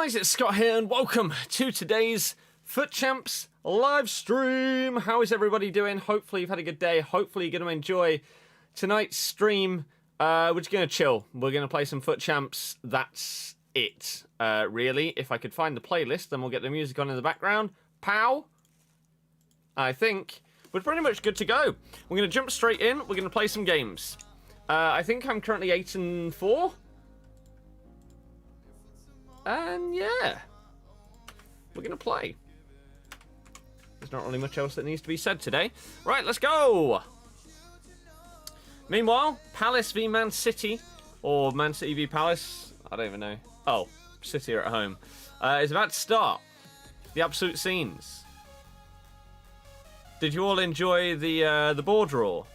guys, it's Scott here and welcome to today's FUT Champs live stream. How is everybody doing? Hopefully you've had a good day. Hopefully you're going to enjoy tonight's stream. We're just going to chill. We're going to play some FUT Champs. That's it, really. If I could find the playlist, then we'll get the music on in the background. Pow! I think we're pretty much good to go. We're going to jump straight in. We're going to play some games. I think I'm currently 8-4. And yeah, we're going to play. There's not really much else that needs to be said today. Right, let's go. Meanwhile, Palace v Man City, or Man City v Palace, I don't even know. Oh, City are at home. Is about to start. The absolute scenes. Did you all enjoy the ball draw?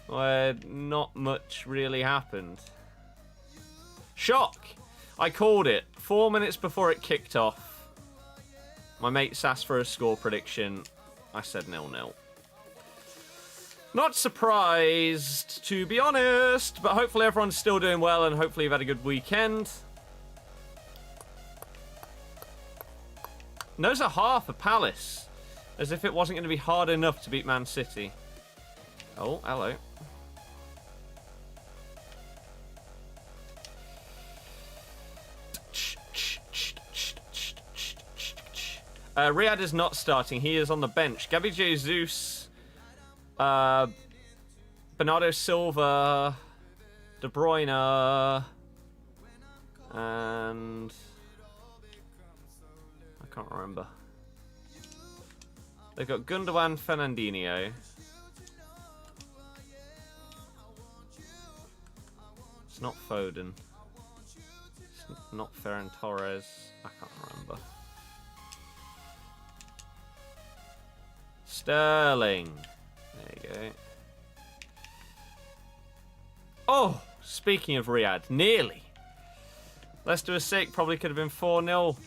Where not much really happened. Shock! I called it 4 minutes before it kicked off. My mate asked for a score prediction. I said 0-0. Not surprised, to be honest, but hopefully everyone's still doing well and hopefully you've had a good weekend. Those are half a Palace, as if it wasn't going to be hard enough to beat Man City. Oh, hello. Riyad is not starting. He is on the bench. Gabby Jesus, Bernardo Silva, De Bruyne, and I can't remember. They've got Gundogan, Fernandinho. It's not Foden. It's not Ferran Torres. I can't remember. Sterling. There you go. Oh, speaking of Riyadh, nearly. Leicester was sick, probably could have been 4-0.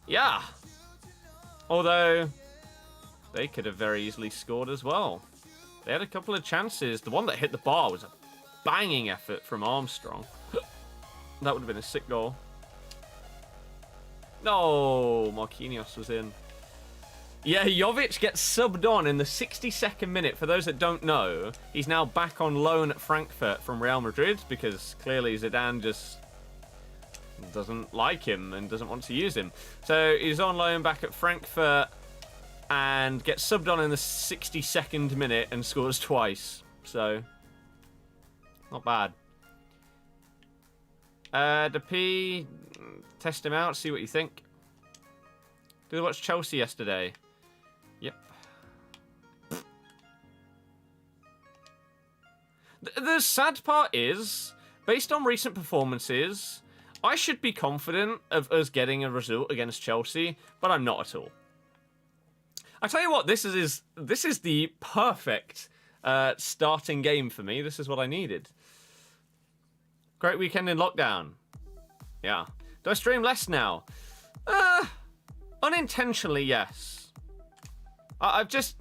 Yeah. Although, they could have very easily scored as well. They had a couple of chances. The one that hit the bar was a banging effort from Armstrong. That would have been a sick goal. No, Marquinhos was in. Yeah, Jovic gets subbed on in the 62nd minute. For those that don't know, he's now back on loan at Frankfurt from Real Madrid because clearly Zidane just doesn't like him and doesn't want to use him. So he's on loan back at Frankfurt and gets subbed on in the 62nd minute and scores twice. So, not bad. Depay, test him out, see what you think. Did you watch Chelsea yesterday? Yep. The sad part is, based on recent performances, I should be confident of us getting a result against Chelsea, but I'm not at all. I tell you what, this is the perfect starting game for me. This is what I needed. Great weekend in lockdown. Yeah. Do I stream less now? Unintentionally, yes. I've just...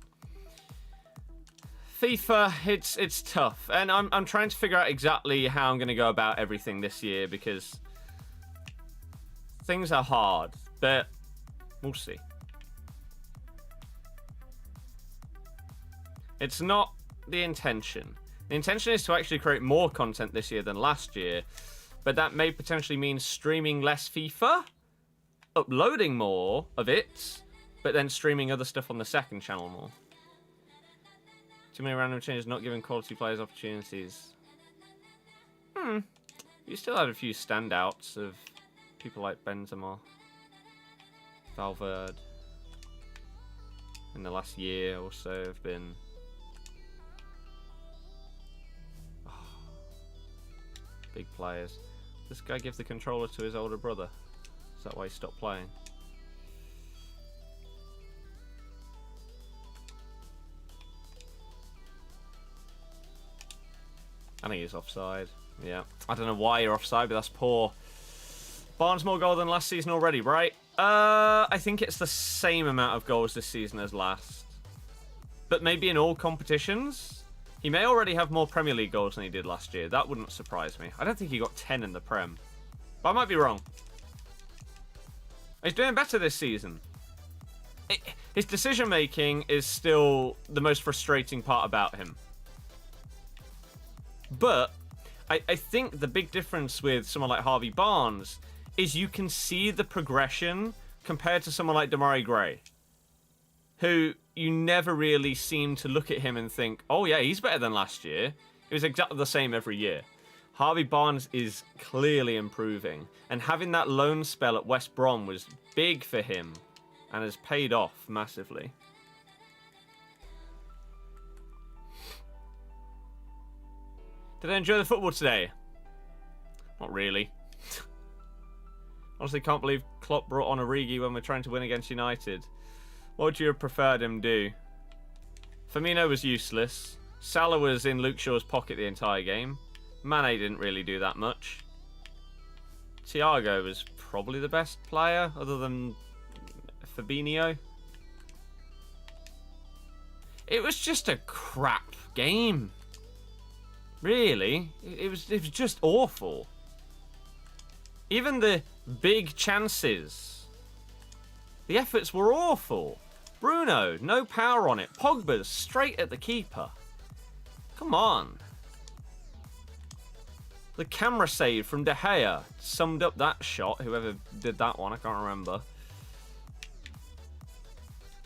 FIFA, it's tough. And I'm trying to figure out exactly how I'm going to go about everything this year because things are hard, but we'll see. It's not the intention. The intention is to actually create more content this year than last year, but that may potentially mean streaming less FIFA, uploading more of it, but then streaming other stuff on the second channel more. Too many random changes, not giving quality players opportunities. You still had a few standouts of people like Benzema, Valverde. In the last year or so have been... big players. This guy gives the controller to his older brother. Is that why he stopped playing? I think he's offside. Yeah. I don't know why you're offside, but that's poor. Barnes more goal than last season already, right? I think it's the same amount of goals this season as last. But maybe in all competitions? He may already have more Premier League goals than he did last year. That wouldn't surprise me. I don't think he got 10 in the Prem. But I might be wrong. He's doing better this season. His decision-making is still the most frustrating part about him. But I think the big difference with someone like Harvey Barnes is you can see the progression compared to someone like Damari Gray, who you never really seem to look at him and think, oh yeah, he's better than last year. It was exactly the same every year. Harvey Barnes is clearly improving, and having that loan spell at West Brom was big for him and has paid off massively. Did I enjoy the football today? Not really. Honestly, can't believe Klopp brought on Origi when we're trying to win against United. What would you have preferred him do? Firmino was useless. Salah was in Luke Shaw's pocket the entire game. Mane didn't really do that much. Thiago was probably the best player, other than Fabinho. It was just a crap game. Really. It was just awful. Even the big chances. The efforts were awful. Bruno, no power on it. Pogba's straight at the keeper. Come on. The camera save from De Gea summed up that shot. Whoever did that one, I can't remember.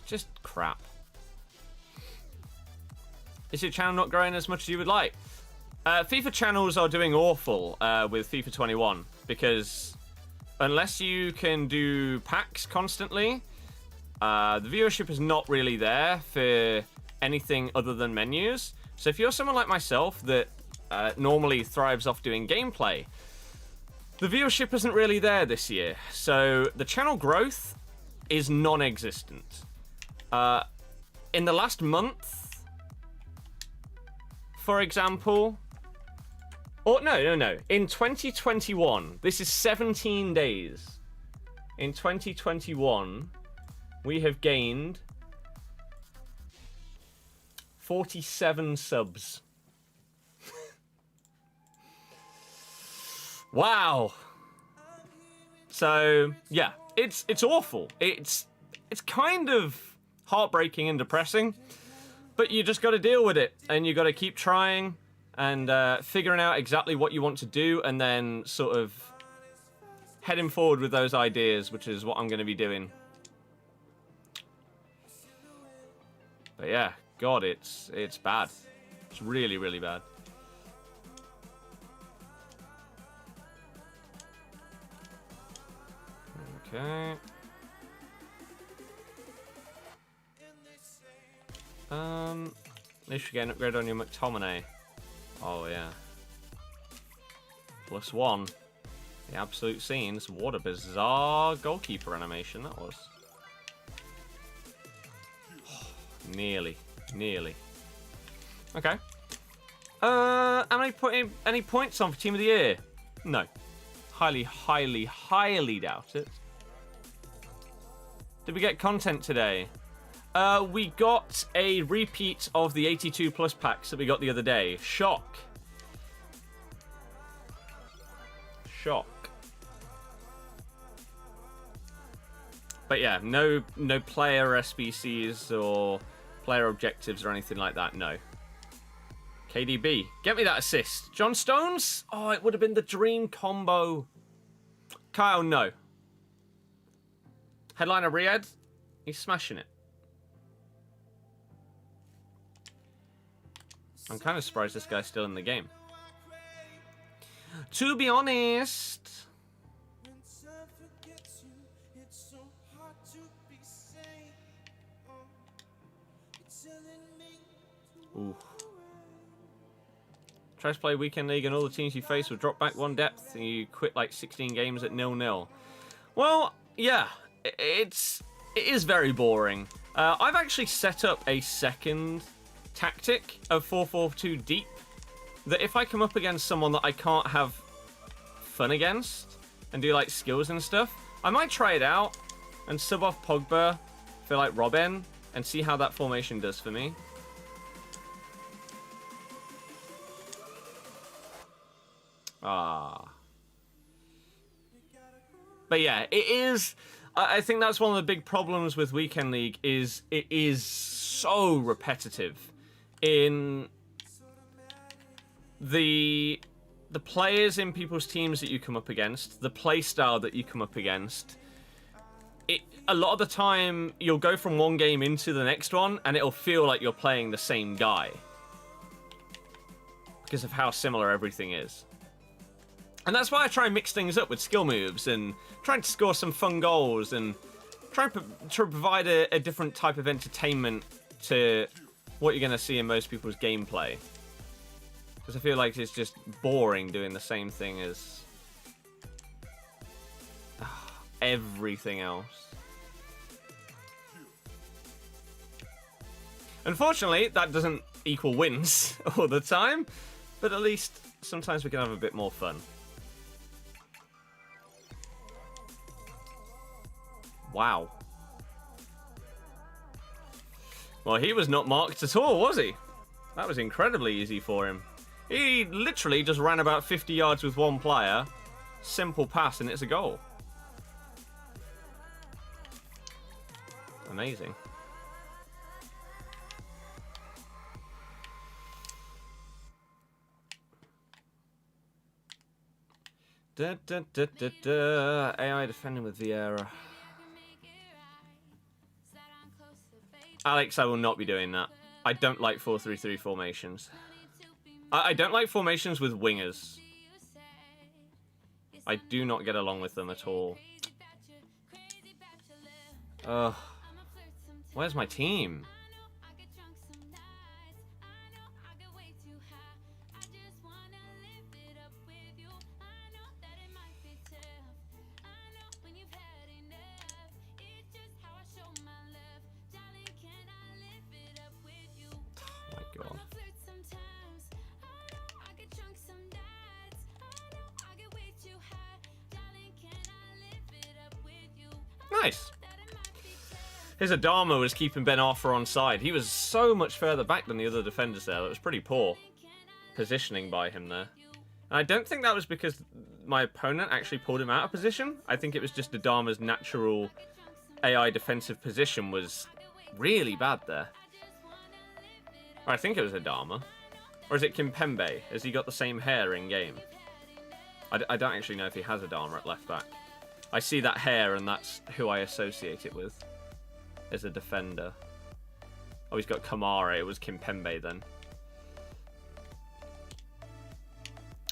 Just crap. Is your channel not growing as much as you would like? FIFA channels are doing awful with FIFA 21 because unless you can do packs constantly, the viewership is not really there for anything other than menus. So if you're someone like myself that normally thrives off doing gameplay, the viewership isn't really there this year. So the channel growth is non-existent. In the last month, for example, or no. In 2021, this is 17 days. In 2021, we have gained 47 subs. Wow. So, yeah, it's awful. It's kind of heartbreaking and depressing, but you just got to deal with it, and you got to keep trying and figuring out exactly what you want to do, and then sort of heading forward with those ideas, which is what I'm going to be doing. But yeah, God, it's bad. It's really, really bad. Okay. At least you get an upgrade on your McTominay. Oh yeah. +1. The absolute scenes. What a bizarre goalkeeper animation that was. Nearly. Okay. Am I putting any points on for Team of the Year? No. Highly doubt it. Did we get content today? We got a repeat of the 82 plus packs that we got the other day. Shock. But yeah, no player SBCs or player objectives or anything like that, no. KDB, get me that assist. John Stones? Oh, it would have been the dream combo. Kyle, no. Headliner Riyadh, he's smashing it. I'm kind of surprised this guy's still in the game. To be honest. Ooh. Try to play Weekend League and all the teams you face will drop back one depth and you quit like 16 games at 0-0. Well, yeah, it is very boring. I've actually set up a second tactic of 4-4-2 deep that if I come up against someone that I can't have fun against and do like skills and stuff, I might try it out and sub off Pogba for like Robin and see how that formation does for me. Ah. But yeah, it is... I think that's one of the big problems with Weekend League is it is so repetitive in the players in people's teams that you come up against, the play style that you come up against. A lot of the time, you'll go from one game into the next one, and it'll feel like you're playing the same guy. Because of how similar everything is. And that's why I try and mix things up with skill moves, and trying to score some fun goals, and try to provide a different type of entertainment to what you're going to see in most people's gameplay. Because I feel like it's just boring doing the same thing as everything else. Unfortunately, that doesn't equal wins all the time, but at least sometimes we can have a bit more fun. Wow. Well, he was not marked at all, was he? That was incredibly easy for him. He literally just ran about 50 yards with one player. Simple pass and it's a goal. Amazing. AI defending with Vieira. Alex, I will not be doing that. I don't like 4-3-3 formations. I don't like formations with wingers. I do not get along with them at all. Where's my team? Nice. His Adama was keeping Ben Arthur on side. He was so much further back than the other defenders there. That was pretty poor positioning by him there. And I don't think that was because my opponent actually pulled him out of position. I think it was just Adama's natural AI defensive position was really bad there. Or I think it was Adama. Or is it Kimpembe? Has he got the same hair in game? I don't actually know if he has Adama at left back. I see that hair and that's who I associate it with as a defender. Oh, he's got Kamara. It was Kimpembe then.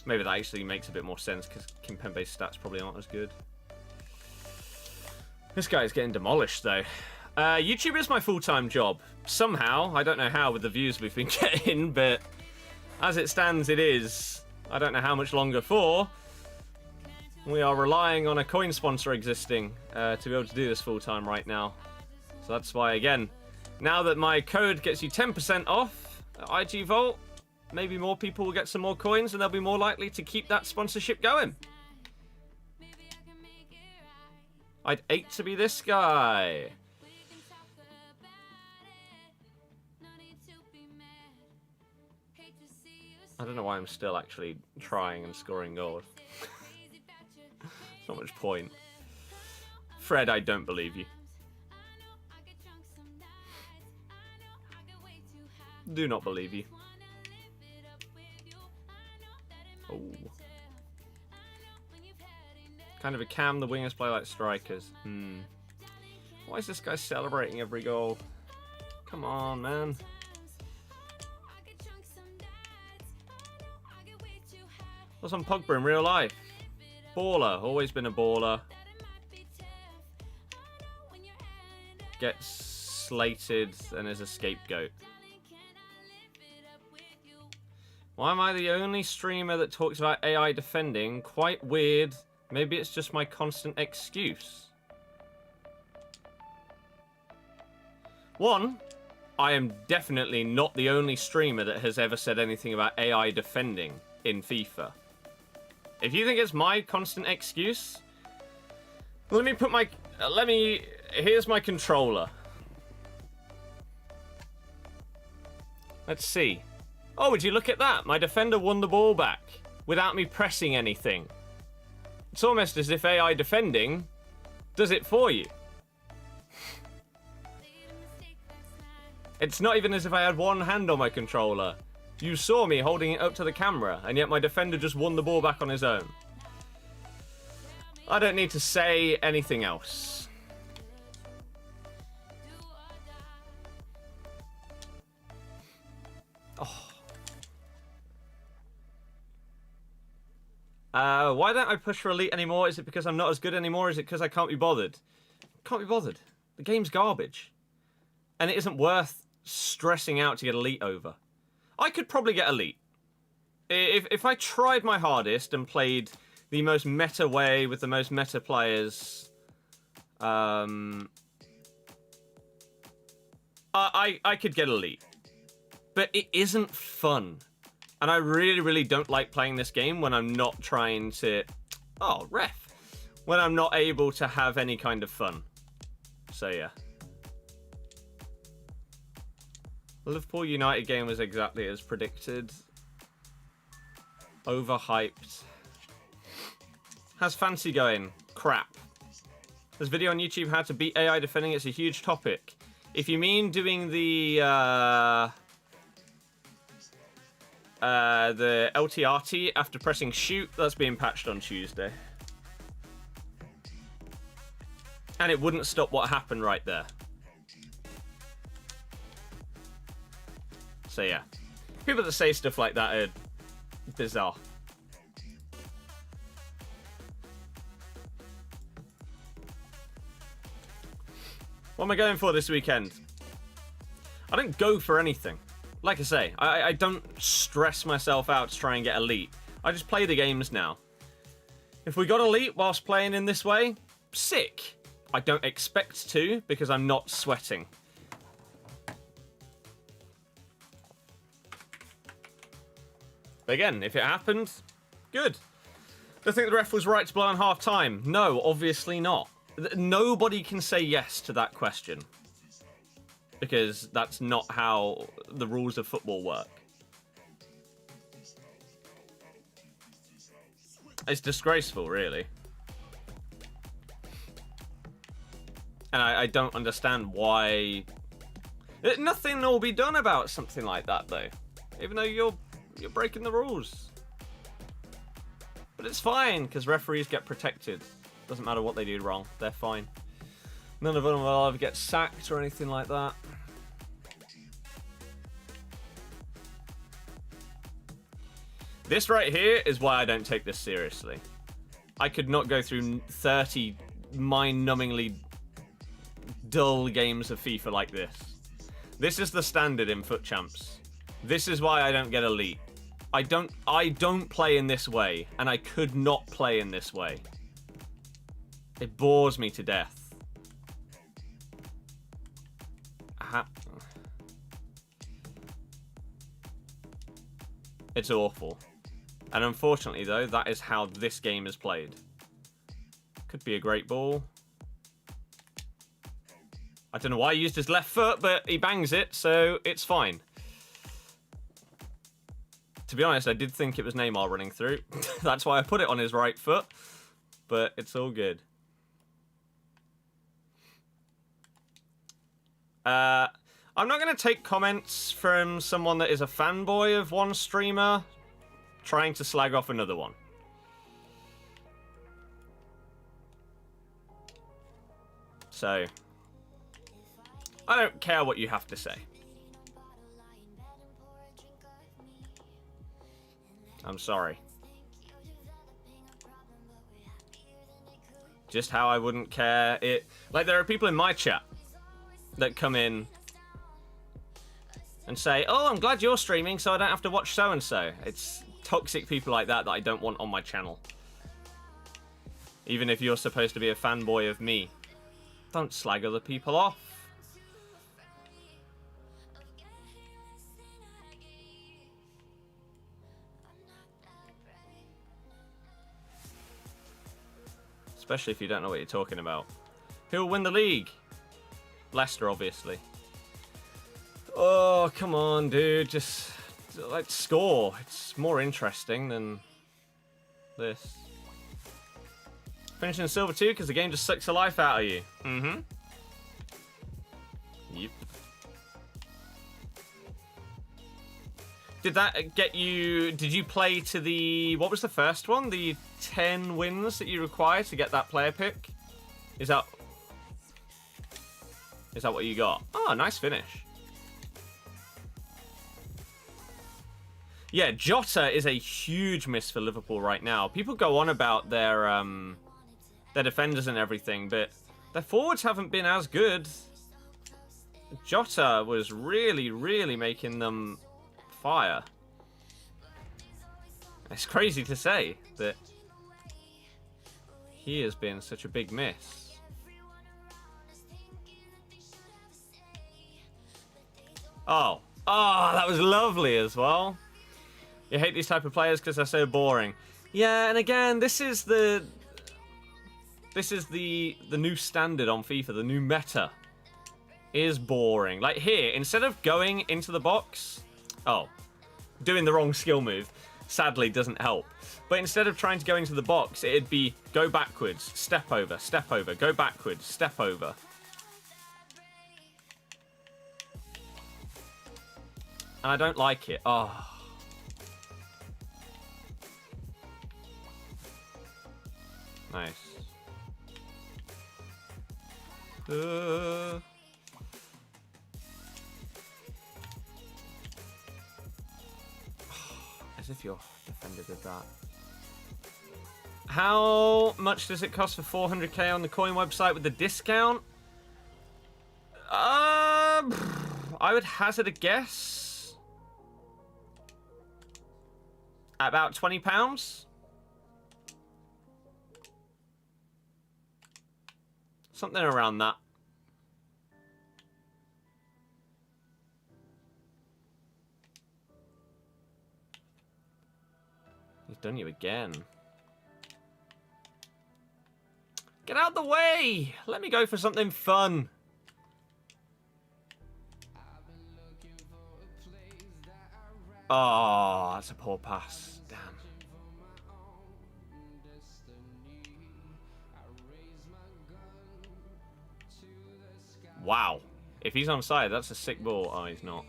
Maybe that actually makes a bit more sense because Kimpembe's stats probably aren't as good. This guy's getting demolished though. YouTube is my full-time job. Somehow, I don't know how with the views we've been getting, but as it stands it is. I don't know how much longer for. We are relying on a coin sponsor existing to be able to do this full-time right now. So that's why, again, now that my code gets you 10% off at IG Vault, maybe more people will get some more coins and they'll be more likely to keep that sponsorship going. I'd hate to be this guy. I don't know why I'm still actually trying and scoring goals. Not much point. Fred, I don't believe you. Do not believe you. Oh. Kind of a cam, the wingers play like strikers. Why is this guy celebrating every goal? Come on, man. What's on Pogba in real life? Baller, always been a baller. Gets slated and is a scapegoat. Why am I the only streamer that talks about AI defending? Quite weird. Maybe it's just my constant excuse. One, I am definitely not the only streamer that has ever said anything about AI defending in FIFA. If you think it's my constant excuse, here's my controller. Let's see. Oh, would you look at that? My defender won the ball back. without me pressing anything. It's almost as if AI defending does it for you. It's not even as if I had one hand on my controller. You saw me holding it up to the camera, and yet my defender just won the ball back on his own. I don't need to say anything else. Oh. Why don't I push for Elite anymore? Is it because I'm not as good anymore? Is it because I can't be bothered? Can't be bothered. The game's garbage. And it isn't worth stressing out to get Elite over. I could probably get Elite. If I tried my hardest and played the most meta way with the most meta players, I could get Elite. But it isn't fun. And I really, really don't like playing this game when I'm not trying to... Oh, ref. When I'm not able to have any kind of fun. So, yeah. The Liverpool United game was exactly as predicted. Overhyped. How's fancy going? Crap. There's a video on YouTube how to beat AI defending. It's a huge topic. If you mean doing the LTRT after pressing shoot, that's being patched on Tuesday. And it wouldn't stop what happened right there. So yeah. People that say stuff like that are bizarre. What am I going for this weekend? I don't go for anything. Like I say, I don't stress myself out to try and get Elite. I just play the games now. If we got Elite whilst playing in this way, sick. I don't expect to because I'm not sweating. But again, if it happened, good. Do I think the ref was right to blow on half time? No, obviously not. Nobody can say yes to that question. Because that's not how the rules of football work. It's disgraceful, really. And I don't understand why... Nothing will be done about something like that, though. Even though you're breaking the rules. But it's fine, because referees get protected. Doesn't matter what they do wrong, they're fine. None of them will ever get sacked or anything like that. This right here is why I don't take this seriously. I could not go through 30 mind-numbingly dull games of FIFA like this. This is the standard in FUT Champs. This is why I don't get Elite. I don't play in this way, and I could not play in this way. It bores me to death. It's awful. And unfortunately, though, that is how this game is played. Could be a great ball. I don't know why he used his left foot, but he bangs it, so it's fine. To be honest, I did think it was Neymar running through. That's why I put it on his right foot. But it's all good. I'm not going to take comments from someone that is a fanboy of one streamer trying to slag off another one. So, I don't care what you have to say. I'm sorry. Just how I wouldn't care it. Like, there are people in my chat that come in and say, oh, I'm glad you're streaming so I don't have to watch so-and-so. It's toxic people like that that I don't want on my channel. Even if you're supposed to be a fanboy of me. Don't slag other people off. Especially if you don't know what you're talking about. Who'll win the league? Leicester, obviously. Oh, come on, dude. Just, like, score. It's more interesting than this. Finishing silver 2 because the game just sucks the life out of you. Mm-hmm. Yep. Did that get you... Did you play to the... What was the first one? The 10 wins that you require to get that player pick? Is that what you got? Oh, nice finish. Yeah, Jota is a huge miss for Liverpool right now. People go on about their defenders and everything, but their forwards haven't been as good. Jota was really, really making them fire. It's crazy to say that he has been such a big miss. Oh, that was lovely as well. You hate these type of players because they're so boring. Yeah, and again, this is the new standard on FIFA. The new meta is boring. Like here, instead of going into the box, doing the wrong skill move, sadly doesn't help. But instead of trying to go into the box, it'd be go backwards, step over, go backwards, step over. And I don't like it. Oh. Nice. As if your defender did that. How much does it cost for 400k on the coin website with the discount? I would hazard a guess. About £20? Something around that. He's done you again. Get out the way! Let me go for something fun. Oh, that's a poor pass. Damn. Wow. If he's onside, that's a sick ball. Oh, he's not.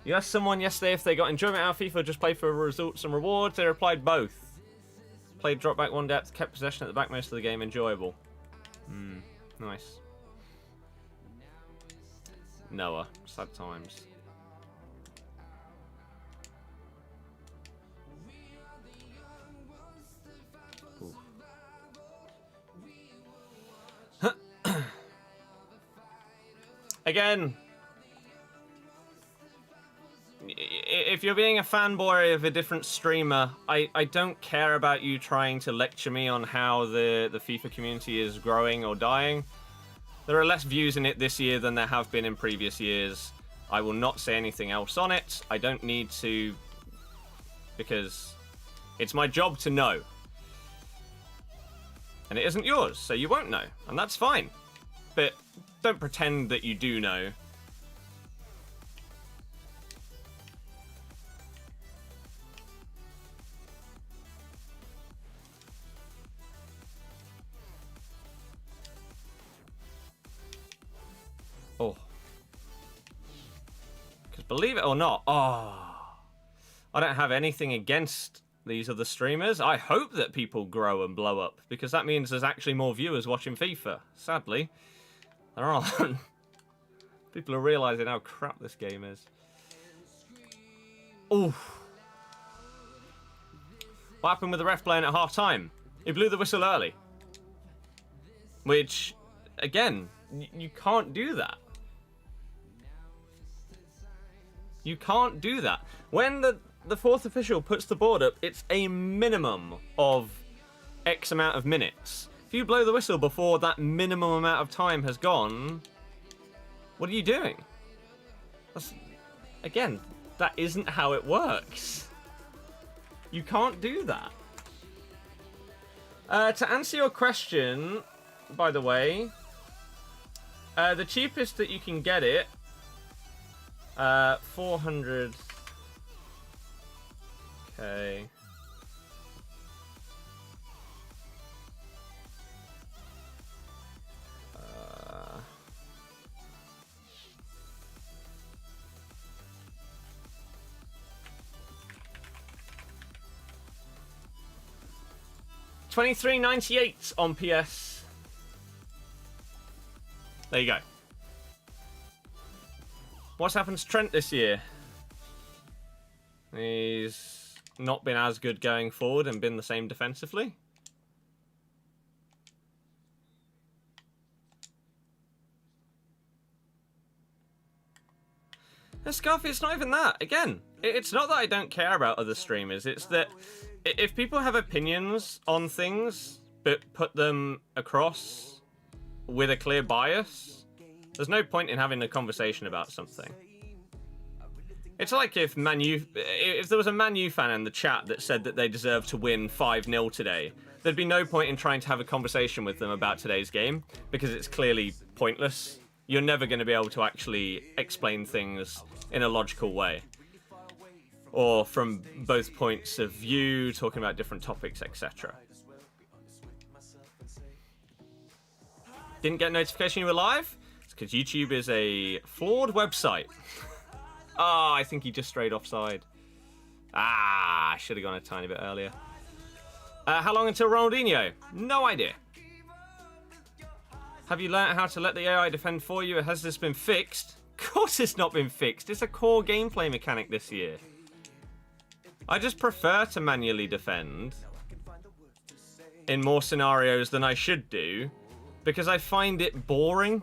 You asked someone yesterday if they got enjoyment out of FIFA or just play for results and rewards. They replied both. Played drop back one depth, kept possession at the back most of the game. Enjoyable. Nice. Noah. Sad times. Again, if you're being a fanboy of a different streamer, I don't care about you trying to lecture me on how the FIFA community is growing or dying. There are less views in it this year than there have been in previous years. I will not say anything else on it. I don't need to, because it's my job to know. And it isn't yours, so you won't know, and that's fine. But don't pretend that you do know. Oh. Because believe it or not, I don't have anything against these other streamers. I hope that people grow and blow up, because that means there's actually more viewers watching FIFA. Sadly, there aren't. People are realizing how crap this game is. Oof. What happened with the ref playing at half time? He blew the whistle early. Which, again, you can't do that. You can't do that. When the fourth official puts the board up, it's a minimum of X amount of minutes. If you blow the whistle before that minimum amount of time has gone, what are you doing? Again, that isn't how it works. You can't do that. To answer your question, by the way, the cheapest that you can get it, 400. Okay. 23.98 on PS. There you go. What's happened to Trent this year? He's not been as good going forward and been the same defensively. Scarfy, it's not even that. Again, it's not that I don't care about other streamers. It's that if people have opinions on things, but put them across with a clear bias, there's no point in having a conversation about something. It's like if there was a Man U fan in the chat that said that they deserve to win 5-0 today, there'd be no point in trying to have a conversation with them about today's game, because it's clearly pointless. You're never going to be able to actually explain things in a logical way. Or from both points of view, talking about different topics, etc. Didn't get a notification you were live? It's because YouTube is a flawed website. Ah, I think he just strayed offside. Ah, I should have gone a tiny bit earlier. How long until Ronaldinho? No idea. Have you learnt how to let the AI defend for you? Has this been fixed? Of course it's not been fixed. It's a core gameplay mechanic this year. I just prefer to manually defend in more scenarios than I should do, because I find it boring.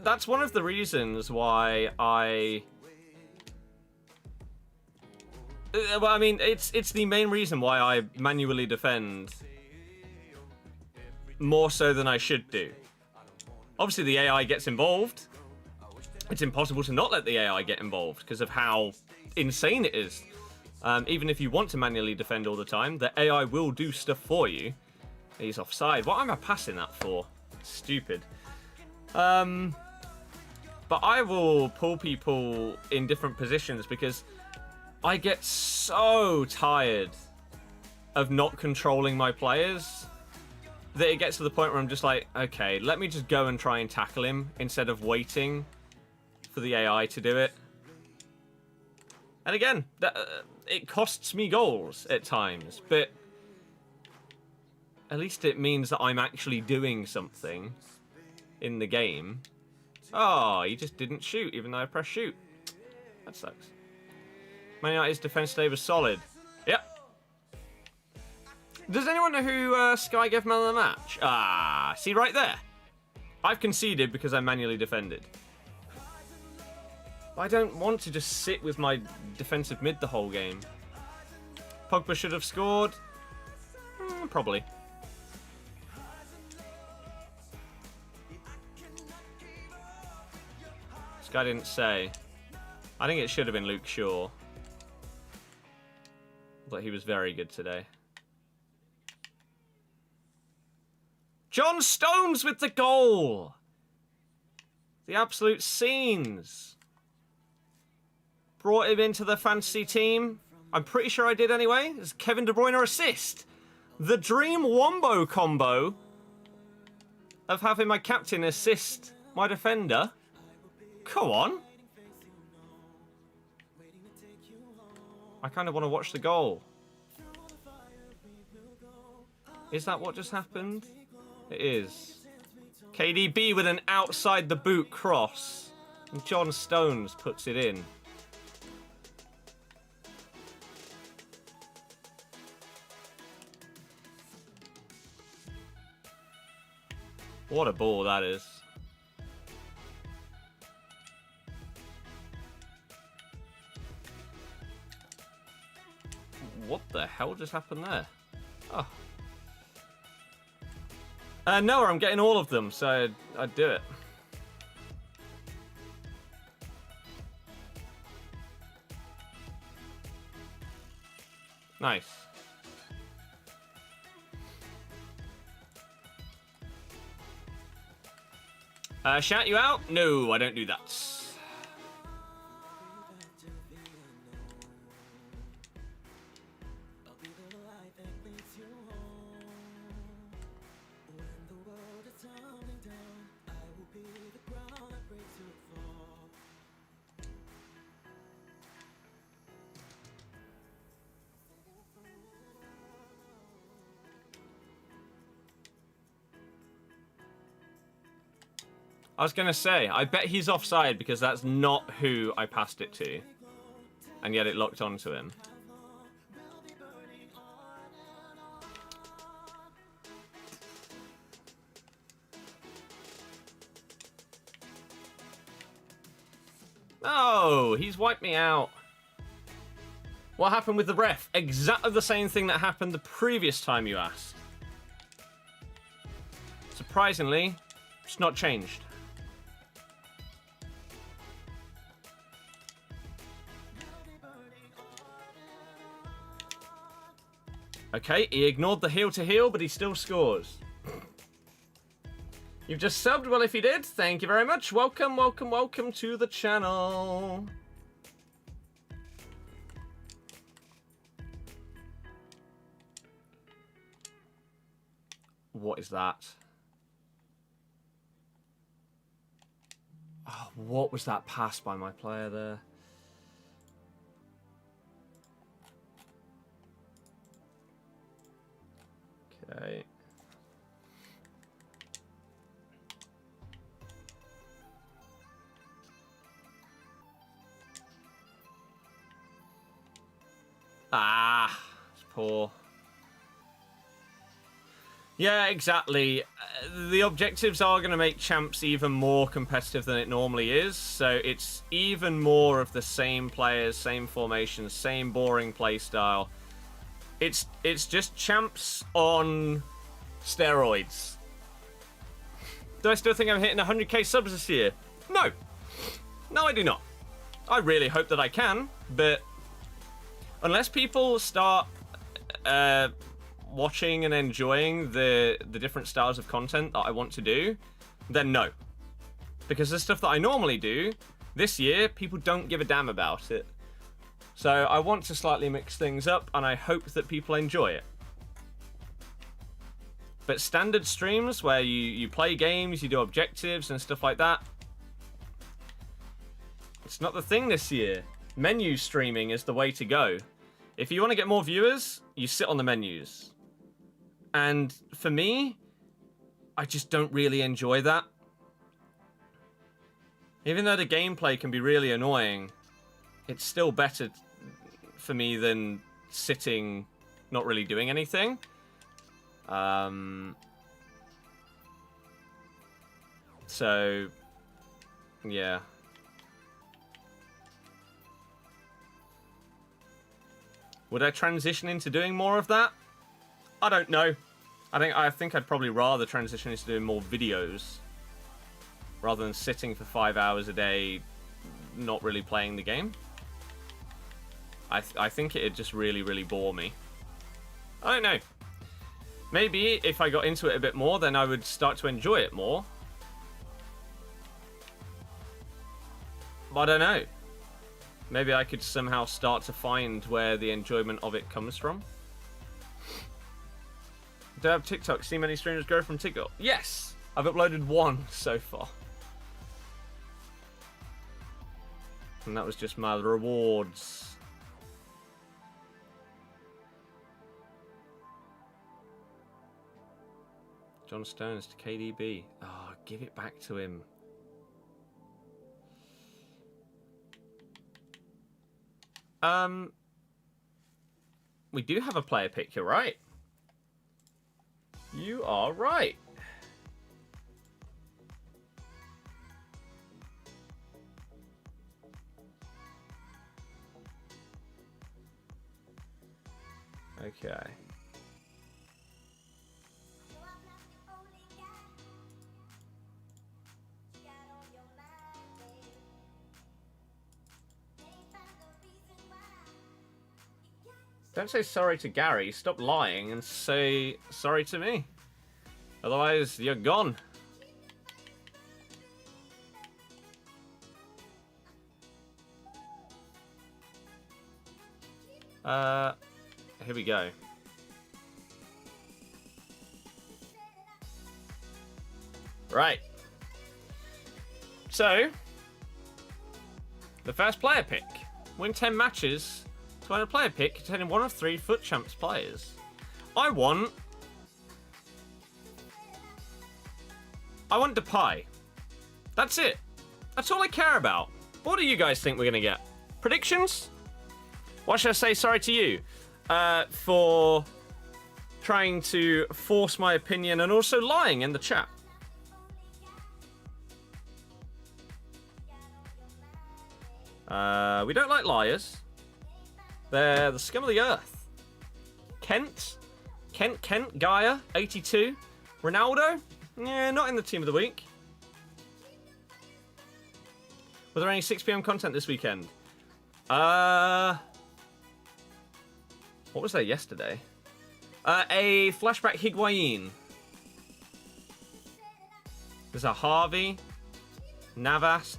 That's one of the reasons why I... Well, I mean, it's the main reason why I manually defend more so than I should do. Obviously, the AI gets involved. It's impossible to not let the AI get involved because of how insane it is. Even if you want to manually defend all the time, the AI will do stuff for you. He's offside. What am I passing that for? Stupid. But I will pull people in different positions because I get so tired of not controlling my players that it gets to the point where I'm just like, okay, let me just go and try and tackle him instead of waiting for the AI to do it. And again, it costs me goals at times, but at least it means that I'm actually doing something in the game. Oh, he just didn't shoot, even though I pressed shoot. That sucks. Man United's defense today was solid. Yep. Does anyone know who Sky gave man of the match? Ah, see right there? I've conceded because I manually defended. I don't want to just sit with my defensive mid the whole game. Pogba should have scored. Probably. This guy didn't say. I think it should have been Luke Shaw. But he was very good today. John Stones with the goal! The absolute scenes. Brought him into the fantasy team. I'm pretty sure I did anyway. It's Kevin De Bruyne assist. The dream wombo combo of having my captain assist my defender. Come on. I kind of want to watch the goal. Is that what just happened? It is. KDB with an outside the boot cross. And John Stones puts it in. What a ball that is. What the hell just happened there? Oh. No, I'm getting all of them, so I'd do it. Nice. Shout you out? No, I don't do that. I was going to say, I bet he's offside because that's not who I passed it to. And yet it locked onto him. Oh, he's wiped me out. What happened with the ref? Exactly the same thing that happened the previous time you asked. Surprisingly, it's not changed. Okay, he ignored the heel to heel, but he still scores. You've just subbed? Well, if you did, thank you very much. Welcome, welcome, welcome to the channel. What is that? Oh, what was that pass by my player there? Okay. Ah, it's poor. Yeah, exactly. The objectives are going to make champs even more competitive than it normally is. So it's even more of the same players, same formations, same boring play style. It's just champs on steroids. Do I still think I'm hitting 100k subs this year? No. No, I do not. I really hope that I can, but unless people start watching and enjoying the different styles of content that I want to do, then no. Because the stuff that I normally do, this year, people don't give a damn about it. So I want to slightly mix things up, and I hope that people enjoy it. But standard streams where you play games, you do objectives and stuff like that, it's not the thing this year. Menu streaming is the way to go. If you want to get more viewers, you sit on the menus. And for me, I just don't really enjoy that. Even though the gameplay can be really annoying, it's still better for me than sitting, not really doing anything. So, yeah. Would I transition into doing more of that? I don't know. I think I'd probably rather transition into doing more videos rather than sitting for 5 hours a day not really playing the game. I think it'd just really, really bore me. I don't know. Maybe if I got into it a bit more, then I would start to enjoy it more. But I don't know. Maybe I could somehow start to find where the enjoyment of it comes from. Do I have TikTok? See many streamers grow from TikTok? Yes! I've uploaded one so far. And that was just my rewards. John Stones to KDB. Oh, give it back to him. We do have a player pick, you're right. You are right. Okay. Don't say sorry to Gary. Stop lying and say sorry to me. Otherwise, you're gone. Here we go. Right. So, the first player pick. Win 10 matches to win a player pick containing one of 3 FUT Champs players. I want Depay. That's it. That's all I care about. What do you guys think we're going to get? Predictions? What should I say sorry to you for trying to force my opinion and also lying in the chat? We don't like liars. They're the scum of the earth. Kent, Gaia, 82. Ronaldo? Yeah, not in the team of the week. Were there any 6 PM content this weekend? What was there yesterday? A flashback Higuain. There's a Harvey. Navas.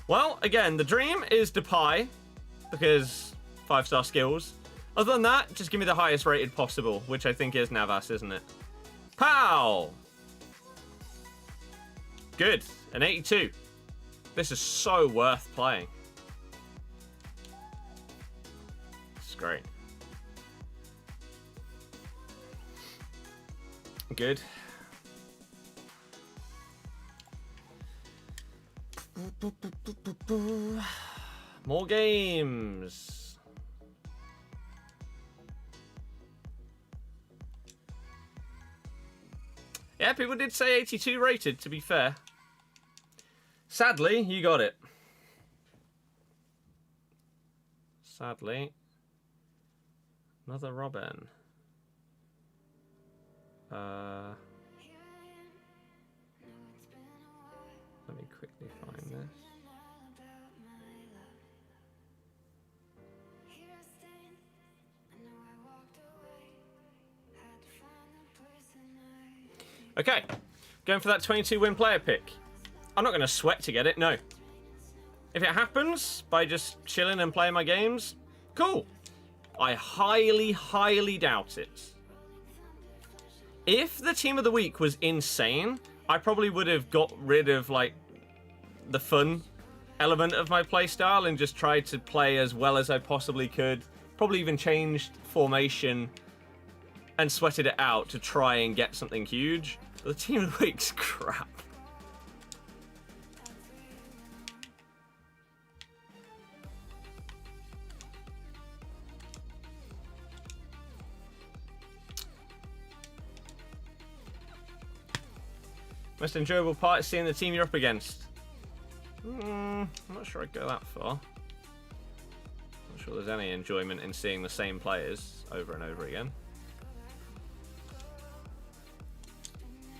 Well, again, the dream is Depay, because 5-star skills. Other than that, just give me the highest rated possible, which I think is Navas, isn't it? Pow! Good, an 82. This is so worth playing. It's great. Good. More games. Yeah, people did say 82 rated, to be fair. Sadly, you got it. Sadly. Another Robin. Let me quickly find this. Okay, going for that 22 win player pick. I'm not going to sweat to get it, no. If it happens by just chilling and playing my games, cool. I highly doubt it. If the team of the week was insane, I probably would have got rid of like the fun element of my playstyle and just tried to play as well as I possibly could. Probably even changed formation and sweated it out to try and get something huge. But the team of the week's crap. Most enjoyable part is seeing the team you're up against. I'm not sure I'd go that far. Not sure there's any enjoyment in seeing the same players over and over again.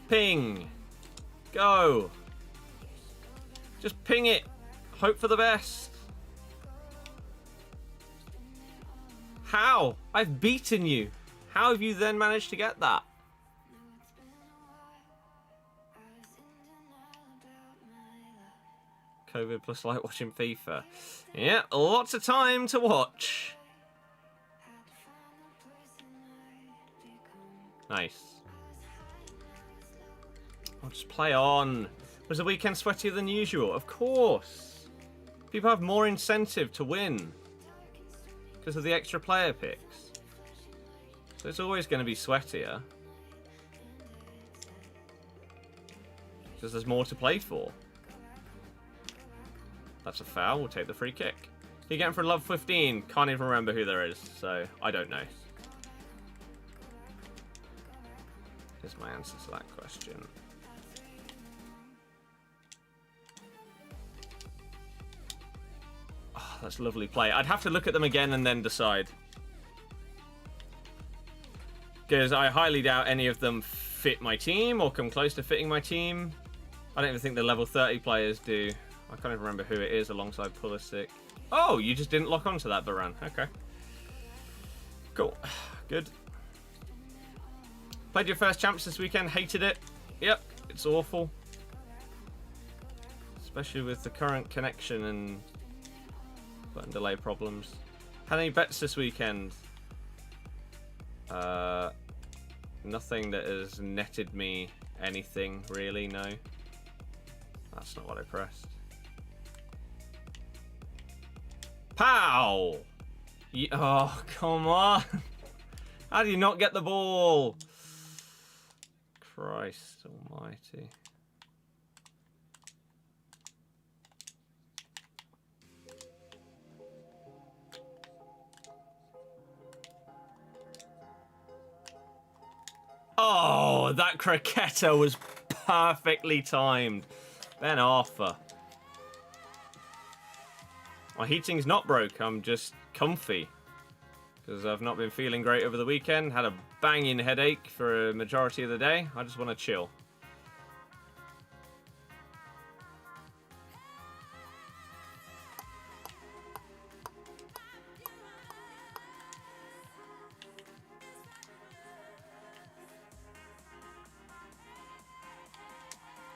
Ping! Go! Just ping it! Hope for the best! How? I've beaten you! How have you then managed to get that? COVID plus like watching FIFA. Yeah, lots of time to watch. Nice. I'll just play on. Was the weekend sweatier than usual? Of course. People have more incentive to win because of the extra player picks. So it's always going to be sweatier. Because there's more to play for. That's a foul. We'll take the free kick. Who you getting for love 15? Can't even remember who there is, so I don't know. Here's my answer to that question. Oh, that's a lovely play. I'd have to look at them again and then decide. Because I highly doubt any of them fit my team or come close to fitting my team. I don't even think the level 30 players do. I can't even remember who it is alongside Pulisic. Oh, you just didn't lock onto that, Baran. Okay. Cool. Good. Played your first champs this weekend. Hated it. Yep. It's awful. Especially with the current connection and button delay problems. Had any bets this weekend? Nothing that has netted me anything, really, no. That's not what I pressed. Pow! Oh, come on. How do you not get the ball? Christ almighty. Oh, that cricketer was perfectly timed. Ben Arthur. My heating's not broke. I'm just comfy. Because I've not been feeling great over the weekend. Had a banging headache for a majority of the day. I just want to chill.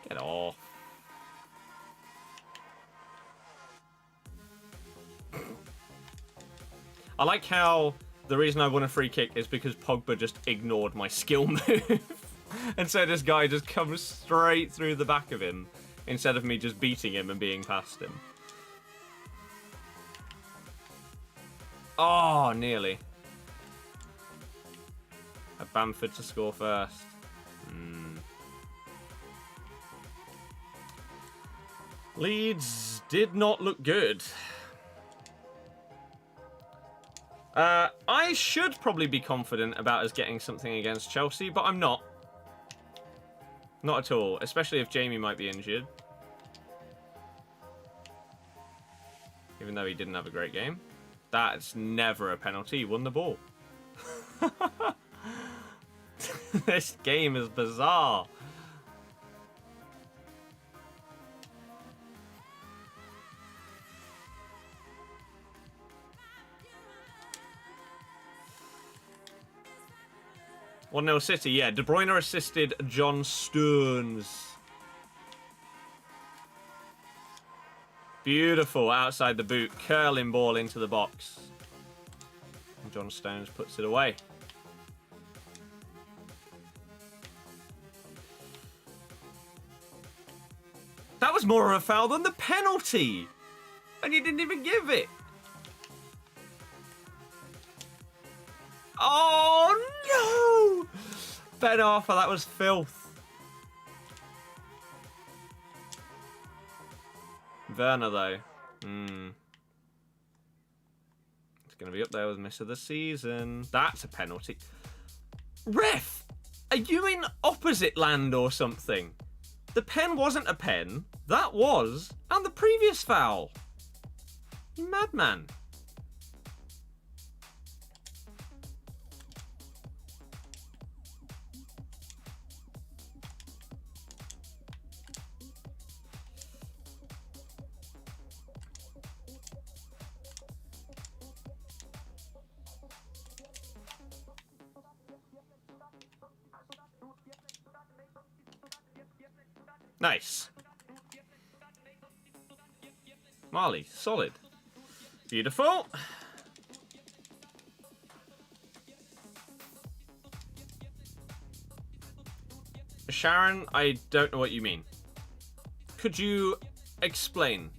Get off. I like how the reason I won a free kick is because Pogba just ignored my skill move. And so this guy just comes straight through the back of him instead of me just beating him and being past him. Oh, nearly. Had Bamford to score first. Leeds did not look good. I should probably be confident about us getting something against Chelsea, but I'm not. Not at all, especially if Jamie might be injured. Even though he didn't have a great game. That's never a penalty. He won the ball. This game is bizarre. One 0 City, yeah. De Bruyne assisted John Stones. Beautiful outside the boot, curling ball into the box. And John Stones puts it away. That was more of a foul than the penalty. And you didn't even give it. Oh, no! Ben Arthur, that was filth. Werner, though. It's going to be up there with Miss of the Season. That's a penalty. Ref! Are you in opposite land or something? The pen wasn't a pen. That was. And the previous foul. You madman. Nice. Marley, solid. Beautiful. Sharon, I don't know what you mean. Could you explain?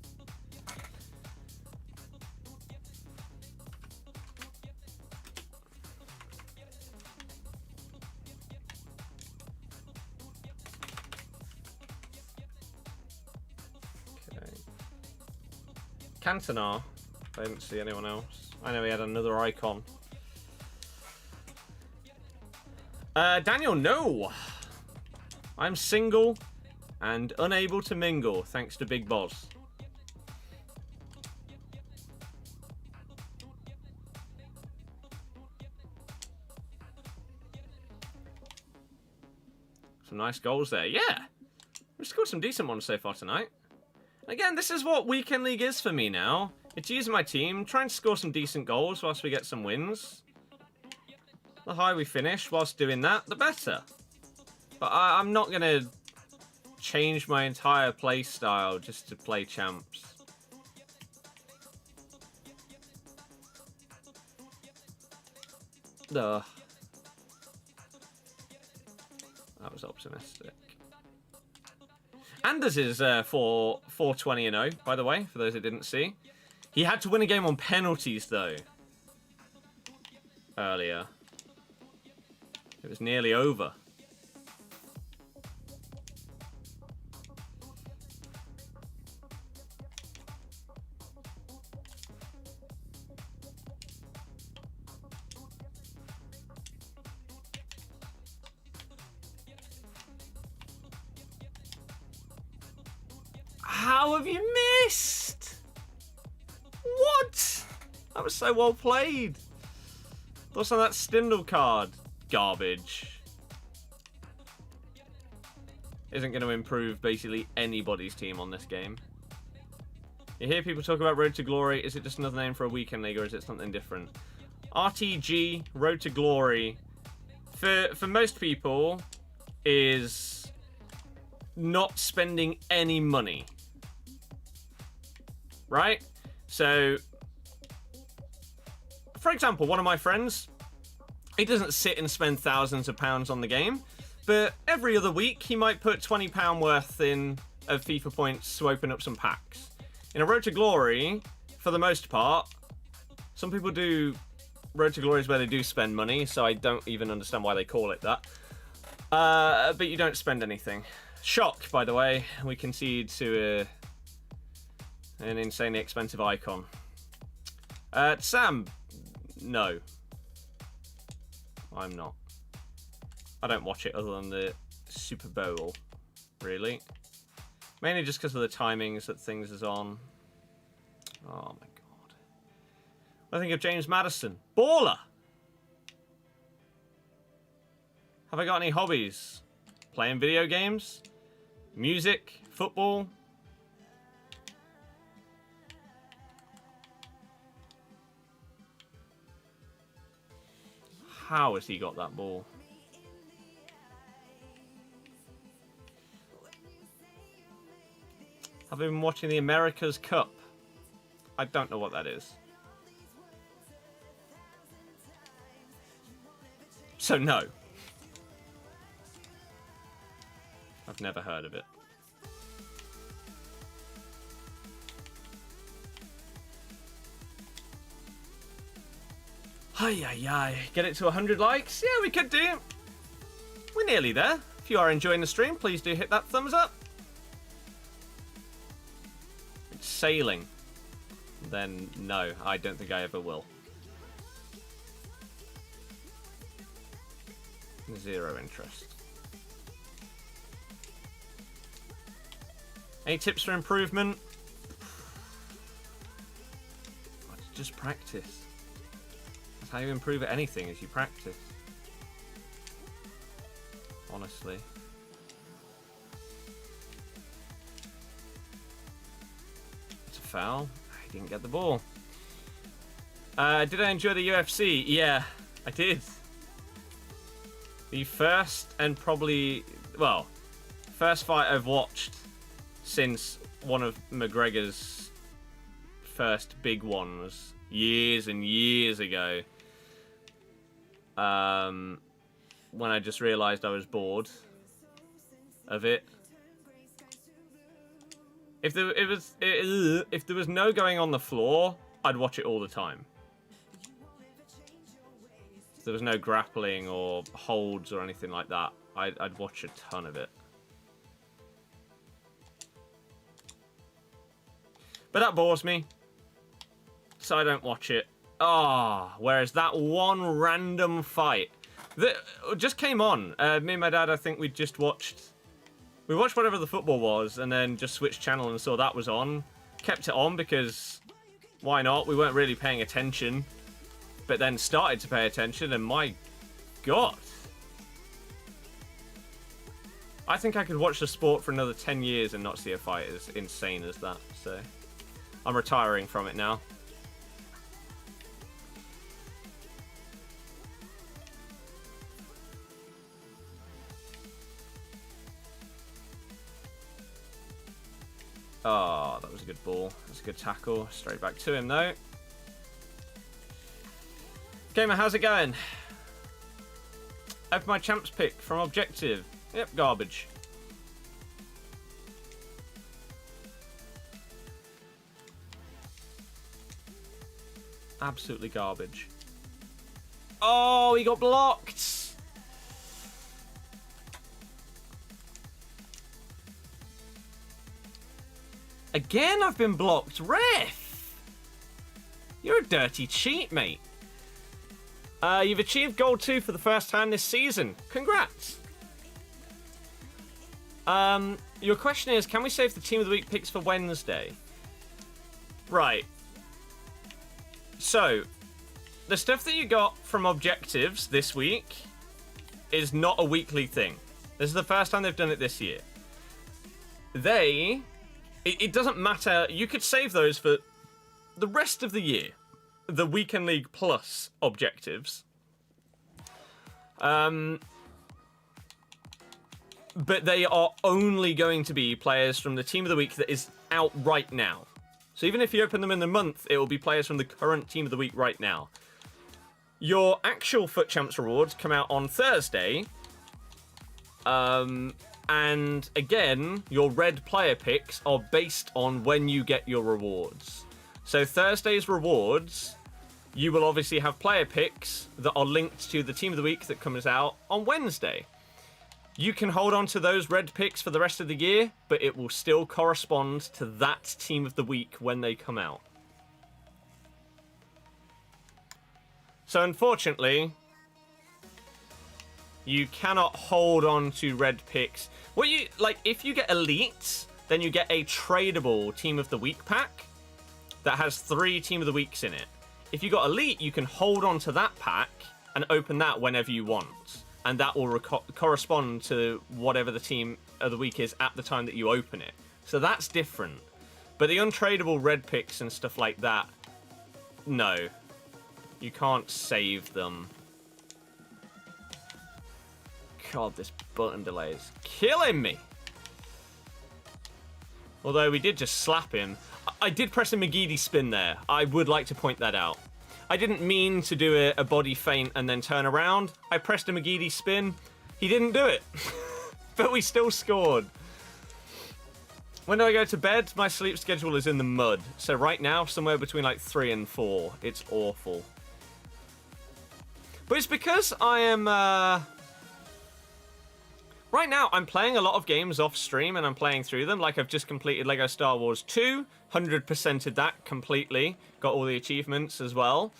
Cantona. I didn't see anyone else. I know he had another icon. Daniel, no. I'm single and unable to mingle thanks to Big Boss. Some nice goals there. Yeah. We've scored some decent ones so far tonight. Again, this is what Weekend League is for me now. It's using my team, trying to score some decent goals whilst we get some wins. The higher we finish whilst doing that, the better. But I'm not going to change my entire play style just to play champs. Ugh. That was optimistic. Anders is 4-20-0, by the way, for those that didn't see. He had to win a game on penalties, though. Earlier. It was nearly over. How have you missed? What? That was so well played. What's on that Stindl card? Garbage. Isn't going to improve basically anybody's team on this game. You hear people talk about Road to Glory. Is it just another name for a weekend league, or is it something different? RTG, Road to Glory, for most people, is not spending any money. Right? So, for example, one of my friends, he doesn't sit and spend thousands of pounds on the game, but every other week he might put £20 worth in of FIFA points to open up some packs. In a Road to Glory, for the most part, some people do Road to Glory where they do spend money, so I don't even understand why they call it that. But you don't spend anything. Shock, by the way, we concede to an insanely expensive icon. Sam, no. I'm not. I don't watch it other than the Super Bowl, really. Mainly just because of the timings that things is on. Oh my god. What do I think of James Maddison? Baller! Have I got any hobbies? Playing video games? Music? Football? How has he got that ball? Have I been watching the America's Cup? I don't know what that is. So no. I've never heard of it. Hi. Get it to 100 likes? Yeah, we could do. We're nearly there. If you are enjoying the stream, please do hit that thumbs up. It's sailing. Then no, I don't think I ever will. Zero interest. Any tips for improvement? Just practice. That's how you improve at anything, is you practice. Honestly. It's a foul. I didn't get the ball. Did I enjoy the UFC? Yeah, I did. The first and probably, well, first fight I've watched since one of McGregor's first big ones years and years ago. When I just realised I was bored of it. If there was no going on the floor, I'd watch it all the time. If there was no grappling or holds or anything like that, I'd watch a ton of it. But that bores me, so I don't watch it. Whereas that one random fight that just came on. Me and my dad, I think we watched whatever the football was, and then just switched channel and saw that was on. Kept it on because why not? We weren't really paying attention, but then started to pay attention, and my god, I think I could watch the sport for another 10 years and not see a fight as insane as that. So I'm retiring from it now. Oh, that was a good ball. That's a good tackle. Straight back to him, though. Gamer, how's it going? I have my champs pick from Objective. Yep, garbage. Absolutely garbage. Oh, he got blocked. Again, I've been blocked. Ref! You're a dirty cheat, mate. You've achieved Gold 2 for the first time this season. Congrats. Yeah, your question is, can we save the Team of the Week picks for Wednesday? Right. So, the stuff that you got from objectives this week is not a weekly thing. This is the first time they've done it this year. It doesn't matter. You could save those for the rest of the year. The Weekend League Plus objectives. But they are only going to be players from the Team of the Week that is out right now. So even if you open them in the month, it will be players from the current Team of the Week right now. Your actual FUT Champs rewards come out on Thursday. And again, your red player picks are based on when you get your rewards. So Thursday's rewards, you will obviously have player picks that are linked to the Team of the Week that comes out on Wednesday. You can hold on to those red picks for the rest of the year, but it will still correspond to that Team of the Week when they come out. So unfortunately, you cannot hold on to red picks. If you get Elite, then you get a tradable Team of the Week pack that has 3 Team of the Weeks in it. If you got Elite, you can hold on to that pack and open that whenever you want. And that will correspond to whatever the Team of the Week is at the time that you open it. So that's different. But the untradeable red picks and stuff like that, no. You can't save them. God, this button delay is killing me. Although we did just slap him. I did press a McGeady spin there. I would like to point that out. I didn't mean to do a body feint and then turn around. I pressed a McGeady spin. He didn't do it. But we still scored. When do I go to bed? My sleep schedule is in the mud. So right now, somewhere between like 3 and 4. It's awful. But it's because I am... Right now, I'm playing a lot of games off stream and I'm playing through them. Like I've just completed Lego Star Wars 2. 100%ed that completely. Got all the achievements as well.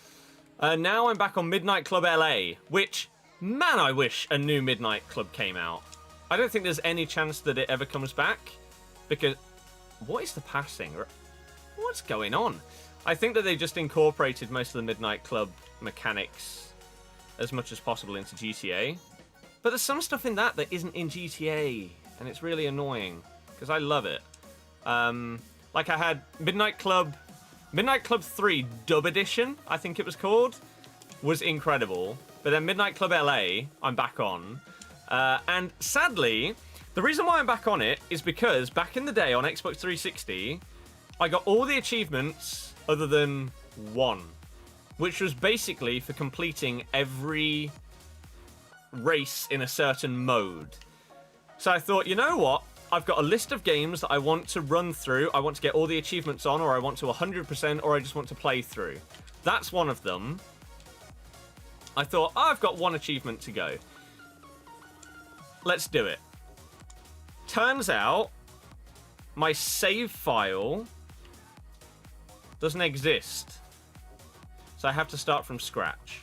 Now I'm back on Midnight Club LA, which, man, I wish a new Midnight Club came out. I don't think there's any chance that it ever comes back. Because, what is the passing? What's going on? I think that they just incorporated most of the Midnight Club mechanics as much as possible into GTA. But there's some stuff in that isn't in GTA, and it's really annoying, because I love it. Like I had Midnight Club 3 Dub Edition, I think it was called, was incredible. But then Midnight Club LA, I'm back on. And sadly, the reason why I'm back on it is because back in the day on Xbox 360, I got all the achievements other than one, which was basically for completing every race in a certain mode. So I thought, you know what? I've got a list of games that I want to run through. I want to get all the achievements on, or I want to 100%, or I just want to play through. That's one of them. I thought, oh, I've got one achievement to go. Let's do it. Turns out, my save file doesn't exist. So I have to start from scratch.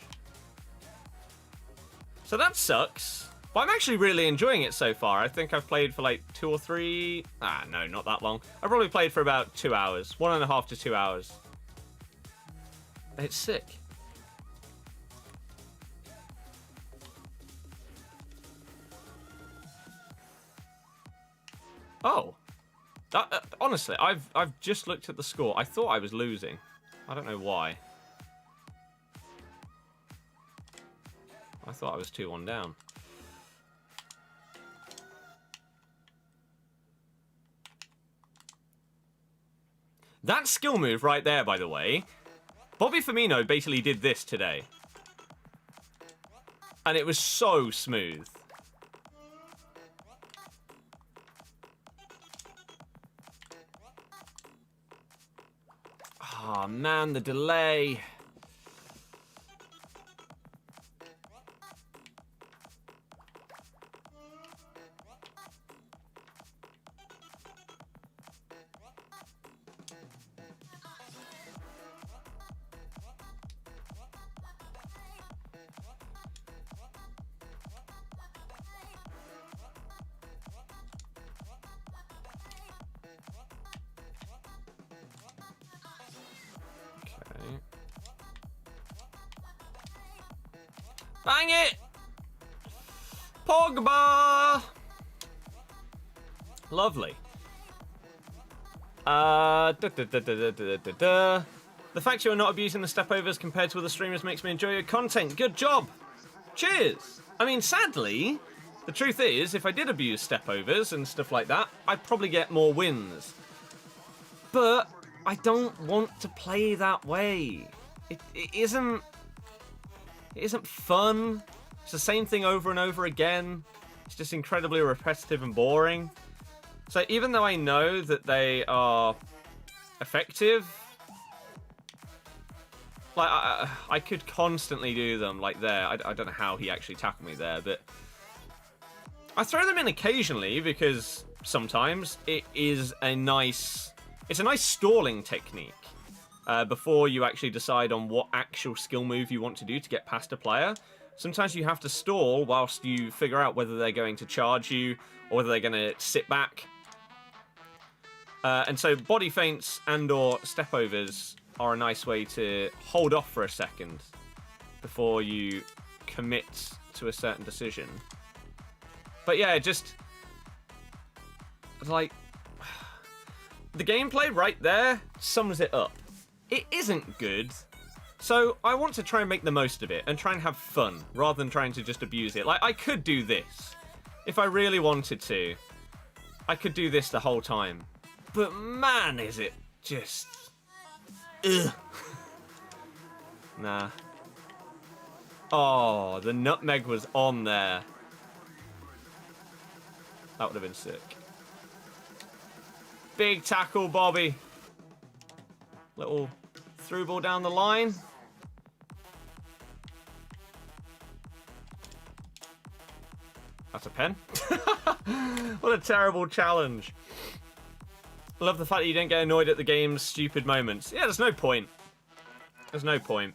So that sucks, but I'm actually really enjoying it so far. I think I've played for like 2 or 3... no, not that long. I've probably played for about 2 hours. 1.5 to 2 hours. It's sick. Oh. Honestly, I've just looked at the score. I thought I was losing. I don't know why. I thought I was 2-1 down. That skill move right there, by the way, Bobby Firmino basically did this today. And it was so smooth. Oh, man, the delay. Bang it! Pogba! Lovely. The fact you are not abusing the stepovers compared to other streamers makes me enjoy your content. Good job. Cheers. I mean, sadly, the truth is, if I did abuse stepovers and stuff like that, I'd probably get more wins. But I don't want to play that way. It isn't fun. It's the same thing over and over again. It's just incredibly repetitive and boring. So even though I know that they are effective, like I could constantly do them like there. I don't know how he actually tackled me there, but I throw them in occasionally because sometimes it's a nice stalling technique before you actually decide on what actual skill move you want to do to get past a player. Sometimes you have to stall whilst you figure out whether they're going to charge you or whether they're going to sit back. And so body feints and or stepovers are a nice way to hold off for a second before you commit to a certain decision. But yeah, just like the gameplay right there sums it up. It isn't good, so I want to try and make the most of it and try and have fun rather than trying to just abuse it. Like, I could do this if I really wanted to. I could do this the whole time. But man, is it just... Ugh. Nah. Oh, the nutmeg was on there. That would have been sick. Big tackle, Bobby. Little through ball down the line. That's a pen. What a terrible challenge. I love the fact that you don't get annoyed at the game's stupid moments. Yeah, there's no point. There's no point.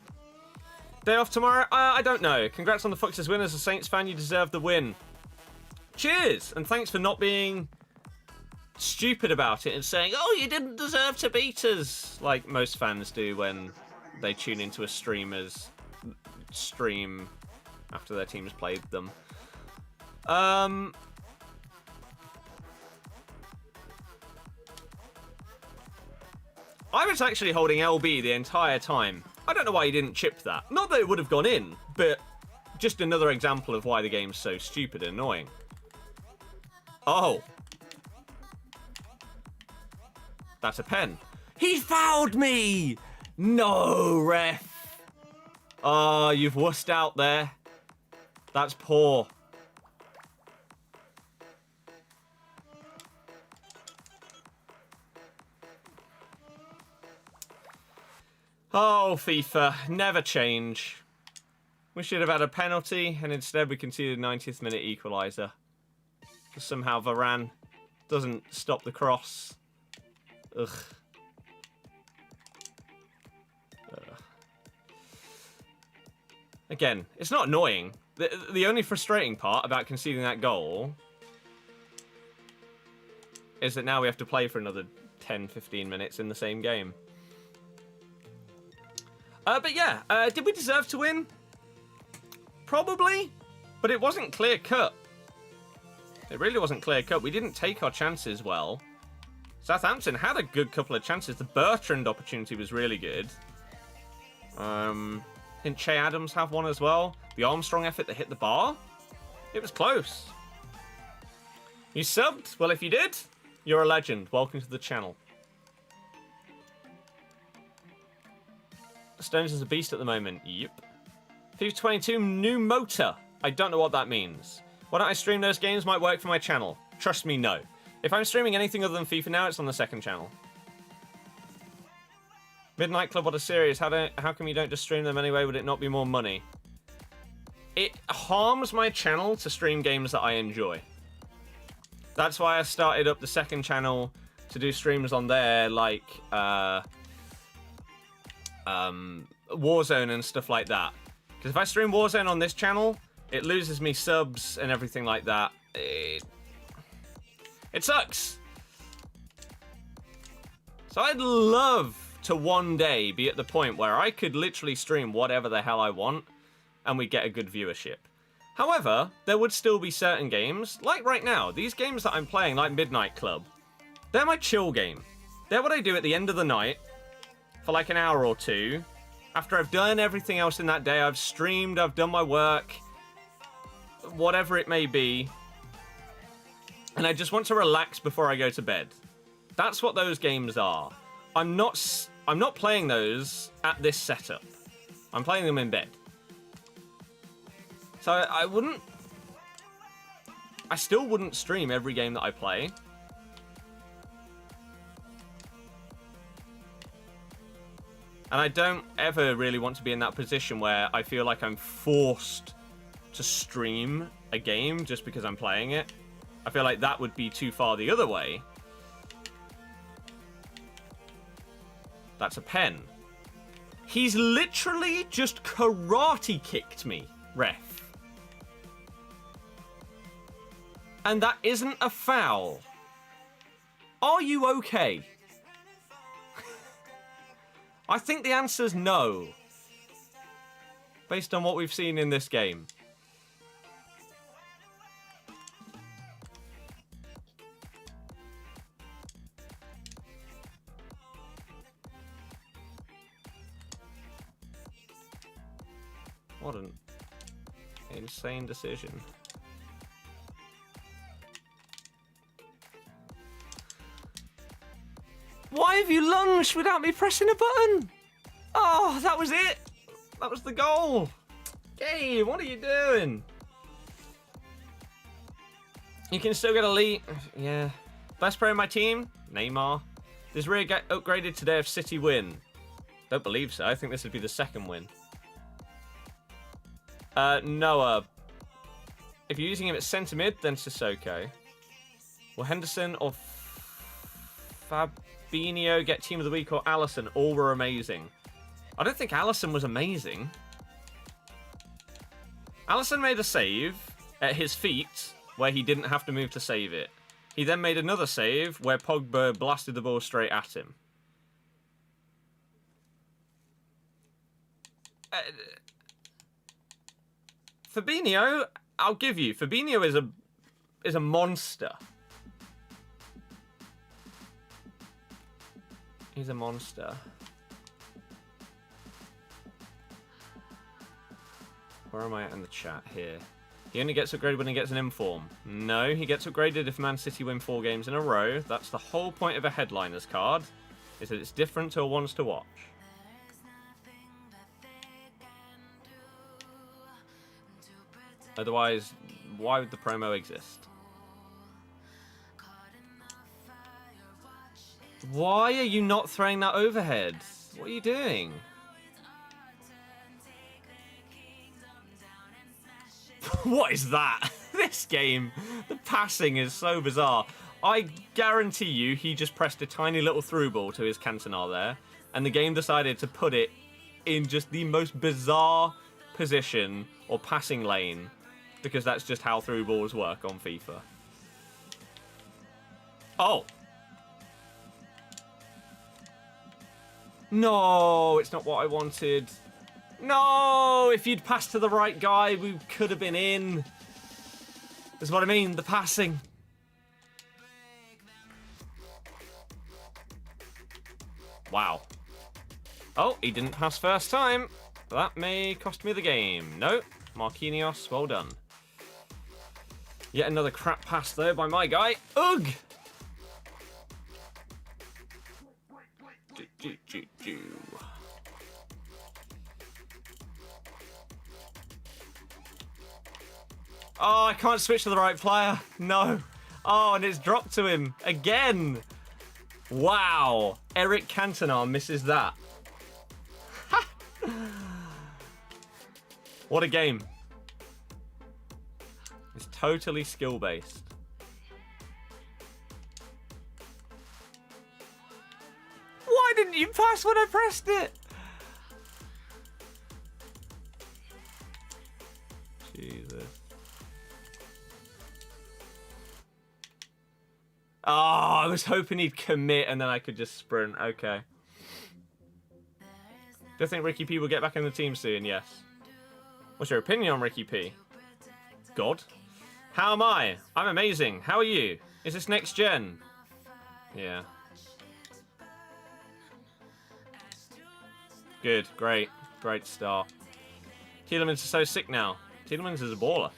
Day off tomorrow? I don't know. Congrats on the Foxes win. As a Saints fan, you deserve the win. Cheers! And thanks for not being stupid about it and saying, oh, you didn't deserve to beat us, like most fans do when they tune into a streamer's stream after their team's played them. I was actually holding LB the entire time. I don't know why he didn't chip that. Not that it would have gone in, but just another example of why the game's so stupid and annoying. Oh. That's a pen. He fouled me! No, ref. Oh, you've wussed out there. That's poor. Oh, FIFA, never change. We should have had a penalty, and instead we conceded a 90th minute equaliser. Because somehow Varane doesn't stop the cross. Ugh. Again, it's not annoying. The only frustrating part about conceding that goal is that now we have to play for another 10-15 minutes in the same game. But yeah, did we deserve to win? Probably, but it wasn't clear-cut. It really wasn't clear-cut. We didn't take our chances well. Southampton had a good couple of chances. The Bertrand opportunity was really good. Didn't Che Adams have one as well? The Armstrong effort that hit the bar? It was close. You subbed? Well, if you did, you're a legend. Welcome to the channel. Stones is a beast at the moment. Yep. FIFA 22 new motor. I don't know what that means. Why don't I stream those games? Might work for my channel. Trust me, no. If I'm streaming anything other than FIFA now, it's on the second channel. Midnight Club, what a series. How come you don't just stream them anyway? Would it not be more money? It harms my channel to stream games that I enjoy. That's why I started up the second channel to do streams on there, like Warzone and stuff like that. Because if I stream Warzone on this channel, it loses me subs and everything like that. It sucks. So I'd love to one day be at the point where I could literally stream whatever the hell I want and we get a good viewership. However, there would still be certain games, like right now, these games that I'm playing, like Midnight Club, they're my chill game. They're what I do at the end of the night for like an hour or two. After I've done everything else in that day, I've streamed, I've done my work, whatever it may be, and I just want to relax before I go to bed. That's what those games are. I'm not playing those at this setup. I'm playing them in bed. So I still wouldn't stream every game that I play. And I don't ever really want to be in that position where I feel like I'm forced to stream a game just because I'm playing it. I feel like that would be too far the other way. That's a pen. He's literally just karate kicked me, ref. And that isn't a foul. Are you okay? I think the answer's no. Based on what we've seen in this game. What an insane decision. Why have you lunged without me pressing a button? Oh, that was it. That was the goal. Game, what are you doing? You can still get elite. Yeah. Best player in my team? Neymar. Does Rhea get upgraded today if City win? Don't believe so. I think this would be the second win. Noah. If you're using him at centre mid, then Sissoko. Will Henderson or Fabinho get team of the week, or Alisson? All were amazing. I don't think Alisson was amazing. Alisson made a save at his feet where he didn't have to move to save it. He then made another save where Pogba blasted the ball straight at him. Fabinho, I'll give you. Fabinho is a monster. He's a monster. Where am I at in the chat here? He only gets upgraded when he gets an inform. No, he gets upgraded if Man City win 4 games in a row. That's the whole point of a headliners card, is that it's different to a ones to watch. Otherwise, why would the promo exist? Why are you not throwing that overhead? What are you doing? What is that? This game, the passing is so bizarre. I guarantee you he just pressed a tiny little through ball to his Cantona there, and the game decided to put it in just the most bizarre position or passing lane, because that's just how through balls work on FIFA. Oh. No, it's not what I wanted. No, if you'd passed to the right guy, we could have been in. That's what I mean, the passing. Wow. Oh, he didn't pass first time. That may cost me the game. No, Marquinhos, well done. Yet another crap pass, though, by my guy. Ugh! Oh, I can't switch to the right player. No. Oh, and it's dropped to him again. Wow. Eric Cantona misses that. What a game. It's totally skill-based. Why didn't you pass when I pressed it? Jesus. Oh, I was hoping he'd commit and then I could just sprint. Okay. Do you think Ricky P will get back in the team soon? Yes. What's your opinion on Ricky P? God. How am I? I'm amazing. How are you? Is this next gen? Yeah. Good. Great. Great start. Tielemans is so sick now. Tielemans is a baller.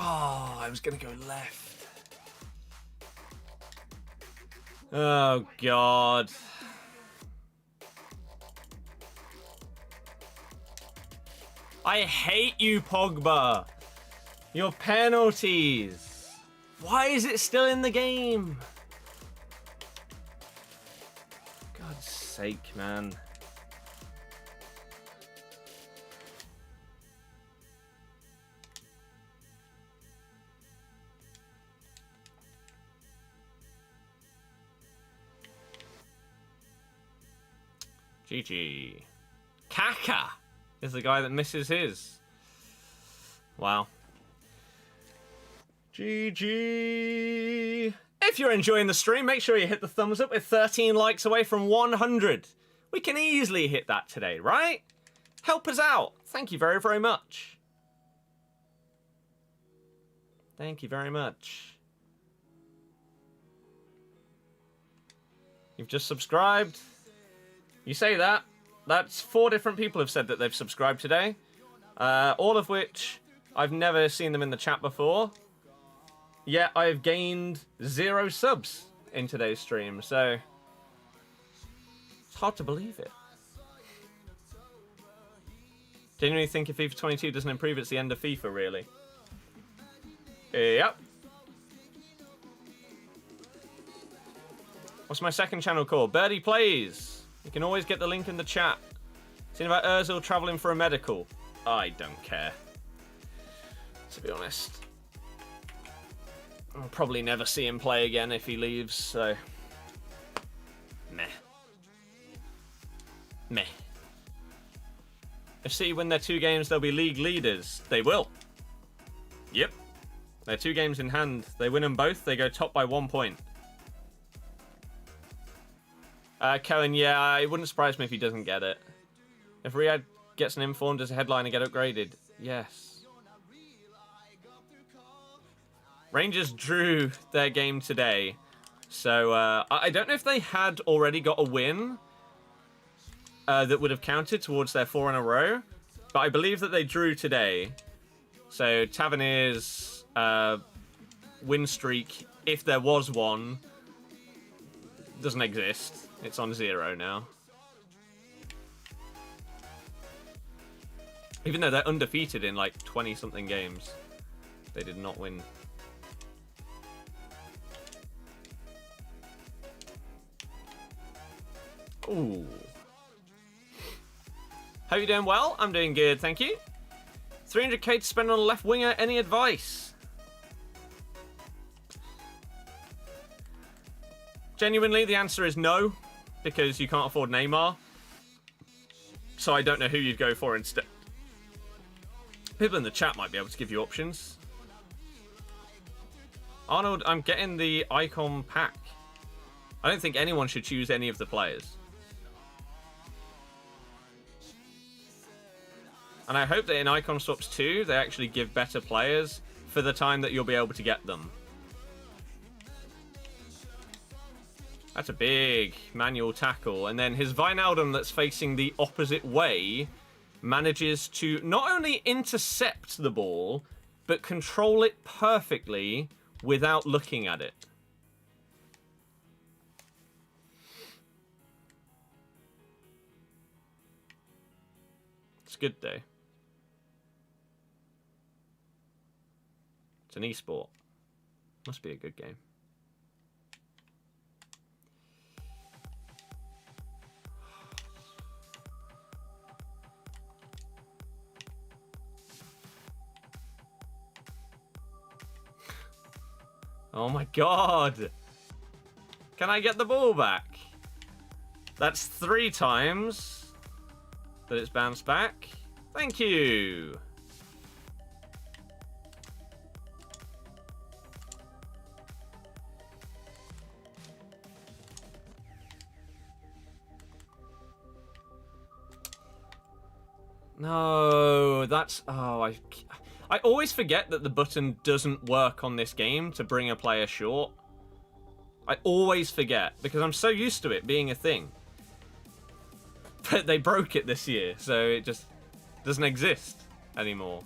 Oh, I was going to go left. Oh, God. I hate you, Pogba. Your penalties. Why is it still in the game? God's sake, man. GG. Kaka is the guy that misses his. Wow. GG. If you're enjoying the stream, make sure you hit the thumbs up. We're 13 likes away from 100. We can easily hit that today, right? Help us out. Thank you very, very much. Thank you very much. You've just subscribed. You say that. That's 4 different people have said that they've subscribed today. All of which I've never seen them in the chat before. Yet I've gained 0 subs in today's stream. So it's hard to believe it. Genuinely think if FIFA 22 doesn't improve, it's the end of FIFA, really. Yep. What's my second channel called? Birdie Plays. You can always get the link in the chat. Seen about Ozil travelling for a medical. I don't care, to be honest. I'll probably never see him play again if he leaves, so... Meh. Meh. If City win their 2 games, they'll be league leaders. They will. Yep. They're 2 games in hand. They win them both, they go top by 1 point. Cohen, yeah, it wouldn't surprise me if he doesn't get it. If Riyadh gets an inform, does a headliner get upgraded? Yes. Rangers drew their game today. So, I don't know if they had already got a win that would have counted towards their 4 in a row. But I believe that they drew today. So, Tavernier's win streak, if there was one, doesn't exist. It's on 0 now. Even though they're undefeated in like 20-something games, they did not win. Ooh. Hope you're doing well. I'm doing good, thank you. 300k to spend on a left winger. Any advice? Genuinely, the answer is no, because you can't afford Neymar. So I don't know who you'd go for instead. People in the chat might be able to give you options. Arnold, I'm getting the icon pack. I don't think anyone should choose any of the players. And I hope that in Icon Swaps 2, they actually give better players for the time that you'll be able to get them. That's a big manual tackle. And then his Wijnaldum that's facing the opposite way manages to not only intercept the ball, but control it perfectly without looking at it. It's good, though. It's an esport. Must be a good game. Oh my god! Can I get the ball back? That's 3 times that it's bounced back. Thank you! No, that's... Oh, I always forget that the button doesn't work on this game to bring a player short. I always forget, because I'm so used to it being a thing. But they broke it this year, so it just doesn't exist anymore.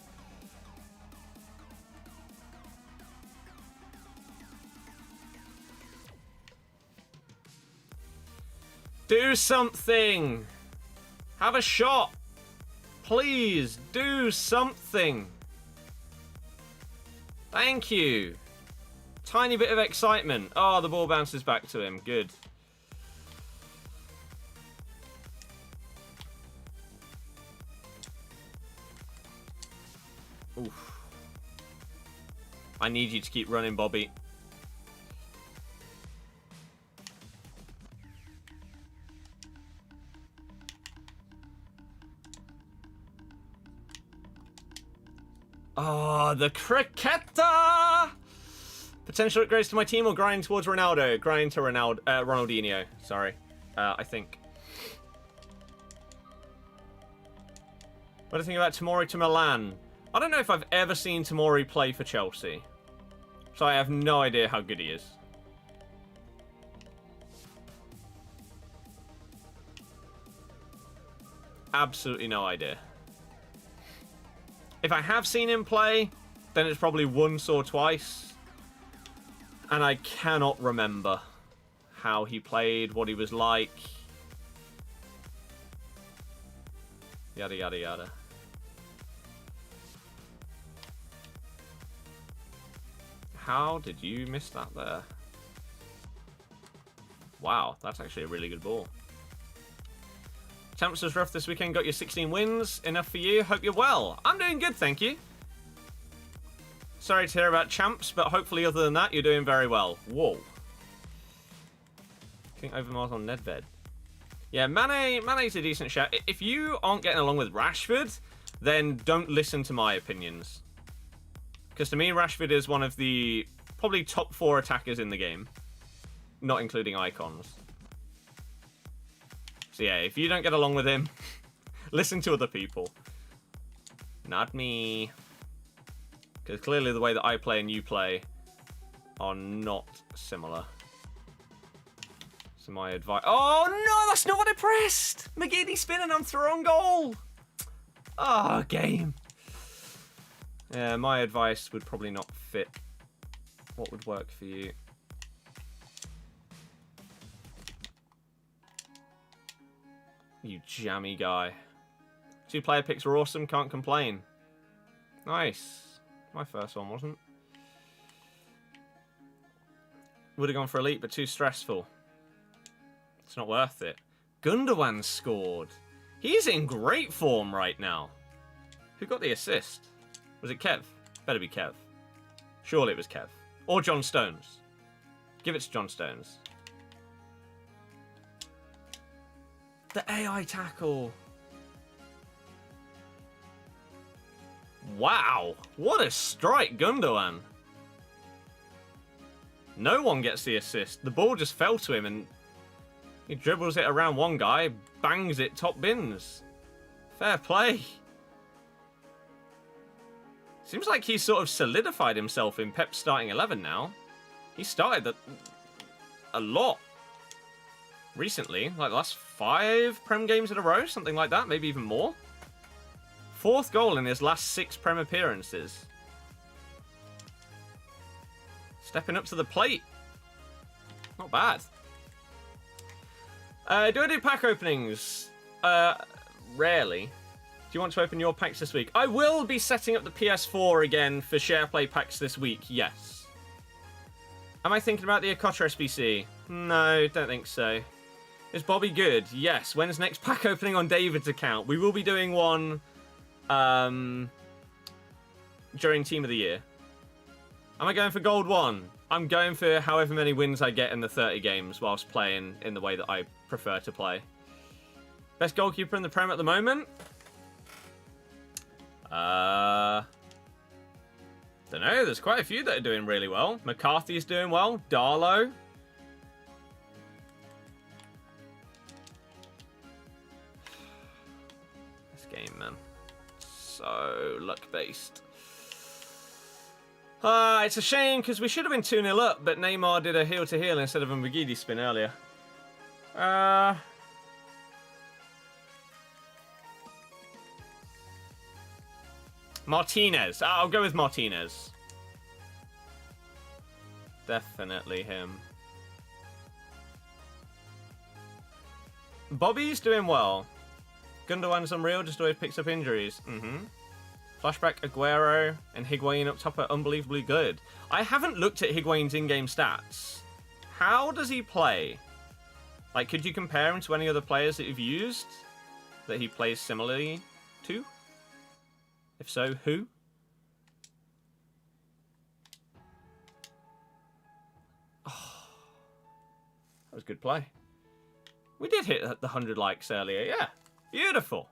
Do something! Have a shot! Please, do something! Thank you! Tiny bit of excitement. Oh, the ball bounces back to him. Good. Oof. I need you to keep running, Bobby. Oh, the cricketer! Potential upgrades to my team or grind towards Ronaldo? Grind to Ronaldinho. Sorry. I think. What do you think about Tomori to Milan? I don't know if I've ever seen Tomori play for Chelsea. So I have no idea how good he is. Absolutely no idea. If I have seen him play, then it's probably once or twice. And I cannot remember how he played, what he was like. Yada, yada, yada. How did you miss that there? Wow, that's actually a really good ball. Champs was rough this weekend, got your 16 wins. Enough for you. Hope you're well. I'm doing good, thank you. Sorry to hear about Champs, but hopefully other than that, you're doing very well. Whoa. I think Overmars on Nedved. Yeah, Mane's a decent shout. If you aren't getting along with Rashford, then don't listen to my opinions. Because to me, Rashford is one of the probably top 4 attackers in the game. Not including icons. So yeah, if you don't get along with him, listen to other people. Not me. Because clearly the way that I play and you play are not similar. So my advice... Oh no, that's not what I pressed! McGeady spin and I'm throwing goal! Oh, game. Yeah, my advice would probably not fit what would work for you. You jammy guy. 2 player picks were awesome, can't complain. Nice. My first one wasn't. Would have gone for elite, but too stressful. It's not worth it. Gundogan scored. He's in great form right now. Who got the assist? Was it Kev? Better be Kev. Surely it was Kev. Or John Stones. Give it to John Stones. The AI tackle. Wow. What a strike, Gundogan. No one gets the assist. The ball just fell to him and he dribbles it around one guy, bangs it top bins. Fair play. Seems like he's sort of solidified himself in Pep's starting 11 now. He started a lot recently, like the last 5 Prem games in a row, something like that, maybe even more. 4th goal in his last 6 Prem appearances. Stepping up to the plate. Not bad. Do I do pack openings? Rarely. you want to open your packs this week? I will be setting up the PS4 again for share play packs this week, yes. Am I thinking about the Akota SBC? No, don't think so. Is Bobby good? Yes. When's next pack opening on David's account? We will be doing one during Team of the Year. Am I going for Gold 1? I'm going for however many wins I get in the 30 games whilst playing in the way that I prefer to play. Best goalkeeper in the Prem at the moment? Don't know. There's quite a few that are doing really well. McCarthy's doing well. Darlow. This game, man. So luck-based. It's a shame because we should have been 2-0 up, but Neymar did a heel-to-heel instead of a McGeady spin earlier. Martinez. I'll go with Martinez. Definitely him. Bobby's doing well. Gundogan's unreal, just always picks up injuries. Flashback Aguero and Higuain up top are unbelievably good. I haven't looked at Higuain's in-game stats. How does he play? Like, could you compare him to any other players that you've used that he plays similarly to? If so, who? Oh, that was good play. We did hit the 100 likes earlier, yeah. Beautiful.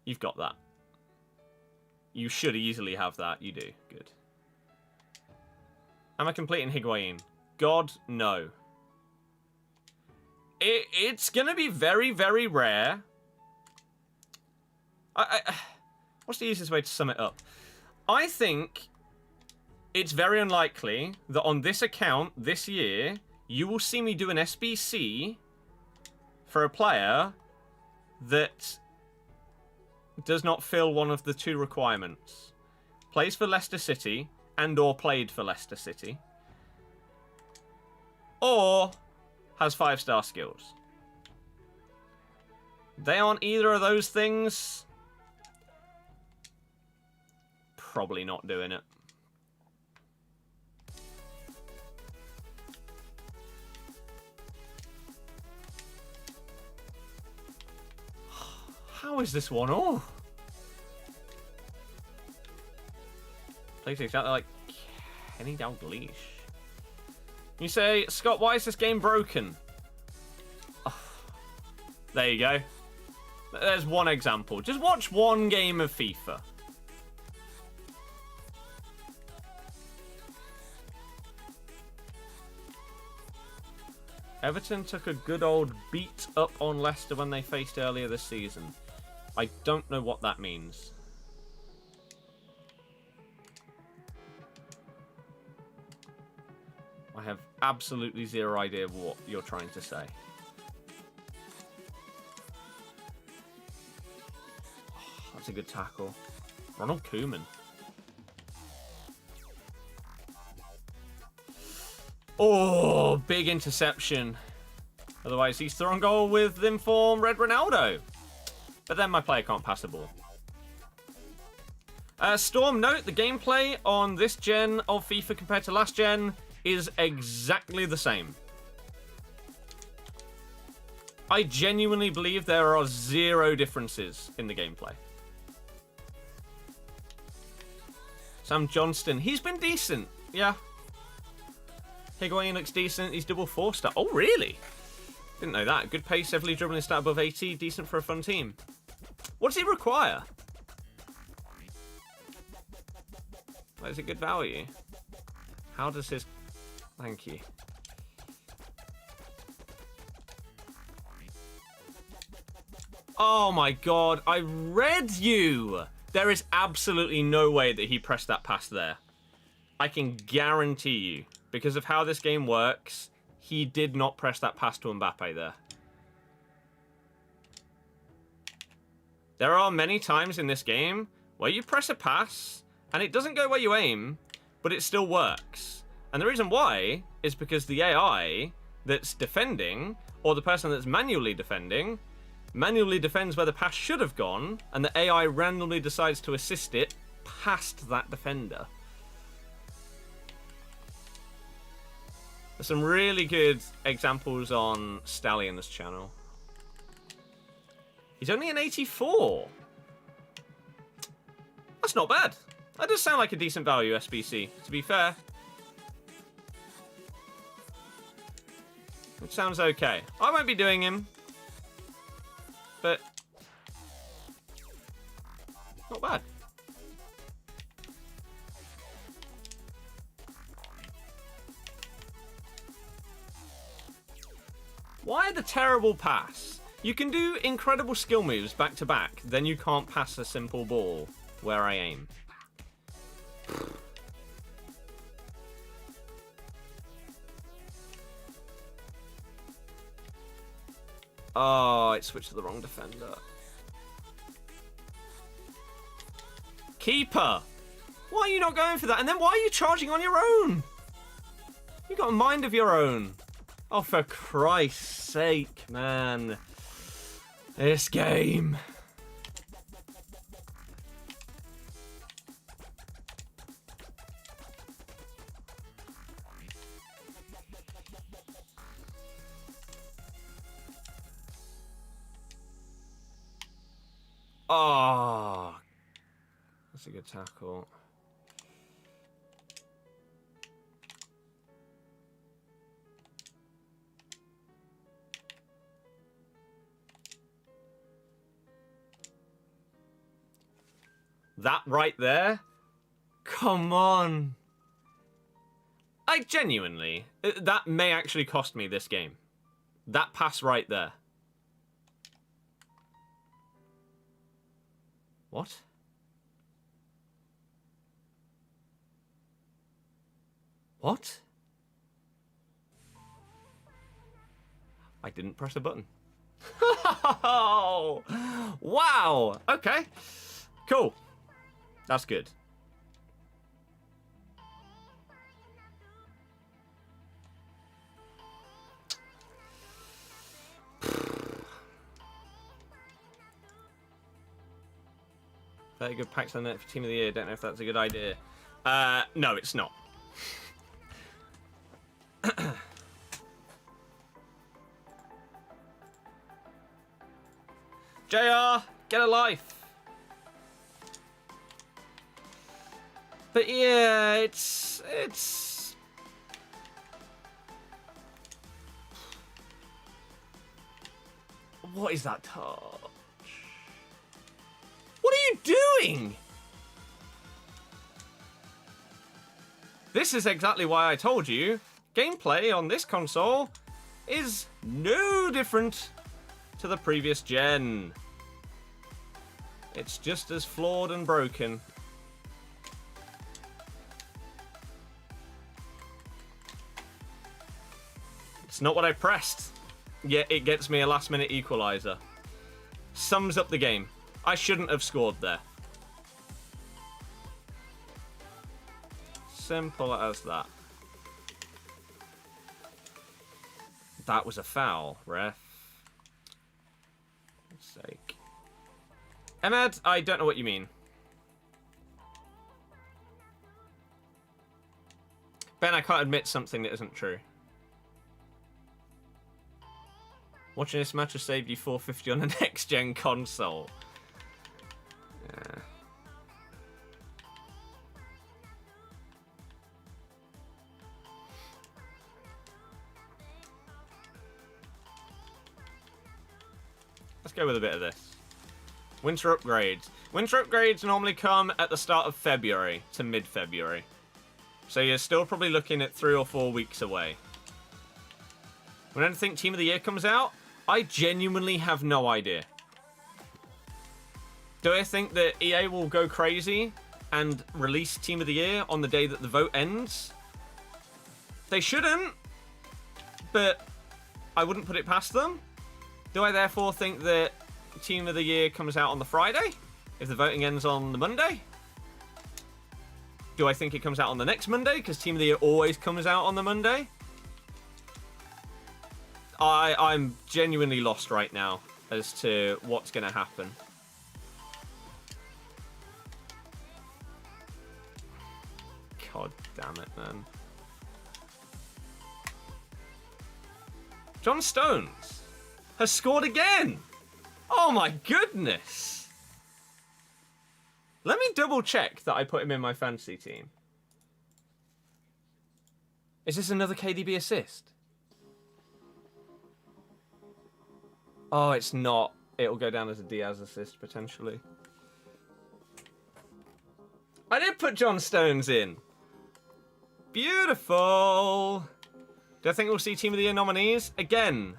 You've got that. You should easily have that. You do. Good. Am I completing Higuain? God, no. It's going to be very, very rare. What's the easiest way to sum it up? I think it's very unlikely that on this account this year, you will see me do an SBC for a player that does not fill one of the two requirements. Plays for Leicester City and or played for Leicester City. Or has 5-star skills. They aren't either of those things. Probably not doing it. How is this one? Oh. Plays exactly like Kenny Dalglish. You say, Scott, why is this game broken? Oh, there you go. There's one example. Just watch one game of FIFA. Everton took a good old beat up on Leicester when they faced earlier this season. I don't know what that means. I have absolutely zero idea of what you're trying to say. Oh, that's a good tackle. Ronald Koeman. Oh, big interception. Otherwise, he's thrown goal with informed Red Ronaldo. But then my player can't pass the ball. Storm, note the gameplay on this gen of FIFA compared to last gen is exactly the same. I genuinely believe there are zero differences in the gameplay. Sam Johnston, he's been decent. Yeah. Higuain looks decent. He's double 4-star. Oh, really? Didn't know that. Good pace, heavily dribbling stat above 80. Decent for a fun team. What does he require? Well, is it good value? How does his... Thank you. Oh my god, I read you! There is absolutely no way that he pressed that pass there. I can guarantee you, because of how this game works, he did not press that pass to Mbappe there. There are many times in this game where you press a pass and it doesn't go where you aim, but it still works. And the reason why is because the AI that's defending, or the person that's manually defending, manually defends where the pass should have gone, and the AI randomly decides to assist it past that defender. There's some really good examples on Stallion's channel. He's only an 84. That's not bad. That does sound like a decent value, SBC, to be fair. It sounds okay. I won't be doing him, but not bad. Why the terrible pass? You can do incredible skill moves back to back, then you can't pass a simple ball where I aim. Oh, it switched to the wrong defender. Keeper! Why are you not going for that? And then why are you charging on your own? You got a mind of your own. Oh, for Christ's sake, man. This game. Oh, that's a good tackle. That right there? Come on. I genuinely, that may actually cost me this game. That pass right there. What? What? I didn't press a button. Oh, wow. Okay. Cool. That's good. Very good packs on it for Team of the Year. Don't know if that's a good idea. No, it's not. JR, get a life. But yeah, it's... What is that touch? What are you doing? This is exactly why I told you, gameplay on this console is no different to the previous gen. It's just as flawed and broken. It's not what I pressed, yet it gets me a last-minute equalizer. Sums up the game. I shouldn't have scored there. Simple as that. That was a foul, ref. For God's sake. Ahmed, I don't know what you mean. Ben, I can't admit something that isn't true. Watching this match has saved you $4.50 on a next-gen console. Yeah. Let's go with a bit of this. Winter upgrades. Winter upgrades normally come at the start of February to mid-February. So you're still probably looking at 3 or 4 weeks away. When I think Team of the Year comes out, I genuinely have no idea. Do I think that EA will go crazy and release Team of the Year on the day that the vote ends? They shouldn't, but I wouldn't put it past them. Do I therefore think that Team of the Year comes out on the Friday if the voting ends on the Monday? Do I think it comes out on the next Monday because Team of the Year always comes out on the Monday? I'm genuinely lost right now as to what's going to happen. God damn it, man. John Stones has scored again. Oh my goodness. Let me double check that I put him in my fantasy team. Is this another KDB assist? Oh, it's not. It'll go down as a Diaz assist, potentially. I did put John Stones in. Beautiful. Do I think we'll see Team of the Year nominees? Again,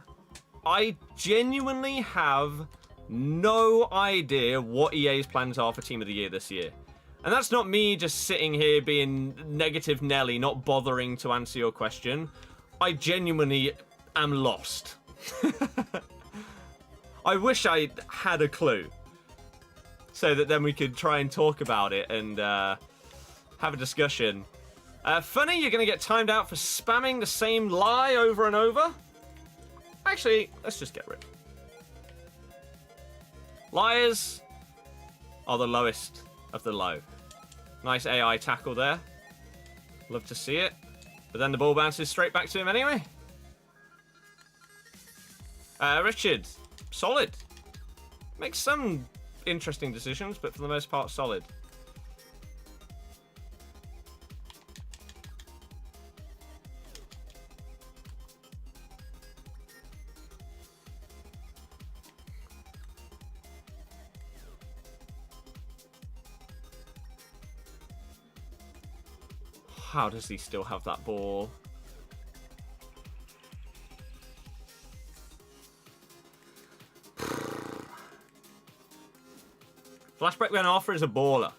I genuinely have no idea what EA's plans are for Team of the Year this year. And that's not me just sitting here being negative Nelly, not bothering to answer your question. I genuinely am lost. I wish I had a clue, so that then we could try and talk about it and have a discussion. Funny, you're going to get timed out for spamming the same lie over and over? Actually, let's just get rid. Liars are the lowest of the low. Nice AI tackle there. Love to see it. But then the ball bounces straight back to him anyway. Richard, solid. Makes some interesting decisions, but for the most part, solid. How does he still have that ball? Flashback Ben Arthur is a baller.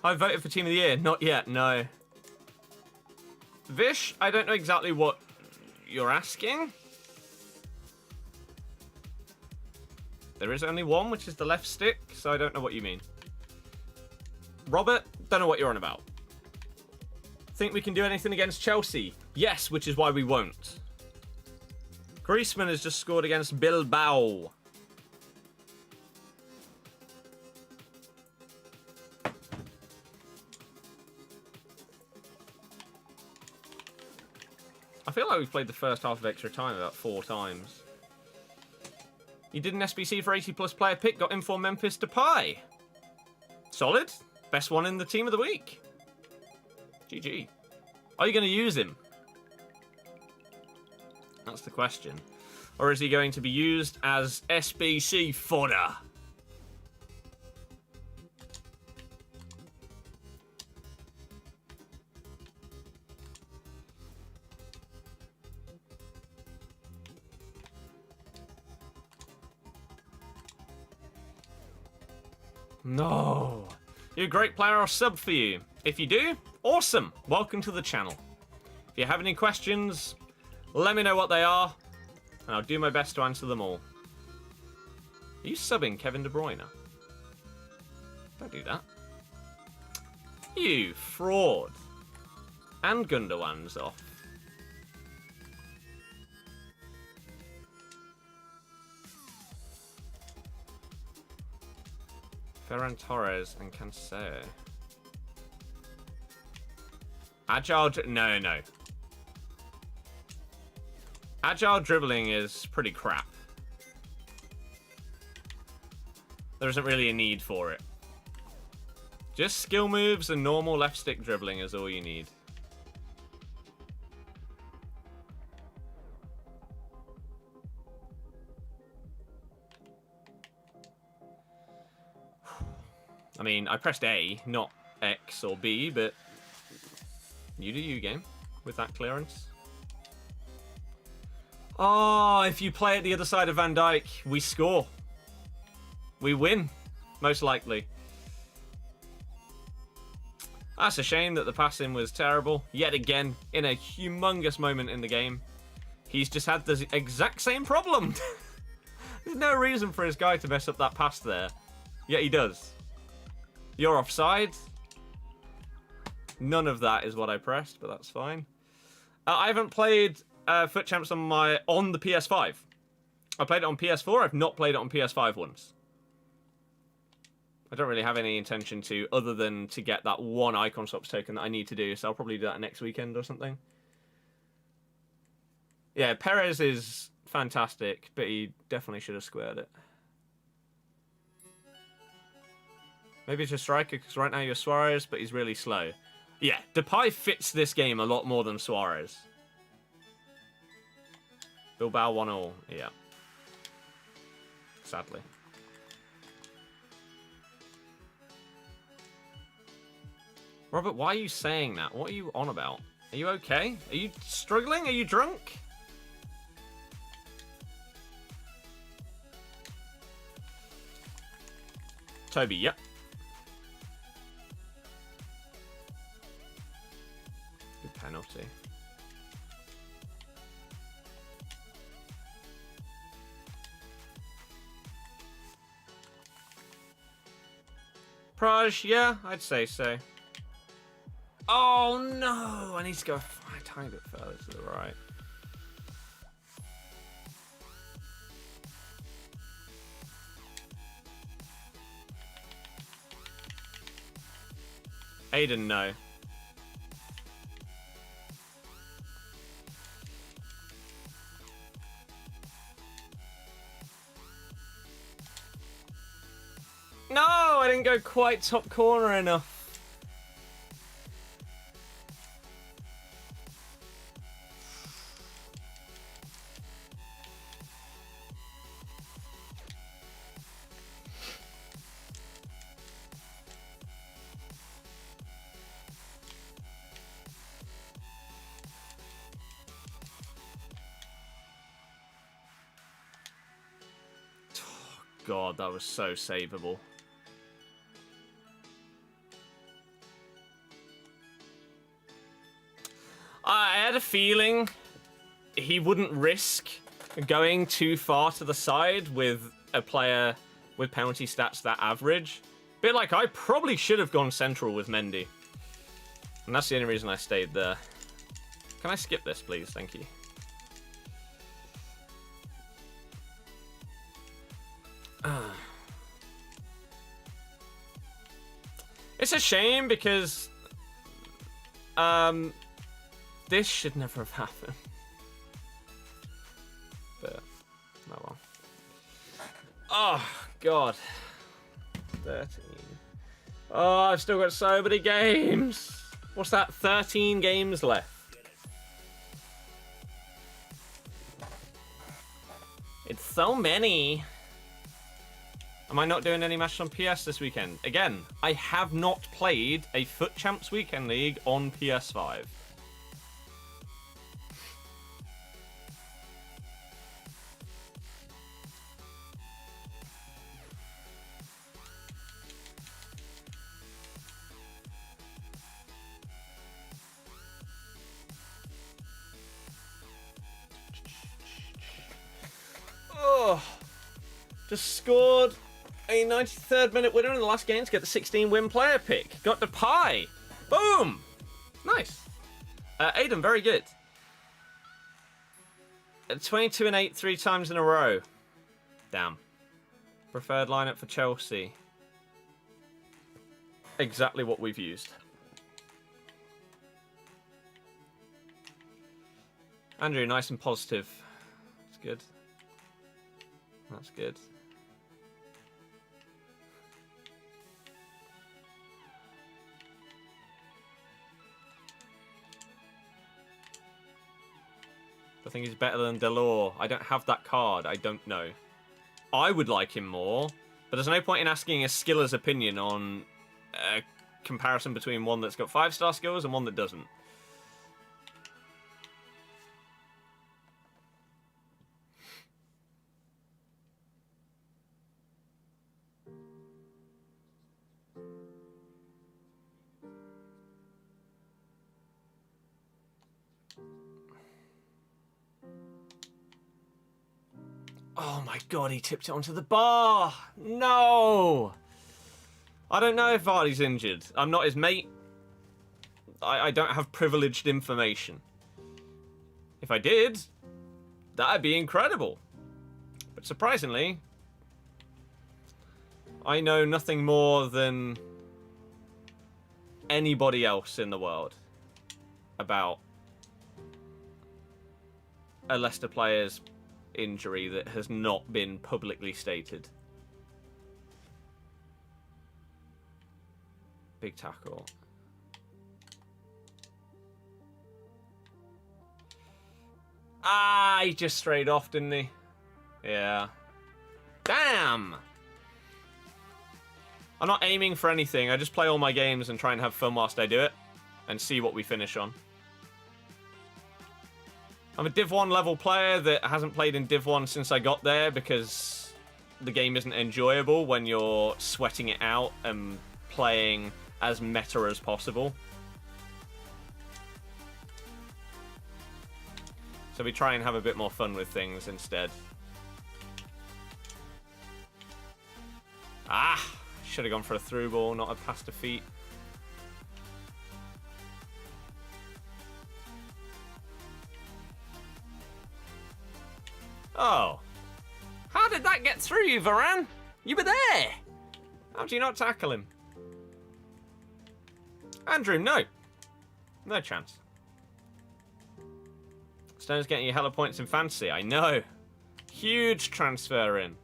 I voted for Team of the Year. Not yet, no. Vish, I don't know exactly what you're asking. There is only one, which is the left stick, so I don't know what you mean. Robert, don't know what you're on about. Think we can do anything against Chelsea? Yes, which is why we won't. Griezmann has just scored against Bilbao. I feel like we've played the first half of extra time about 4 times. You did an SBC for 80+ player pick, got in for Memphis Depay. Solid. Best one in the team of the week. GG. Are you going to use him? That's the question. Or is he going to be used as SBC fodder? No. You're a great player, I'll sub for you. If you do, awesome. Welcome to the channel. If you have any questions, let me know what they are, and I'll do my best to answer them all. Are you subbing Kevin De Bruyne? Don't do that. You fraud. And Gundogan's off. Ferran Torres and Cancelo. Agile... No. Agile dribbling is pretty crap. There isn't really a need for it. Just skill moves and normal left stick dribbling is all you need. I mean, I pressed A, not X or B, but you do you, game, with that clearance. Oh, if you play at the other side of Van Dijk, we score. We win, most likely. That's a shame that the passing was terrible. Yet again, in a humongous moment in the game, he's just had the exact same problem. There's no reason for his guy to mess up that pass there, yet he does. You're offside. None of that is what I pressed, but that's fine. I haven't played FUT Champs on the PS5. I played it on PS4. I've not played it on PS5 once. I don't really have any intention to, other than to get that one icon swaps token that I need to do. So I'll probably do that next weekend or something. Yeah, Perez is fantastic, but he definitely should have squared it. Maybe it's a striker, because right now you're Suarez, but he's really slow. Yeah, Depay fits this game a lot more than Suarez. Bilbao 1-1, yeah. Sadly. Robert, why are you saying that? What are you on about? Are you okay? Are you struggling? Are you drunk? Toby, yep. Good penalty. Praj, yeah, I'd say so. Oh no! I need to go a tiny bit further to the right. Aiden, no. No, I didn't go quite top corner enough. God, that was so savable. I had a feeling he wouldn't risk going too far to the side with a player with penalty stats that average. Bit like I probably should have gone central with Mendy. And that's the only reason I stayed there. Can I skip this, please? Thank you. It's a shame because this should never have happened. But oh well. Oh god. 13. Oh, I've still got so many games. What's that? 13 games left. It's so many. Am I not doing any matches on PS this weekend? Again, I have not played a FUT Champs Weekend League on PS5. Oh, just scored a 93rd minute winner in the last game to get the 16-win player pick. Got Depay. Boom. Nice. Aiden, very good. 22 and 8 3 times in a row. Damn. Preferred lineup for Chelsea. Exactly what we've used. Andrew, nice and positive. That's good. That's good. I think he's better than Delors. I don't have that card. I don't know. I would like him more, but there's no point in asking a skiller's opinion on a comparison between one that's got 5-star skills and one that doesn't. Oh my god, he tipped it onto the bar! No! I don't know if Vardy's injured. I'm not his mate. I don't have privileged information. If If I did, that'd be incredible. But surprisingly, I know nothing more than anybody else in the world about a Leicester player's injury that has not been publicly stated. Big tackle. Ah, he just strayed off, didn't he? Yeah. Damn! I'm not aiming for anything. I just play all my games and try and have fun whilst I do it. And see what we finish on. I'm a Div 1 level player that hasn't played in Div 1 since I got there because the game isn't enjoyable when you're sweating it out and playing as meta as possible. So we try and have a bit more fun with things instead. Ah! Should have gone for a through ball, not a pass to feet. Oh. How did that get through you, Varane? You were there! How do you not tackle him? Andrew, no. No chance. Stone's getting you hella points in fantasy. I know. Huge transfer in.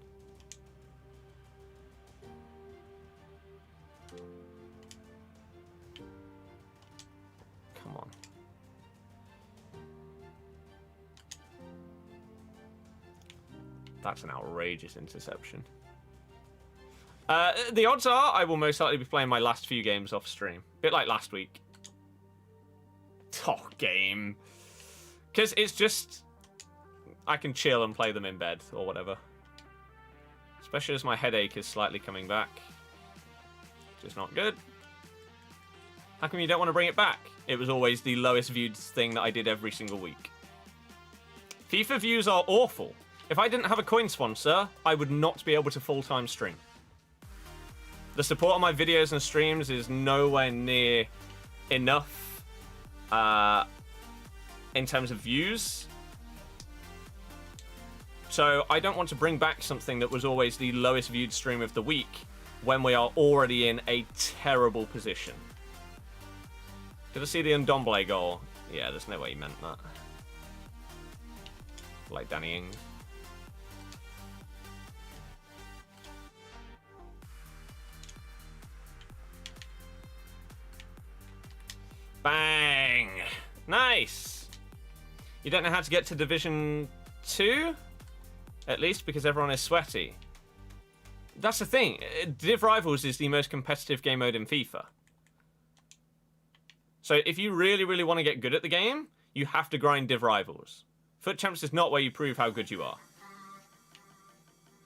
Come on. That's an outrageous interception. The odds are I will most likely be playing my last few games off stream. Bit like last week. Oh, game. Because it's just... I can chill and play them in bed or whatever. Especially as my headache is slightly coming back. Which is not good. How come you don't want to bring it back? It was always the lowest viewed thing that I did every single week. FIFA views are awful. If I didn't have a coin sponsor, I would not be able to full-time stream. The support on my videos and streams is nowhere near enough in terms of views. So I don't want to bring back something that was always the lowest viewed stream of the week when we are already in a terrible position. Did I see the Ndombele goal? Yeah, there's no way he meant that. Like Danny Ings. Bang! Nice! You don't know how to get to Division 2? At least because everyone is sweaty. That's the thing. Div Rivals is the most competitive game mode in FIFA. So if you really, really want to get good at the game, you have to grind Div Rivals. FUT Champs is not where you prove how good you are.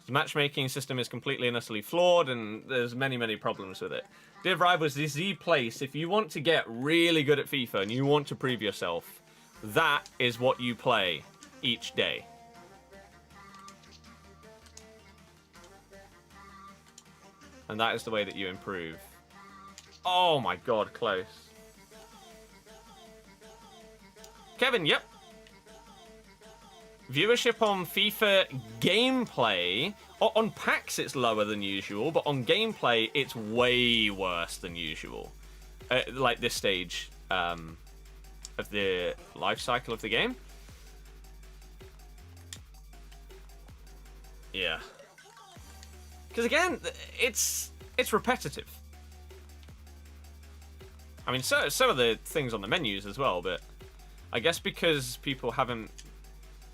The matchmaking system is completely and utterly flawed, and there's many, many problems with it. Div Rivals is the place if you want to get really good at FIFA and you want to prove yourself. That is what you play each day. And that is the way that you improve. Oh my god, close. Kevin, yep. Viewership on FIFA gameplay, on packs it's lower than usual, but on gameplay it's way worse than usual. Like this stage of the life cycle of the game. Yeah. Because again, it's repetitive. I mean, so some of the things on the menus as well, but I guess because people haven't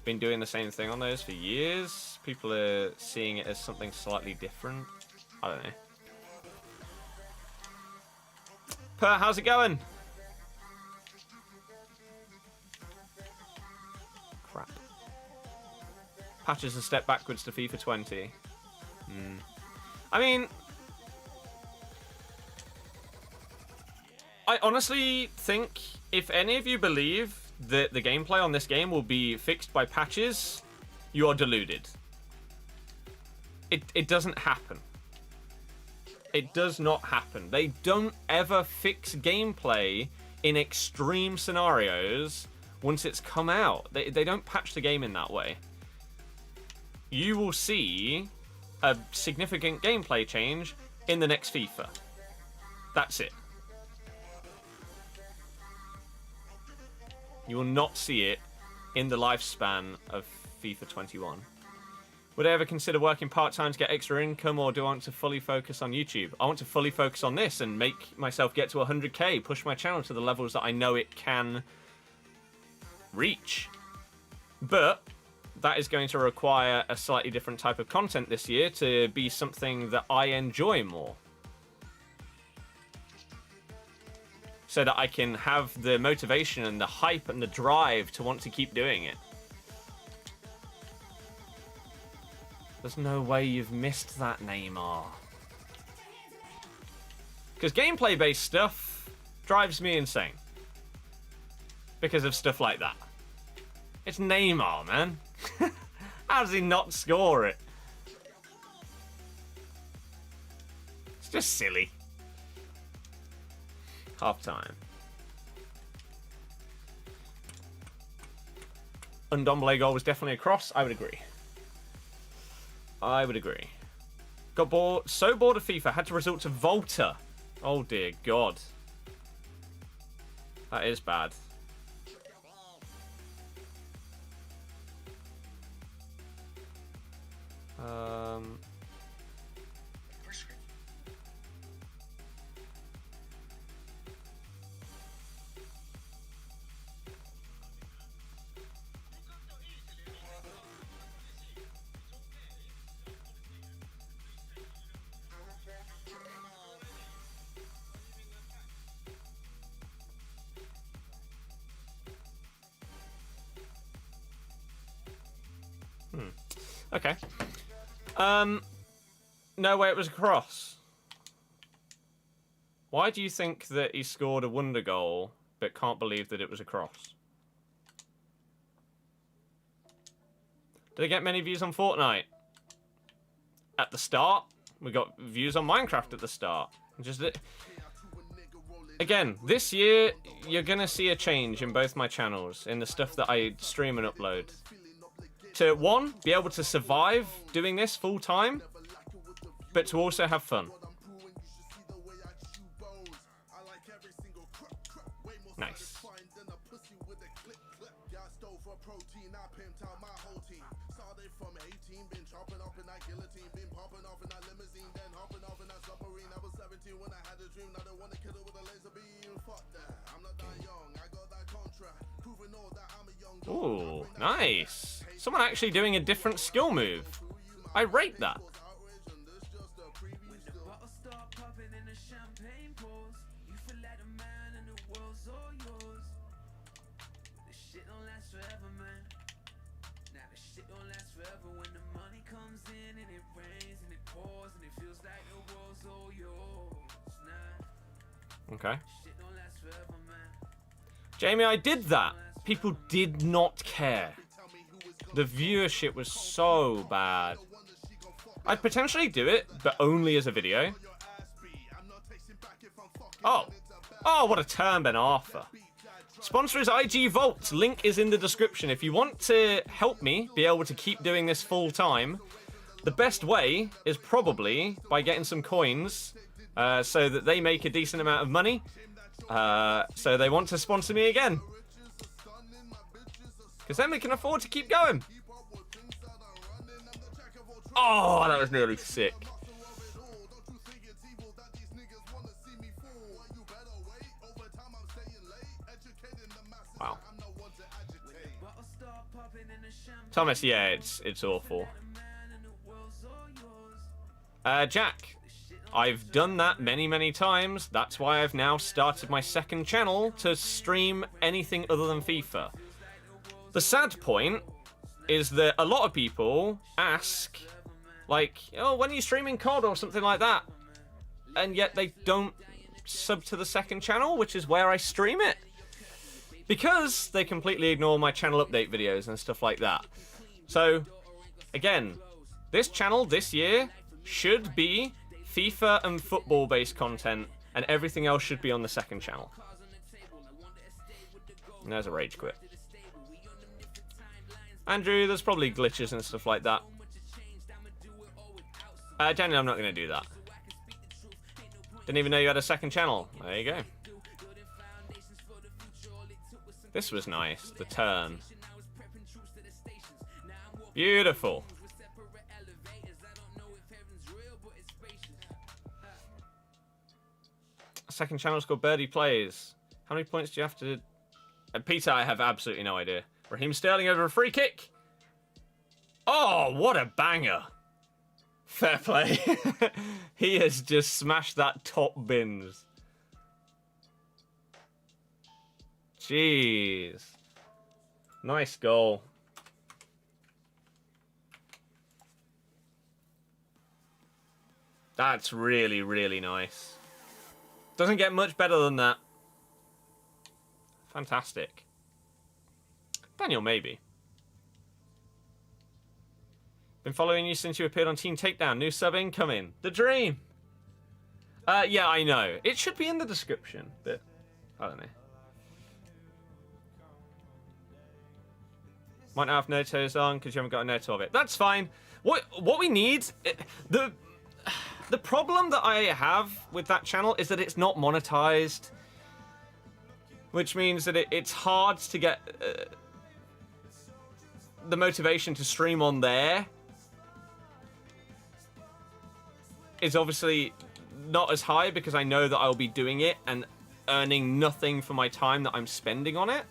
been doing the same thing on those for years, people are seeing it as something slightly different. I don't know. Per, how's it going? Crap. Patches a step backwards to FIFA 20. I mean, I honestly think if any of you believe that the gameplay on this game will be fixed by patches, you are deluded. It doesn't happen. It does not happen. They don't ever fix gameplay in extreme scenarios once it's come out. They don't patch the game in that way. You will see a significant gameplay change in the next FIFA. That's it. You will not see it in the lifespan of FIFA 21. Would I ever consider working part-time to get extra income, or do I want to fully focus on YouTube? I want to fully focus on this and make myself get to 100k, push my channel to the levels that I know it can reach. But that is going to require a slightly different type of content this year to be something that I enjoy more. So that I can have the motivation and the hype and the drive to want to keep doing it. There's no way you've missed that, Neymar. Because gameplay-based stuff drives me insane. Because of stuff like that. It's Neymar, man. How does he not score it? It's just silly. Half time. Undombele goal was definitely a cross. I would agree. I would agree. Got bored, so bored of FIFA, had to resort to Volta. Oh dear God. That is bad. Okay. No way it was a cross. Why do you think that he scored a wonder goal but can't believe that it was a cross? Did I get many views on Fortnite? At the start? We got views on Minecraft at the start. Just again, this year you're gonna see a change in both my channels, in the stuff that I stream and upload. To, one, be able to survive doing this full time, but to also have fun. Nice. Ooh, nice. Someone actually doing a different skill move. I rate that. Okay. Jamie, I did that. People did not care. The viewership was so bad. I'd potentially do it, but only as a video. Oh. Oh, what a turn, Ben Arthur. Sponsor is IG Vault. Link is in the description. If you want to help me be able to keep doing this full time, the best way is probably by getting some coins so that they make a decent amount of money. So they want to sponsor me again. Because then we can afford to keep going. Oh, that was nearly sick. Wow. Thomas, yeah, it's awful. Jack, I've done that many times. That's why I've now started my second channel to stream anything other than FIFA. The sad point is that a lot of people ask, like, oh, when are you streaming COD or something like that? And yet they don't sub to the second channel, which is where I stream it. Because they completely ignore my channel update videos and stuff like that. So, again, this channel this year should be FIFA and football-based content, and everything else should be on the second channel. And there's a rage quit. Andrew, there's probably glitches and stuff like that. Daniel, I'm not going to do that. Didn't even know you had a second channel. There you go. This was nice. The turn. Beautiful. Second channel is called Birdie Plays. How many points do you have to... Peter, I have absolutely no idea. Raheem Sterling over a free kick. Oh, what a banger. Fair play. He has just smashed that top bins. Jeez. Nice goal. That's really, really nice. Doesn't get much better than that. Fantastic. Daniel, maybe. Been following you since you appeared on Team Takedown. New sub incoming. The dream. Yeah, I know. It should be in the description, but I don't know. Might not have Notos on because you haven't got a Noto of it. That's fine. What we need... The problem that I have with that channel is that it's not monetized. Which means that it's hard to get the motivation to stream on there. Is obviously not as high because I know that I'll be doing it and earning nothing for my time that I'm spending on it.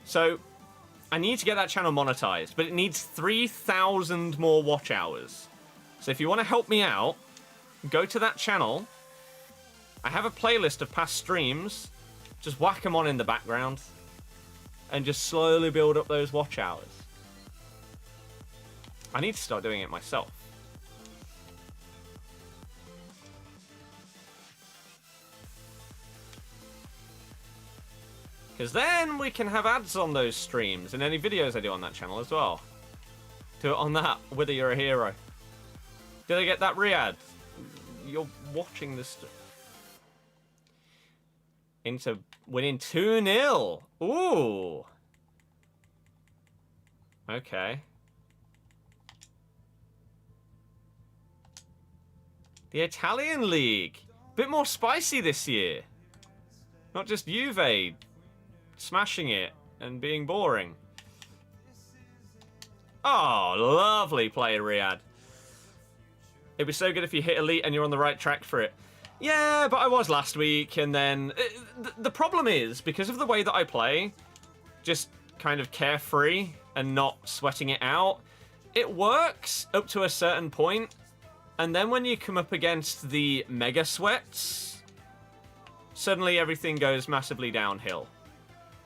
So I need to get that channel monetized, but it needs 3,000 more watch hours. So if you want to help me out, go to that channel. I have a playlist of past streams. Just whack them on in the background. And just slowly build up those watch hours. I need to start doing it myself. Because then we can have ads on those streams and any videos I do on that channel as well. Do it on that, whether you're a hero. Did I get that Riyadh? You're watching this stuff. Into winning 2-0. Ooh. Okay. The Italian League. Bit more spicy this year. Not just Juve smashing it and being boring. Oh, lovely play, Riyadh. It'd be so good if you hit elite and you're on the right track for it. Yeah, but I was last week, and then... The problem is, because of the way that I play, just kind of carefree and not sweating it out, it works up to a certain point, and then when you come up against the mega sweats, suddenly everything goes massively downhill.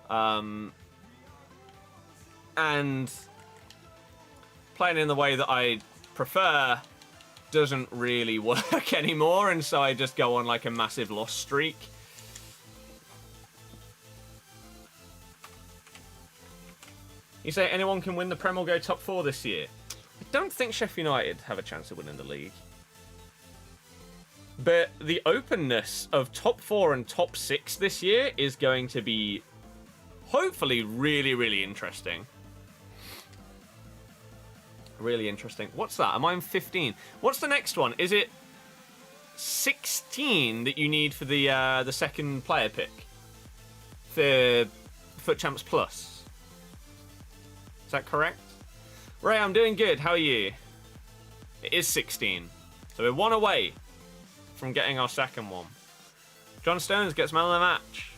And playing in the way that I prefer doesn't really work anymore, and so I just go on like a massive loss streak. You say anyone can win the Prem or go top 4 this year? I don't think Sheffield United have a chance of winning the league. But the openness of top 4 and top 6 this year is going to be hopefully really, really interesting. Really interesting. What's that? Am I on 15? What's the next one? Is it 16 that you need for the second player pick? For FUT Champs Plus? Is that correct? Ray, I'm doing good. How are you? It is 16. So we're one away from getting our second one. John Stones gets man of the match.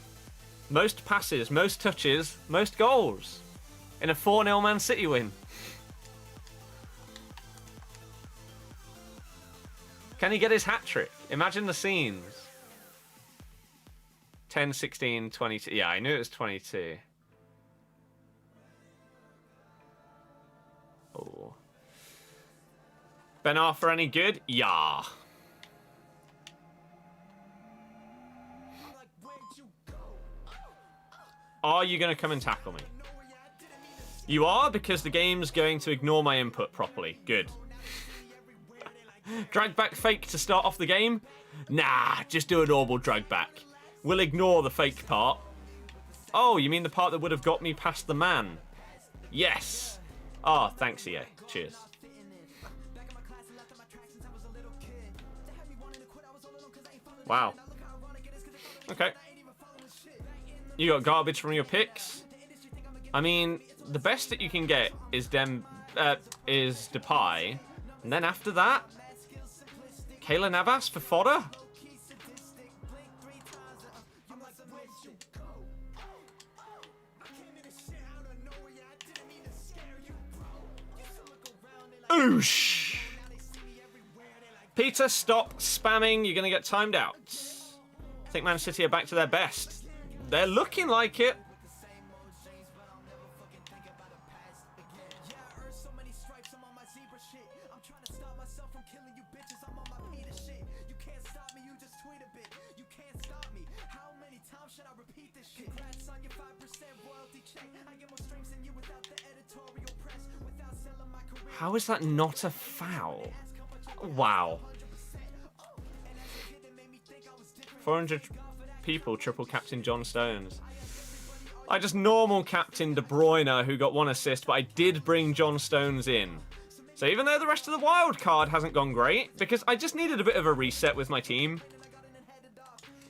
Most passes, most touches, most goals. In a 4-0 Man City win. Can he get his hat-trick? Imagine the scenes. 10, 16, 22. Yeah, I knew it was 22. Oh. Ben Arthur any good? Yeah. Are you going to come and tackle me? You are, because the game's going to ignore my input properly. Good. Drag back fake to start off the game? Nah, just do a normal drag back. We'll ignore the fake part. Oh, you mean the part that would have got me past the man? Yes. Oh, thanks, EA. Cheers. Wow. Okay. You got garbage from your picks? I mean, the best that you can get is Depay. And then after that, Keylor Navas for fodder? Oosh! Peter, stop spamming. You're going to get timed out. I think Man City are back to their best. They're looking like it. How is that not a foul? Wow. 400 people triple captain John Stones. I just normal captain De Bruyne, who got 1 assist, but I did bring John Stones in. So even though the rest of the wild card hasn't gone great, because I just needed a bit of a reset with my team.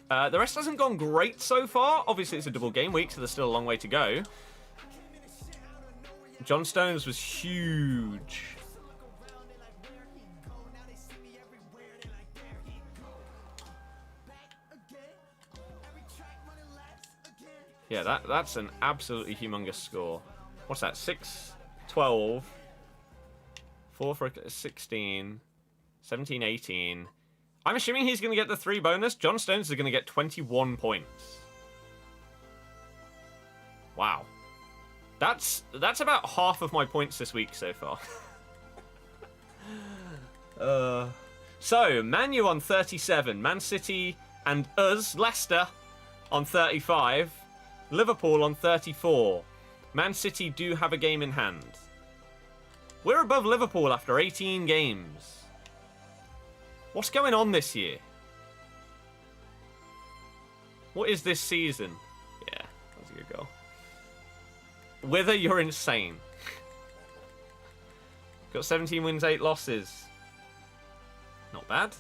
The rest hasn't gone great so far. Obviously, it's a double game week, so there's still a long way to go. John Stones was huge. Yeah, that's an absolutely humongous score. What's that? 6, 12, 4 for 16, 17, 18. I'm assuming he's going to get the 3 bonus. John Stones is going to get 21 points. Wow. That's about half of my points this week so far. So, Man U on 37. Man City and us, Leicester, on 35. Liverpool on 34. Man City do have a game in hand. We're above Liverpool after 18 games. What's going on this year? What is this season? Yeah, that's a good goal. Wither, you're insane. Got 17 wins, 8 losses. Not bad.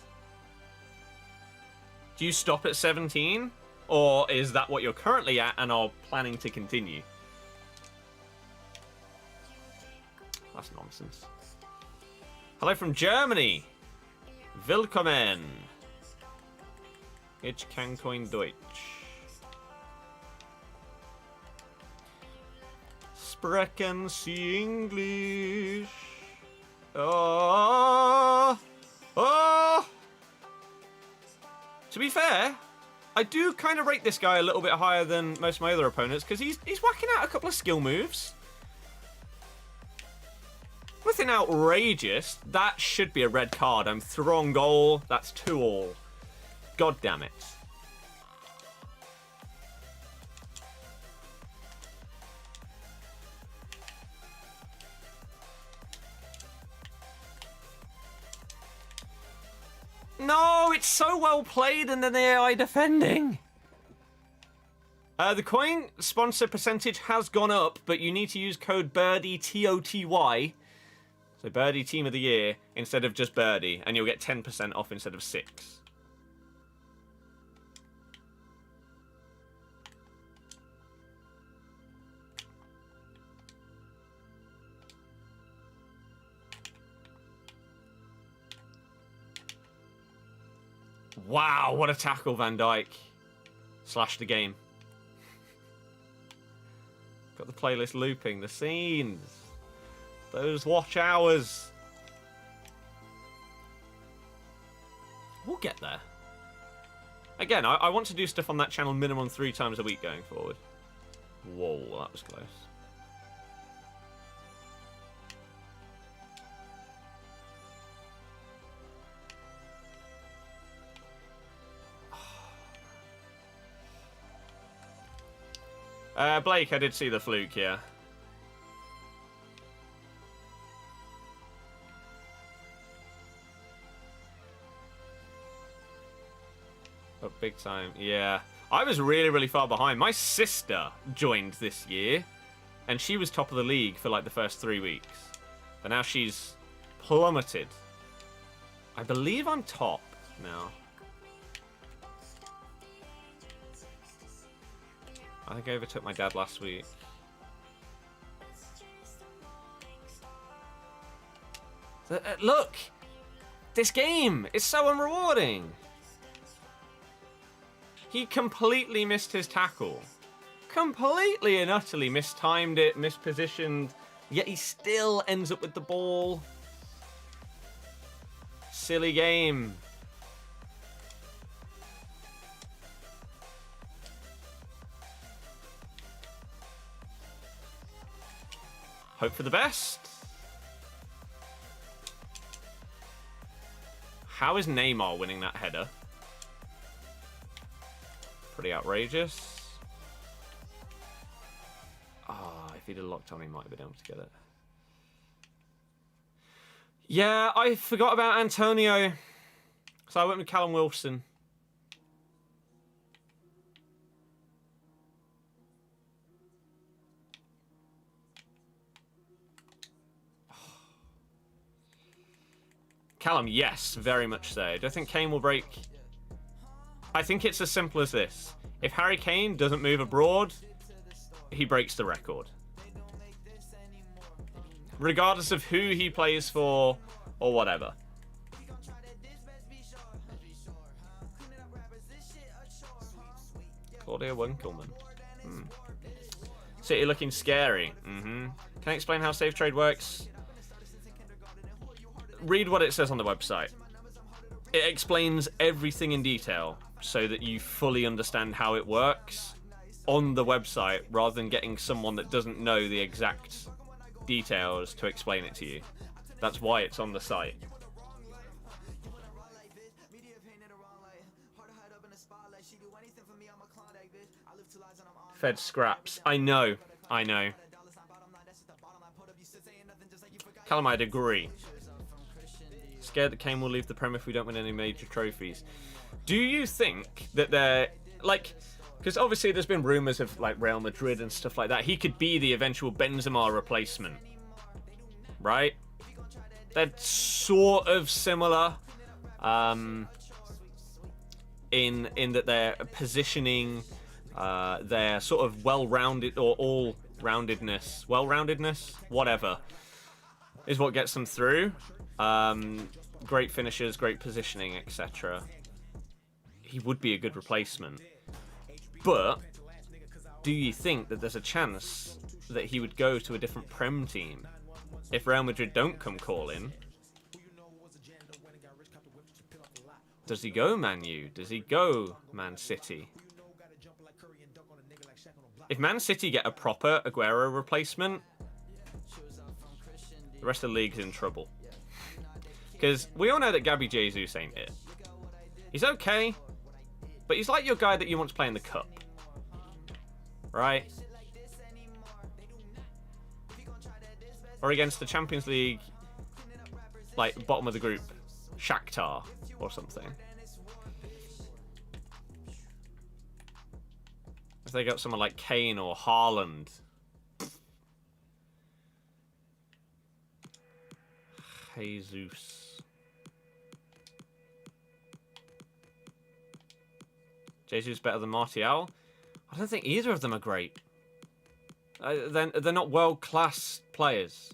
Do you stop at 17? Or is that what you're currently at and are planning to continue? That's nonsense. Hello from Germany. Willkommen. Ich kann kein Deutsch. Sprechen Sie English? Oh. To be fair, I do kind of rate this guy a little bit higher than most of my other opponents because he's whacking out a couple of skill moves. Nothing outrageous. That should be a red card. I'm through on goal. That's 2-all. God damn it. No, it's so well played and then the AI defending. The coin sponsor percentage has gone up, but you need to use code Birdie, TOTY. So Birdie Team of the Year instead of just Birdie, and you'll get 10% off instead of 6. Wow, what a tackle, Van Dijk. Slash the game. Got the playlist looping, the scenes. Those watch hours. We'll get there. Again, I want to do stuff on that channel minimum 3 times a week going forward. Whoa, that was close. Blake, I did see the fluke, yeah. Oh, big time, yeah. I was really, really far behind. My sister joined this year, And she was top of the league for like the first 3 weeks. But now she's plummeted. I believe I'm top now. I think I overtook my dad last week. Look! This game is so unrewarding! He completely missed his tackle. Completely and utterly mistimed it, mispositioned, yet he still ends up with the ball. Silly game. Hope for the best. How is Neymar winning that header? Pretty outrageous. If he'd have locked on, he might have been able to get it. Yeah, I forgot about Antonio. So I went with Callum Wilson. Callum, yes, very much so. Do I think Kane will break? I think it's as simple as this. If Harry Kane doesn't move abroad, he breaks the record. Regardless of who he plays for or whatever. Claudia Winkelmann. City looking scary. Can I explain how safe trade works? Read what it says on the website. It explains everything in detail so that you fully understand how it works on the website rather than getting someone that doesn't know the exact details to explain it to you. That's why it's on the site. Fed scraps. I know. Callum, I'd agree. Scared that Kane will leave the Prem if we don't win any major trophies. Do you think that they're like, because obviously there's been rumours of like Real Madrid and stuff like that. He could be the eventual Benzema replacement, right? They're sort of similar, in that they're positioning, their sort of well-rounded or well-roundedness, whatever, is what gets them through. Great finishes, great positioning, etc. He would be a good replacement. But do you think that there's a chance that he would go to a different Prem team if Real Madrid don't come calling? Does he go Man U? Does he go Man City? If Man City get a proper Aguero replacement, the rest of the league's in trouble. Because we all know that Gabby Jesus ain't it. He's okay, but he's like your guy that you want to play in the cup. Right? Or against the Champions League, like bottom of the group, Shakhtar or something. If they got someone like Kane or Haaland. Jesus. Jesus better than Martial? I don't think either of them are great. They're not world-class players.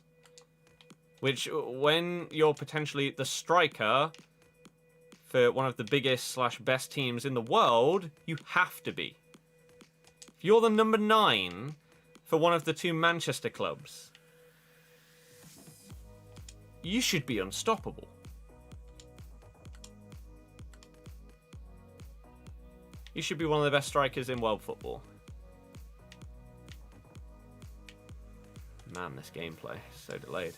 Which, when you're potentially the striker for one of the biggest / best teams in the world, you have to be. If you're the number 9 for one of the 2 Manchester clubs, you should be unstoppable. You should be one of the best strikers in world football. Man, this gameplay is so delayed.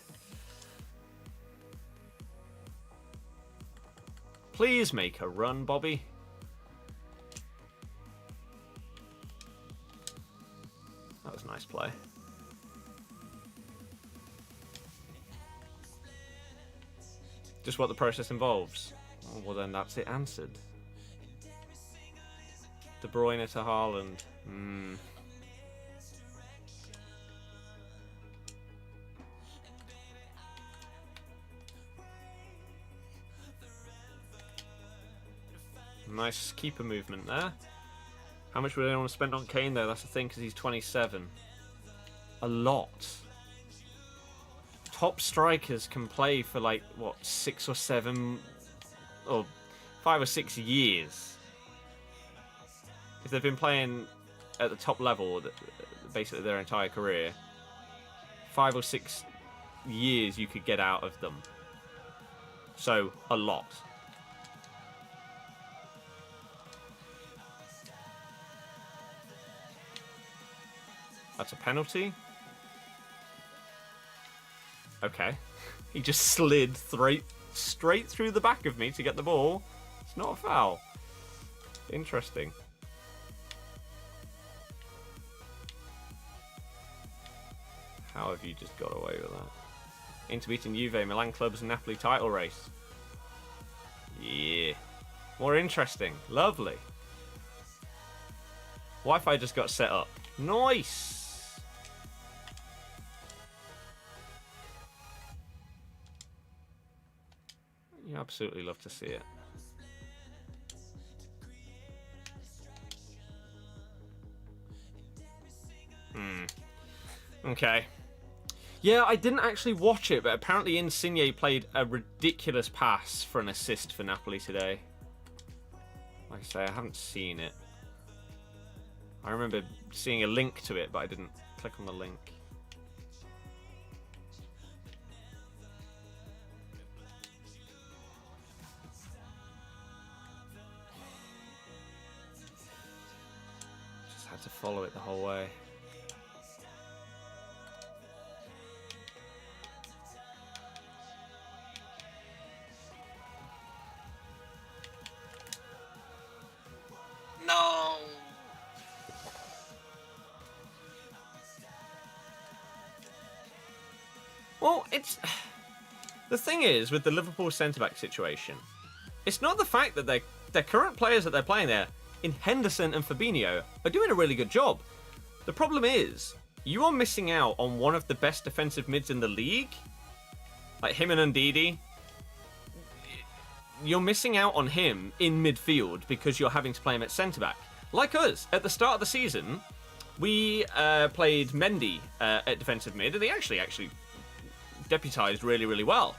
Please make a run, Bobby. That was a nice play. Just what the process involves. Oh, well, then that's it answered. De Bruyne to Haaland. Nice keeper movement there. How much would anyone want to spend on Kane, though? That's the thing, because he's 27. A lot. Top strikers can play for, like, what, 6 or 7 or 5 or 6 years. If they've been playing at the top level basically their entire career, 5 or 6 years you could get out of them. So, a lot. That's a penalty. Okay. He just slid straight through the back of me to get the ball. It's not a foul. Interesting. How have you just got away with that? Inter beating Juve, Milan clubs, Napoli title race. Yeah. More interesting. Lovely. Wi-Fi just got set up. Nice. You absolutely love to see it. Okay. Yeah, I didn't actually watch it, but apparently Insigne played a ridiculous pass for an assist for Napoli today. Like I say, I haven't seen it. I remember seeing a link to it, but I didn't click on the link. Just had to follow it the whole way. No! Well, it's... The thing is, with the Liverpool centre-back situation, it's not the fact that their current players that they're playing there, in Henderson and Fabinho, are doing a really good job. The problem is, you are missing out on one of the best defensive mids in the league. Like him and Ndidi. You're missing out on him in midfield because you're having to play him at centre-back. Like us, at the start of the season, we played Mendy at defensive mid, and he actually deputised really, really well.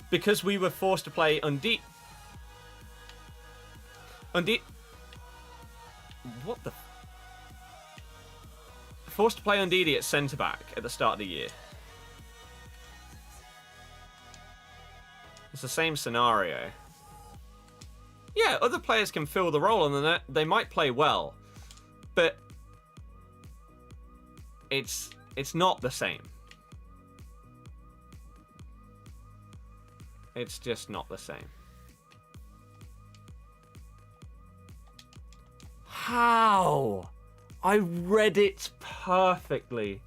Because we were forced to play Ndidi... What the... Forced to play Ndidi at centre-back at the start of the year. It's the same scenario. Yeah, other players can fill the role and they might play well, but it's not the same. It's just not the same. How? I read it perfectly.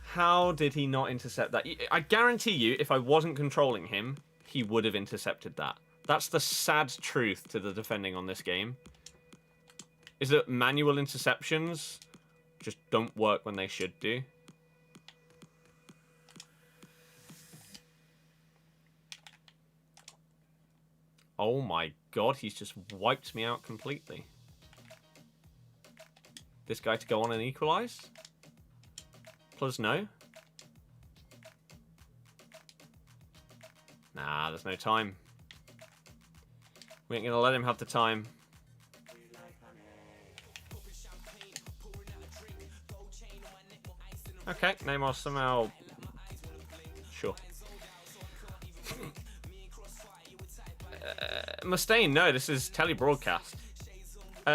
How did he not intercept that? I guarantee you, if I wasn't controlling him, he would have intercepted that. That's the sad truth to the defending on this game. Is that manual interceptions just don't work when they should do. Oh my god, he's just wiped me out completely. This guy to go on and equalise? Plus no? Nah, there's no time. We ain't gonna let him have the time. Okay, Neymar somehow... Sure. Mustaine, no, this is telebroadcast.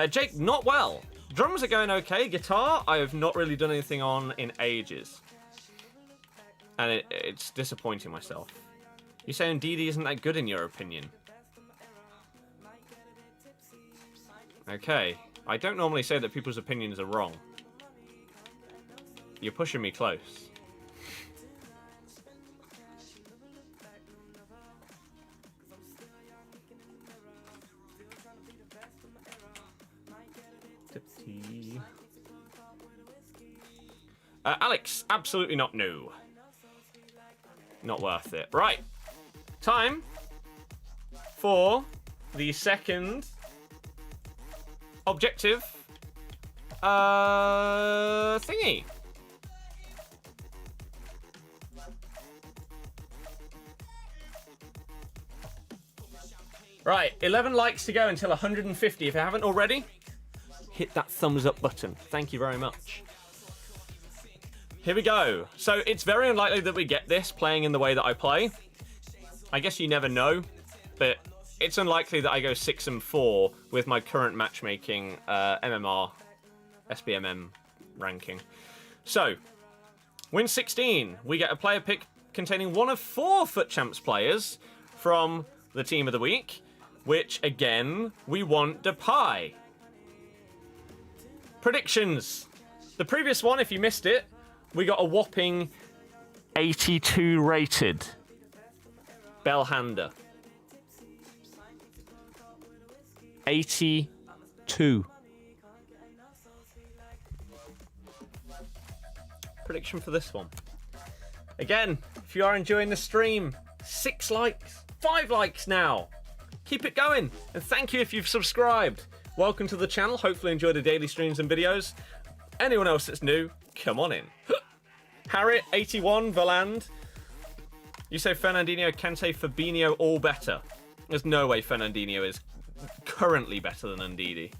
Jake, not well. Drums are going okay. Guitar, I have not really done anything on in ages. And it's disappointing myself. You saying Ndidi isn't that good in your opinion? Okay. I don't normally say that people's opinions are wrong. You're pushing me close. Alex, absolutely not, no. Not worth it. Right. Time for the second objective thingy. Right, 11 likes to go until 150. If you haven't already, hit that thumbs up button. Thank you very much. Here we go. So it's very unlikely that we get this playing in the way that I play. I guess you never know, but it's unlikely that I go 6-4 with my current matchmaking MMR SBMM ranking. So, win 16, we get a player pick containing one of 4 FUT Champs players from the team of the week, which again, we want Depay. Predictions. The previous one, if you missed it, we got a whopping 82 rated Bellhander. 82. Prediction for this one. Again, if you are enjoying the stream, 6 likes, 5 likes now. Keep it going, and thank you if you've subscribed. Welcome to the channel. Hopefully enjoy the daily streams and videos. Anyone else that's new, come on in. Harriet, 81, Valand. You say Fernandinho, Kante, Fabinho, all better. There's no way Fernandinho is currently better than Ndidi.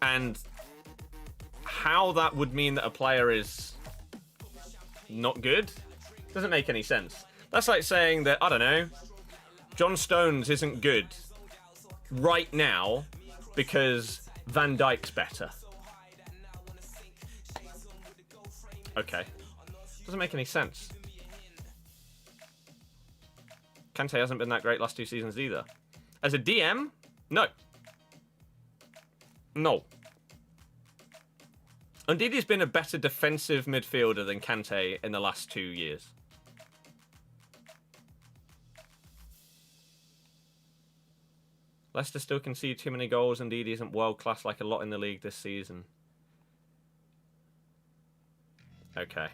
And how that would mean that a player is not good doesn't make any sense. That's like saying that, I don't know, John Stones isn't good right now because Van Dijk's better. Okay. Doesn't make any sense. Kante hasn't been that great last 2 seasons either. As a DM, no. No. Ndidi's been a better defensive midfielder than Kante in the last 2 years. Leicester still concede too many goals. Ndidi isn't world-class like a lot in the league this season. Okay.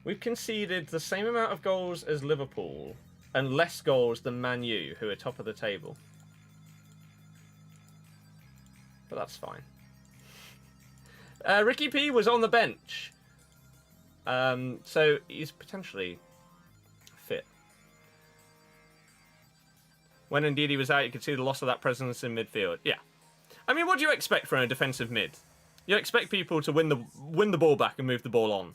We've conceded the same amount of goals as Liverpool and less goals than Man U, who are top of the table. But that's fine. Ricky P was on the bench. So he's potentially fit. When Ndidi was out, you could see the loss of that presence in midfield. Yeah. I mean, what do you expect from a defensive mid? You expect people to win the ball back and move the ball on.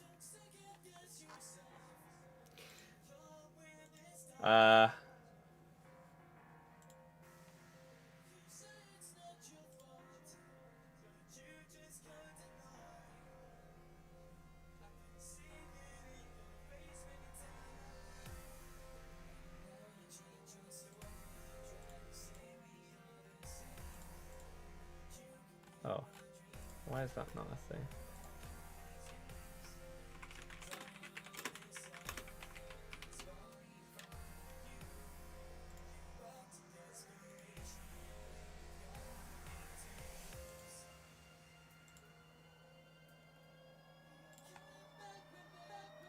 Oh, why is that not a thing?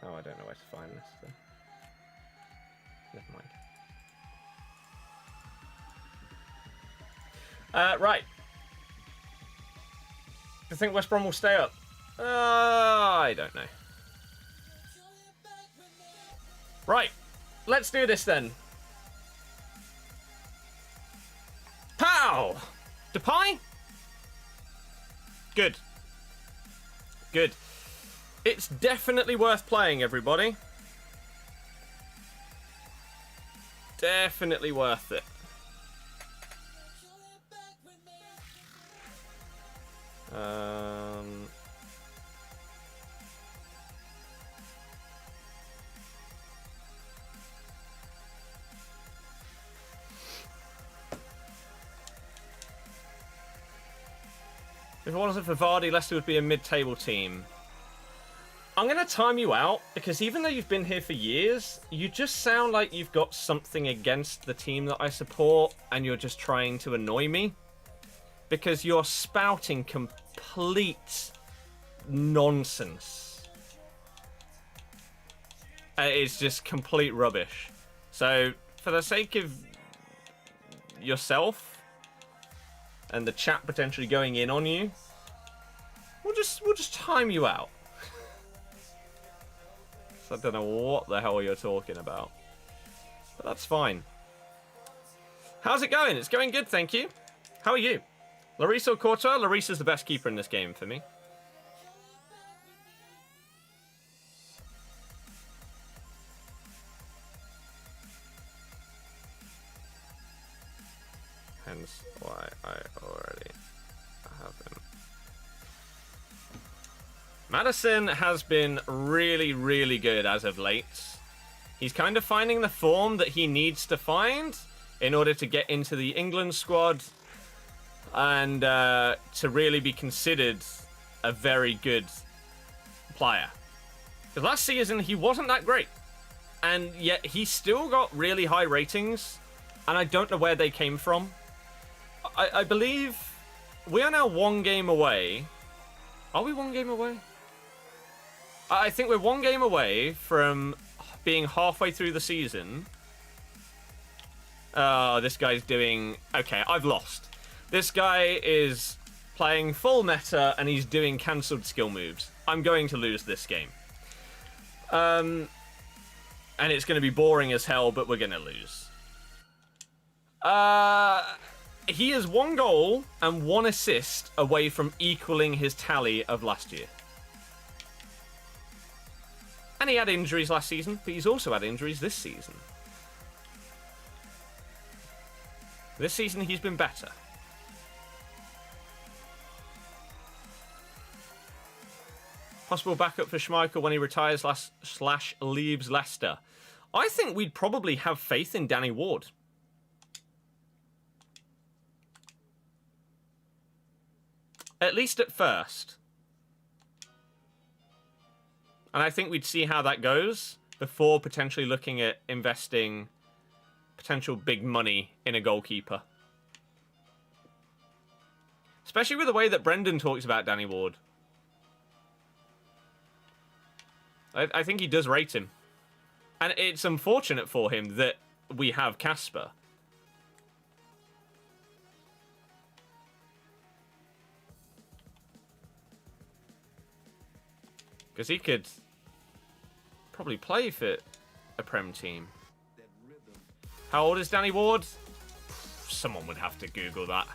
Oh, I don't know where to find this thing. Never mind. Right. Do you think West Brom will stay up? I don't know. Right. Let's do this then. Pow! Depay? Good. Good. It's definitely worth playing, everybody. Definitely worth it. If it wasn't for Vardy, Leicester would be a mid-table team. I'm going to time you out, because even though you've been here for years, you just sound like you've got something against the team that I support, and you're just trying to annoy me. Because you're spouting complete nonsense. It's just complete rubbish. So, for the sake of yourself, and the chat potentially going in on you, we'll just time you out. So I don't know what the hell you're talking about. But that's fine. How's it going? It's going good, thank you. How are you? Larissa or Courtois? Larissa's the best keeper in this game for me. Hence why I already have him. Maddison has been really, really good as of late. He's kind of finding the form that he needs to find in order to get into the England squad and to really be considered a very good player. Because last season, he wasn't that great. And yet, he still got really high ratings. And I don't know where they came from. I believe we are now 1 game away. Are we 1 game away? I think we're 1 game away from being halfway through the season. Oh, this guy's doing... Okay, I've lost. This guy is playing full meta and he's doing cancelled skill moves. I'm going to lose this game. And it's going to be boring as hell, but we're going to lose. He is 1 goal and 1 assist away from equaling his tally of last year. And he had injuries last season, but he's also had injuries this season. This season, he's been better. Possible backup for Schmeichel when he retires / leaves Leicester. I think we'd probably have faith in Danny Ward. At least at first. And I think we'd see how that goes before potentially looking at investing potential big money in a goalkeeper. Especially with the way that Brendan talks about Danny Ward. I think he does rate him. And it's unfortunate for him that we have Casper. Because he could probably play for a Prem team. How old is Danny Ward? Someone would have to Google that.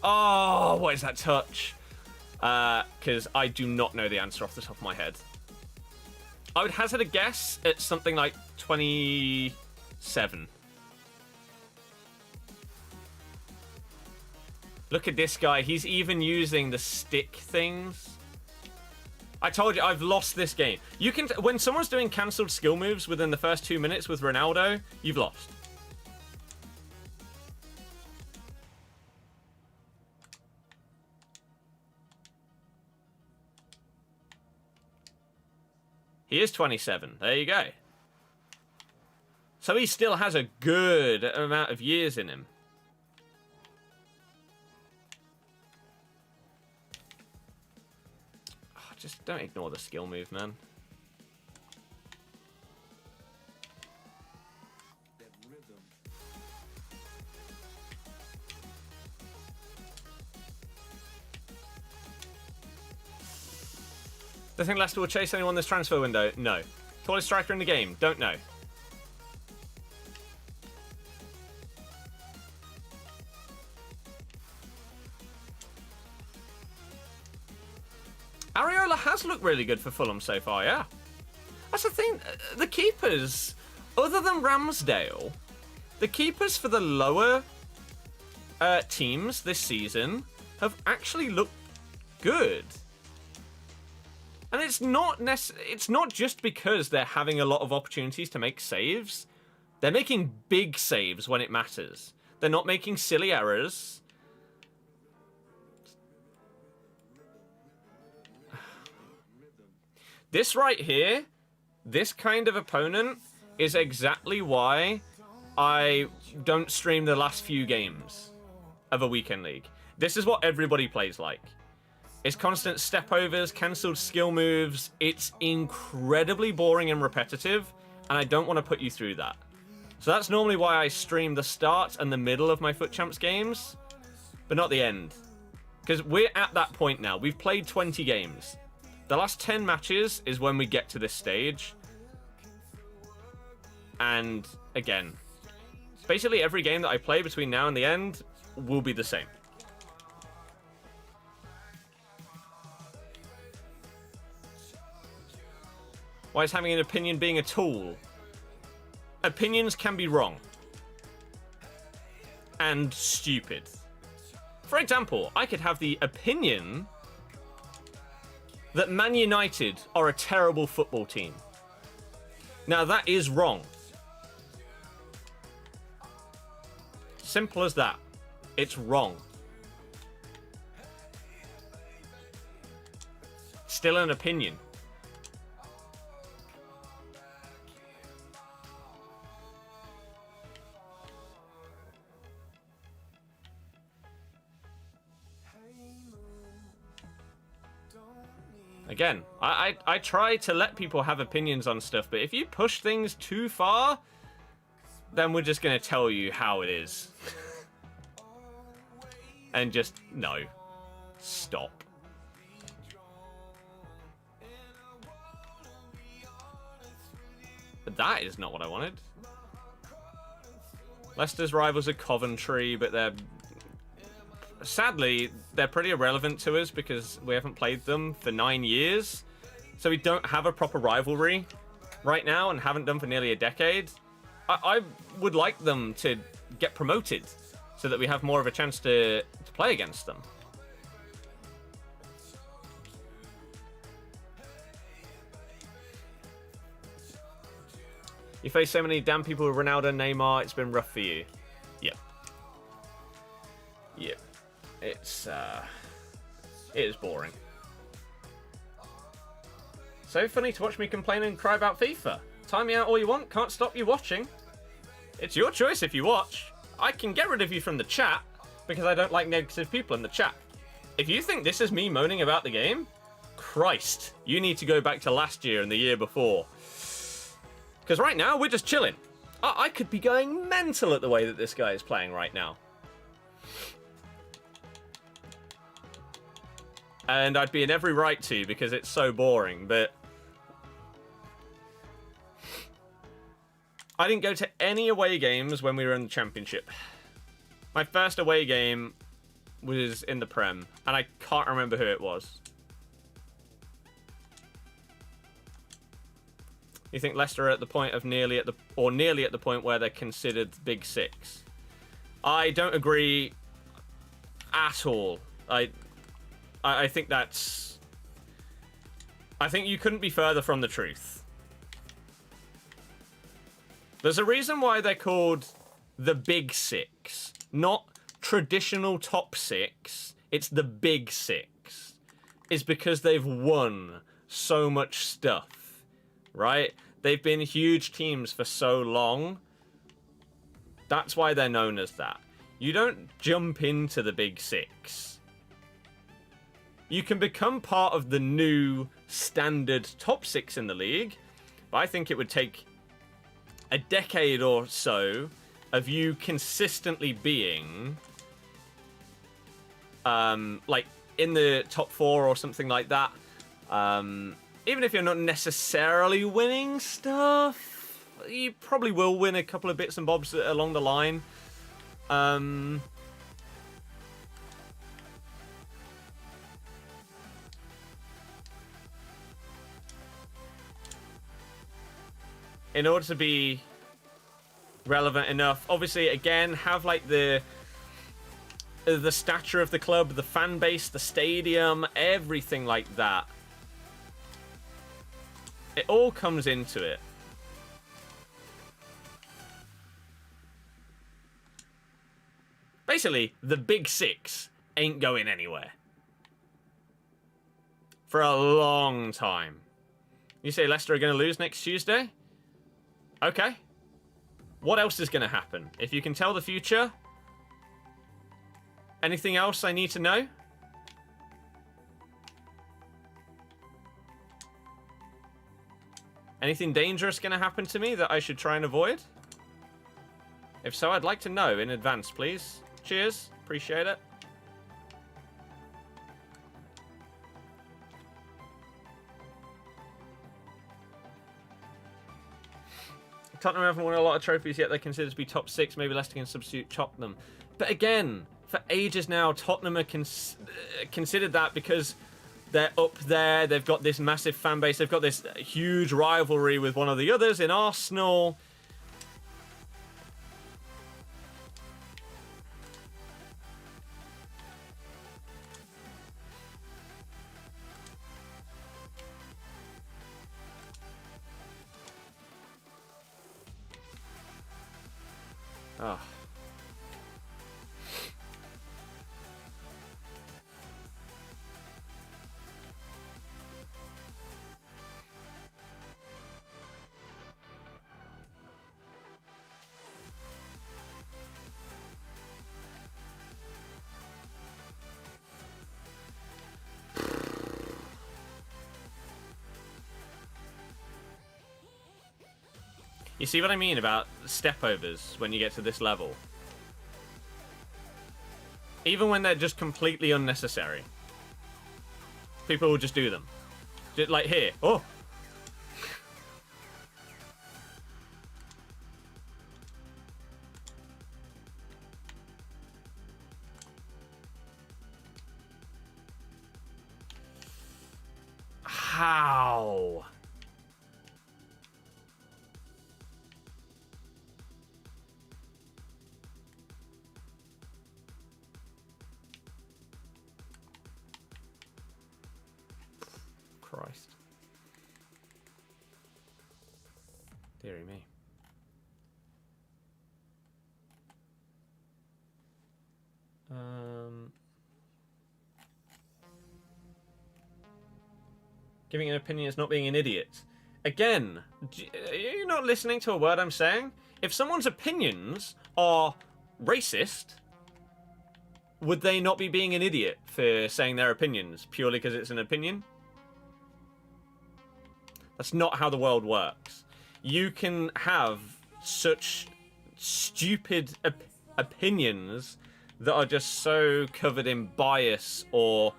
Oh, what is that touch? Because I do not know the answer off the top of my head. I would hazard a guess at something like 27. Look at this guy. He's even using the stick things. I told you, I've lost this game. You can when someone's doing cancelled skill moves within the first 2 minutes with Ronaldo, you've lost. He is 27. There you go. So he still has a good amount of years in him. Just don't ignore the skill move, man. Do you think Leicester will chase anyone this transfer window? No. Tallest striker in the game? Don't know. Areola has looked really good for Fulham so far, yeah. That's the thing. The keepers, other than Ramsdale, the keepers for the lower teams this season have actually looked good. And it's not just because they're having a lot of opportunities to make saves. They're making big saves when it matters. They're not making silly errors. This right here, this kind of opponent is exactly why I don't stream the last few games of a weekend league. This is what everybody plays like. It's constant step overs, cancelled skill moves. It's incredibly boring and repetitive, and I don't want to put you through that. So that's normally why I stream the start and the middle of my FUT Champs games, but not the end. Because we're at that point now. We've played 20 games. The last 10 matches is when we get to this stage. And again, basically every game that I play between now and the end will be the same. Why is having an opinion being a tool? Opinions can be wrong. And stupid. For example, I could have the opinion that Man United are a terrible football team. Now that is wrong. Simple as that. It's wrong. Still an opinion. Again, I try to let people have opinions on stuff, but if you push things too far, then we're just going to tell you how it is. And just, no. Stop. But that is not what I wanted. Leicester's rivals are Coventry, but they're... Sadly, they're pretty irrelevant to us because we haven't played them for 9 years. So we don't have a proper rivalry right now and haven't done for nearly a decade. I would like them to get promoted so that we have more of a chance to play against them. You face so many damn people with Ronaldo and Neymar, it's been rough for you. Yep. Yep. It is boring. So funny to watch me complain and cry about FIFA. Time me out all you want, can't stop you watching. It's your choice if you watch. I can get rid of you from the chat because I don't like negative people in the chat. If you think this is me moaning about the game, Christ, you need to go back to last year and the year before. Because right now, we're just chilling. I could be going mental at the way that this guy is playing right now. And I'd be in every right to because it's so boring, but... I didn't go to any away games when we were in the Championship. My first away game was in the Prem, and I can't remember who it was. You think Leicester are at the point of nearly at the point where they're considered Big Six? I don't agree at all. I think that's... I think you couldn't be further from the truth. There's a reason why they're called the Big Six, not traditional top six. It's the Big Six. It's because they've won so much stuff, right? They've been huge teams for so long. That's why they're known as that. You don't jump into the Big Six. You can become part of the new standard top six in the league, but I think it would take a decade or so of you consistently being like in the top four or something like that. Even if you're not necessarily winning stuff, you probably will win a couple of bits and bobs along the line. In order to be relevant enough, obviously, again, have like the stature of the club, the fan base, the stadium, everything like that. It all comes into it. Basically, the Big Six ain't going anywhere. For a long time. You say Leicester are going to lose next Tuesday? Okay. What else is going to happen? If you can tell the future. Anything else I need to know? Anything dangerous going to happen to me that I should try and avoid? If so, I'd like to know in advance, please. Cheers. Appreciate it. Tottenham haven't won a lot of trophies yet. They're considered to be top 6. Maybe Leicester can substitute Tottenham. But again, for ages now, Tottenham are considered that because they're up there. They've got this massive fan base. They've got this huge rivalry with one of the others in Arsenal. Oh. You see what I mean about step-overs when you get to this level? Even when they're just completely unnecessary. People will just do them. Just like here. Oh! How? Christ. Deary me. Giving an opinion is not being an idiot. Again, are you not listening to a word I'm saying? If someone's opinions are racist, would they not be being an idiot for saying their opinions purely because it's an opinion? That's not how the world works. You can have such stupid opinions that are just so covered in bias or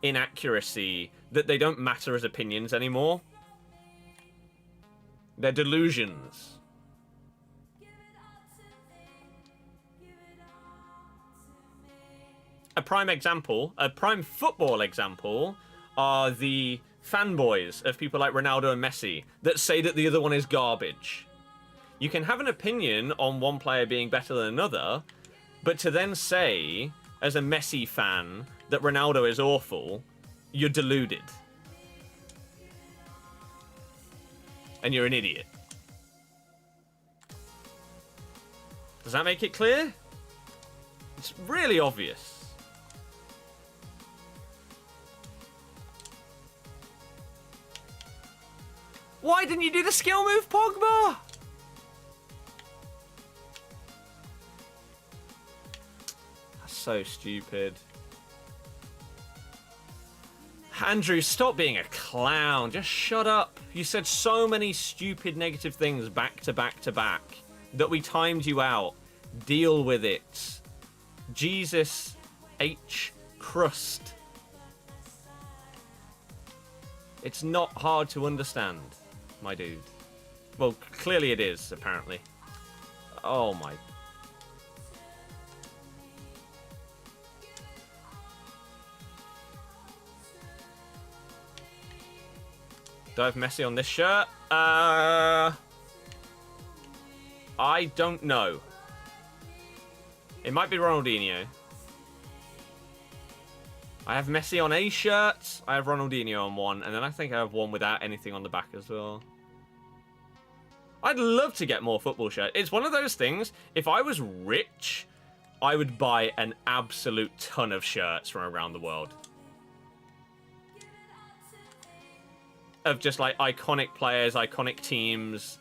inaccuracy that they don't matter as opinions anymore. They're delusions. A prime example, a prime football example, are the fanboys of people like Ronaldo and Messi that say that the other one is garbage. You can have an opinion on one player being better than another, but to then say, as a Messi fan, that Ronaldo is awful, you're deluded. And you're an idiot. Does that make it clear? It's really obvious. Why didn't you do the skill move, Pogba? That's so stupid. Andrew, stop being a clown. Just shut up. You said so many stupid negative things back to back to back that we timed you out. Deal with it. Jesus H. Crust. It's not hard to understand, my dude. Well, clearly it is, apparently. Oh my. Do I have Messi on this shirt? I don't know. It might be Ronaldinho. I have Messi on a shirt, I have Ronaldinho on one, and then I think I have one without anything on the back as well. I'd love to get more football shirts. It's one of those things, if I was rich, I would buy an absolute ton of shirts from around the world. of just like iconic players, iconic teams.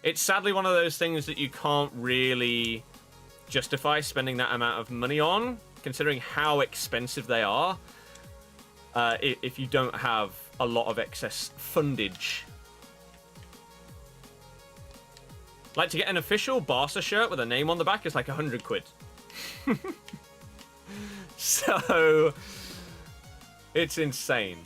It's sadly one of those things that you can't really justify spending that amount of money on, considering how expensive they are, if you don't have a lot of excess fundage. Like, to get an official Barca shirt with a name on the back is like 100 quid. So, it's insane.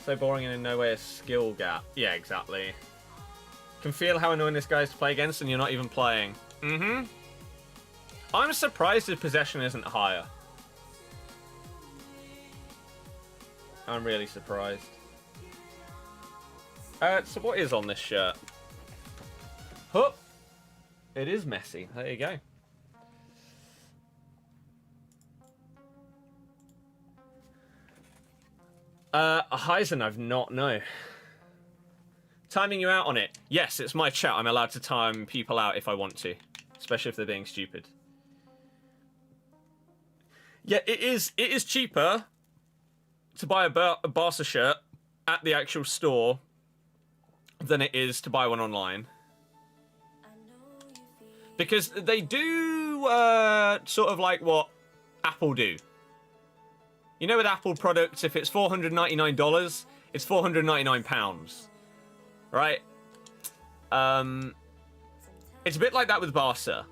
So boring and in no way a skill gap. Yeah, exactly. Can feel how annoying this guy is to play against and you're not even playing. Mm-hmm. I'm surprised his possession isn't higher. I'm really surprised. So what is on this shirt? Oh, it is Messi. There you go. Heisen, I've not, no. Timing you out on it. Yes, it's my chat. I'm allowed to time people out if I want to. Especially if they're being stupid. Yeah, it is cheaper to buy a Barca shirt at the actual store than it is to buy one online. Because they do sort of like what Apple do. You know, with Apple products, if it's $499, it's £499, right? It's a bit like that with Barca.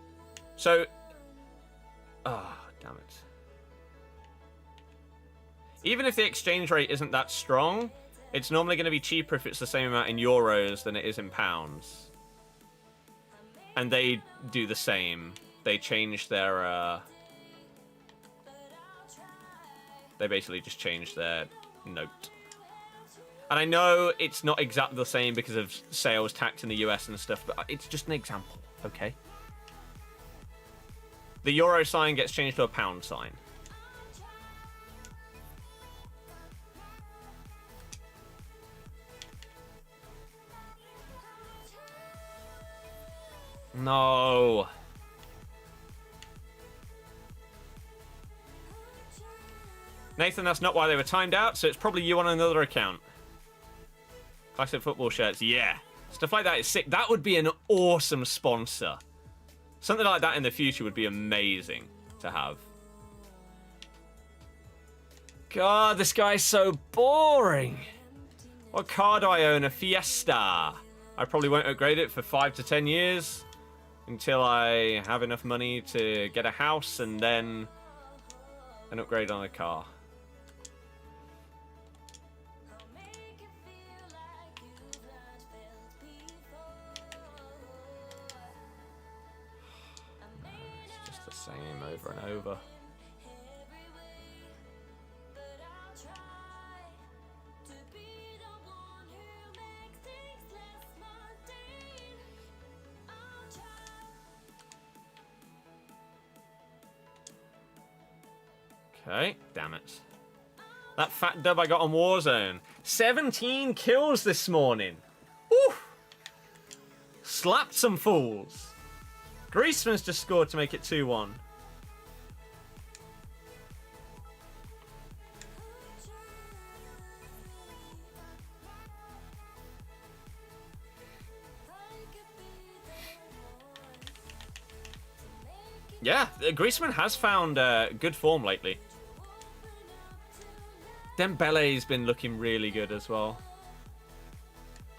So, damn it. Even if the exchange rate isn't that strong, it's normally going to be cheaper if it's the same amount in euros than it is in pounds. And they do the same. They change their, they basically just change their note. And I know it's not exactly the same because of sales tax in the US and stuff, but it's just an example, okay? The euro sign gets changed to a pound sign. No. Nathan, that's not why they were timed out, so it's probably you on another account. Classic football shirts, yeah. Stuff like that is sick. That would be an awesome sponsor. Something like that in the future would be amazing to have. God, this guy's so boring. What car do I own? A Fiesta. I probably won't upgrade it for 5 to 10 years until I have enough money to get a house and then an upgrade on a car. It's just the same over and over. Okay, damn it. That fat dub I got on Warzone. 17 kills this morning. Woo! Slapped some fools. Griezmann's just scored to make it 2-1. Yeah, Griezmann has found good form lately. Dembele's been looking really good as well.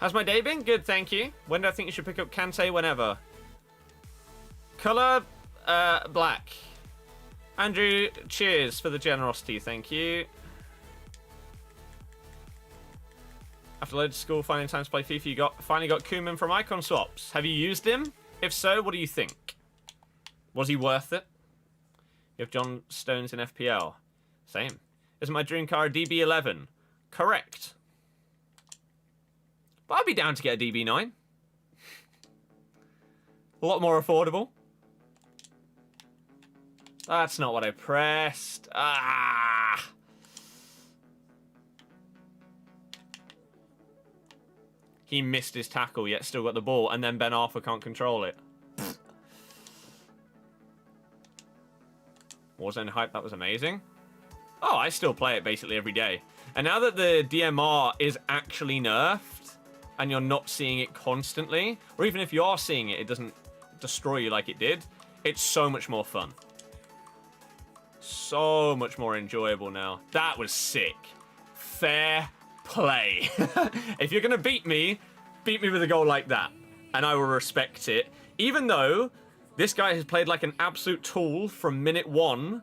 How's my day been? Good, thank you. When do I think you should pick up Kante? Whenever. Colour, black. Andrew, cheers for the generosity, thank you. After loads of school, finding time to play FIFA, you finally got Koeman from Icon Swaps. Have you used him? If so, what do you think? Was he worth it? You have John Stones in FPL. Same. Is my dream car a DB11? Correct. But I'd be down to get a DB9. A lot more affordable. That's not what I pressed. Ah! He missed his tackle, yet still got the ball, and then Ben Arthur can't control it. Warzone hype, that was amazing. Oh, I still play it basically every day. And now that the DMR is actually nerfed, and you're not seeing it constantly, or even if you are seeing it, it doesn't destroy you like it did, it's so much more fun. So much more enjoyable now. That was sick. Fair play. If you're going to beat me with a goal like that, and I will respect it. Even though this guy has played like an absolute tool from minute 1,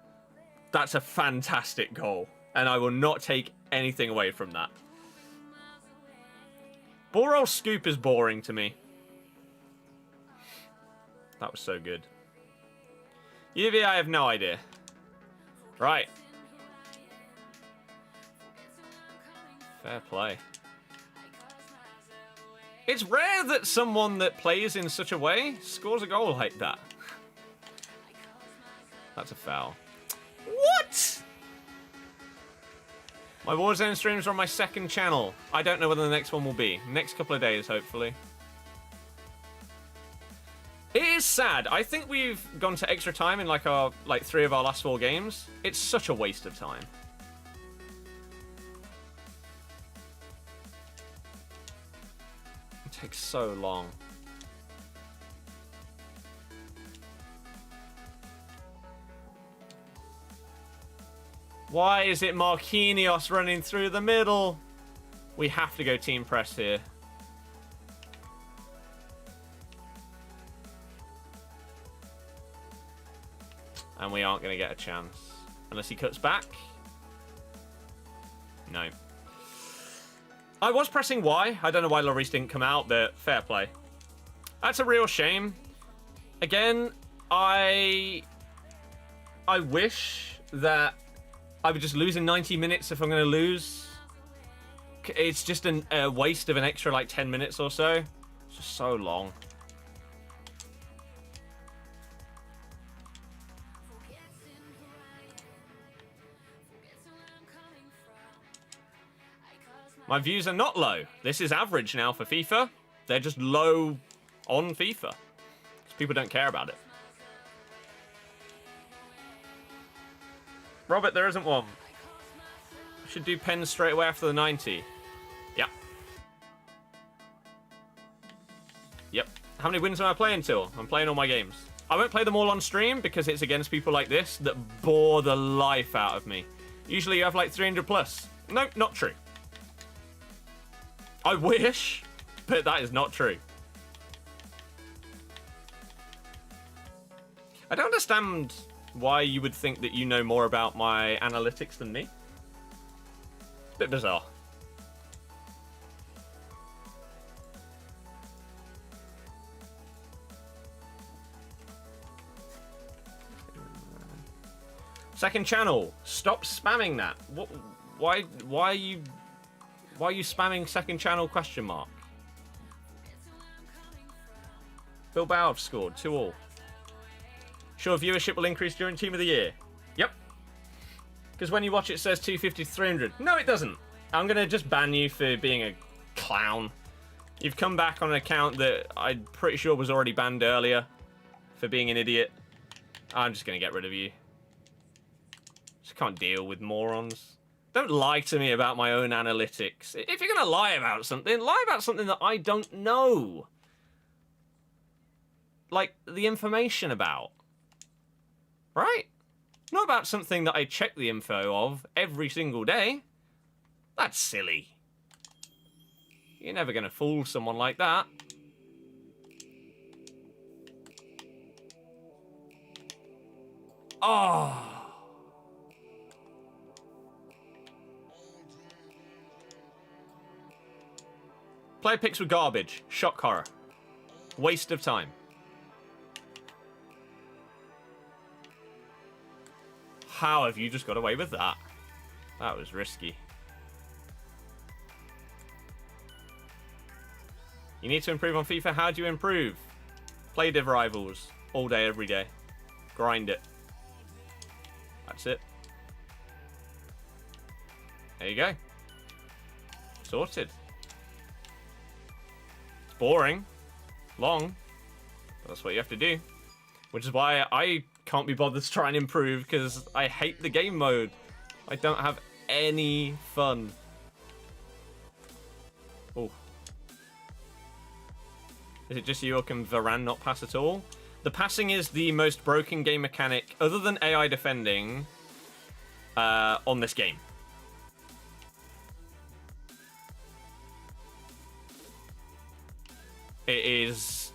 that's a fantastic goal, and I will not take anything away from that. Ball roll scoop is boring to me. That was so good. UV, I have no idea. Right. Fair play. It's rare that someone that plays in such a way scores a goal like that. That's a foul. What? My Warzone streams are on my second channel. I don't know when the next one will be. Next couple of days, hopefully. It is sad. I think we've gone to extra time in like 3 of our last 4 games. It's such a waste of time. It takes so long. Why is it Marquinhos running through the middle? We have to go team press here. And we aren't going to get a chance. Unless he cuts back. No. I was pressing Y. I don't know why Lloris didn't come out, but fair play. That's a real shame. Again, I wish that I would just lose in 90 minutes if I'm going to lose. It's just a waste of an extra like 10 minutes or so. It's just so long. My views are not low. This is average now for FIFA. They're just low on FIFA. Because people don't care about it. Robert, there isn't one. Should do pens straight away after the 90. Yep. Yep. How many wins am I playing till? I'm playing all my games. I won't play them all on stream because it's against people like this that bore the life out of me. Usually you have like 300 plus. No, not true. I wish, but that is not true. I don't understand why you would think that you know more about my analytics than me. Bit bizarre. Second channel. Stop spamming that. What? Why are you spamming second channel question mark? Bilbao have scored 2-2. Sure, viewership will increase during Team of the Year. Yep. Because when you watch it says 250 to 300. No, it doesn't. I'm going to just ban you for being a clown. You've come back on an account that I'm pretty sure was already banned earlier for being an idiot. I'm just going to get rid of you. Just can't deal with morons. Don't lie to me about my own analytics. If you're going to lie about something that I don't know. Like, the information about. Right? Not about something that I check the info of every single day. That's silly. You're never going to fool someone like that. Oh. Player picks were garbage. Shock horror. Waste of time. How have you just got away with that? That was risky. You need to improve on FIFA. How do you improve? Play Div Rivals. All day, every day. Grind it. That's it. There you go. Sorted. It's boring. Long. But that's what you have to do. Which is why I can't be bothered to try and improve, because I hate the game mode. I don't have any fun. Oh. Is it just you, or can Varane not pass at all? The passing is the most broken game mechanic, other than AI defending, on this game. It's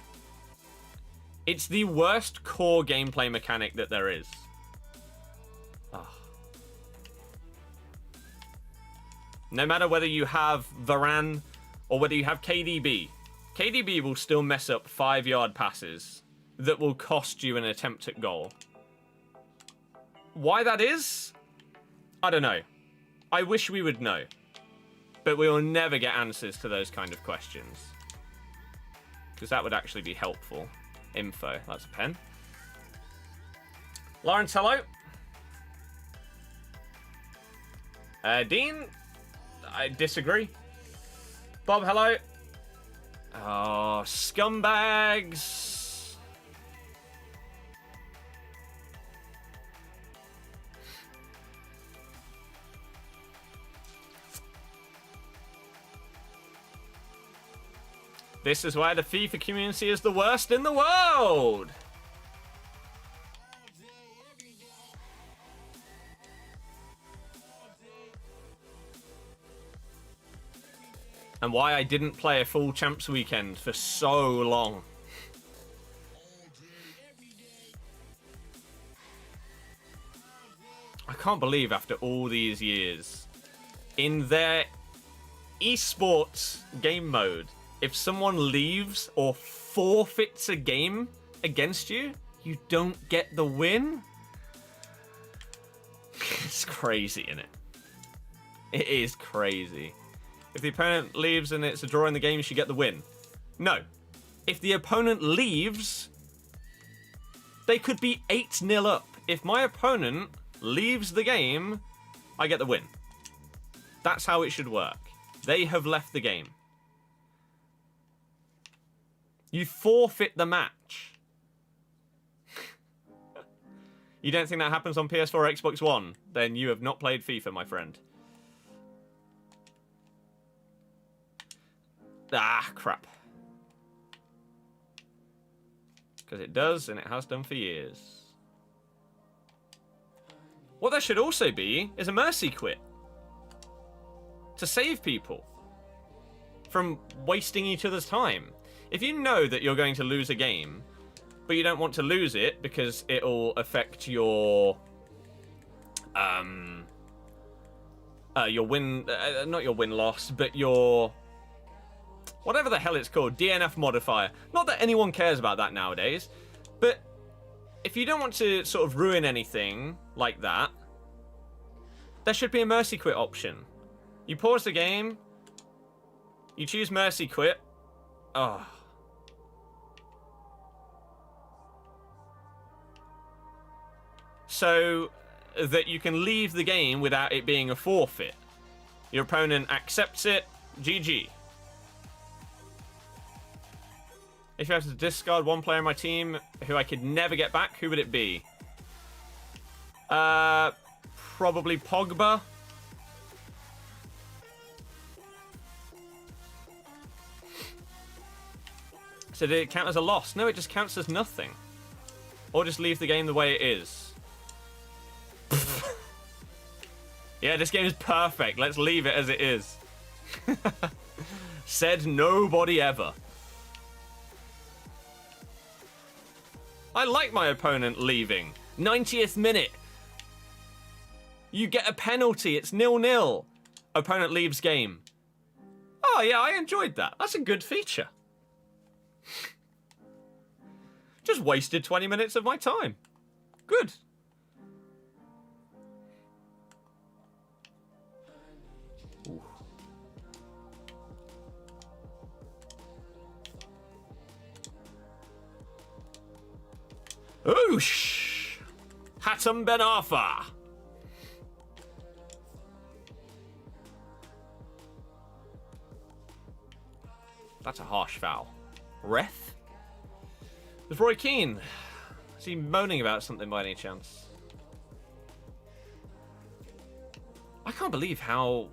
the worst core gameplay mechanic that there is. Oh. No matter whether you have Varane or whether you have KDB, KDB will still mess up 5-yard passes that will cost you an attempt at goal. Why that is? I don't know. I wish we would know. But we will never get answers to those kind of questions. Because that would actually be helpful. Info. That's a pen. Lawrence, hello. Dean, I disagree. Bob, hello. Oh, scumbags. This is why the FIFA community is the worst in the world. And why I didn't play a full Champs Weekend for so long. I can't believe after all these years, in their esports game mode, if someone leaves or forfeits a game against you, you don't get the win? It's crazy, isn't it? It is crazy. If the opponent leaves and it's a draw in the game, you should get the win. No. If the opponent leaves, they could be 8-0 up. If my opponent leaves the game, I get the win. That's how it should work. They have left the game. You forfeit the match. You don't think that happens on PS4 or Xbox One? Then you have not played FIFA, my friend. Ah, crap. Because it does, and it has done for years. What there should also be is a mercy quit. To save people from wasting each other's time. If you know that you're going to lose a game, but you don't want to lose it because it'll affect your win, not your win-loss, but your, whatever the hell it's called, DNF modifier. Not that anyone cares about that nowadays, but if you don't want to sort of ruin anything like that, there should be a mercy quit option. You pause the game, you choose mercy quit. Oh. So that you can leave the game without it being a forfeit. Your opponent accepts it, GG. If you have to discard one player in my team who I could never get back, who would it be? Probably Pogba. So did it count as a loss? No, it just counts as nothing. Or just leave the game the way it is. Yeah, this game is perfect. Let's leave it as it is. Said nobody ever. I like my opponent leaving. 90th minute. You get a penalty. It's 0-0. Opponent leaves game. Oh, yeah, I enjoyed that. That's a good feature. Just wasted 20 minutes of my time. Good. Oosh! Hatem Ben Arfa. That's a harsh foul. Ref? Is Roy Keane? Is he moaning about something by any chance? I can't believe how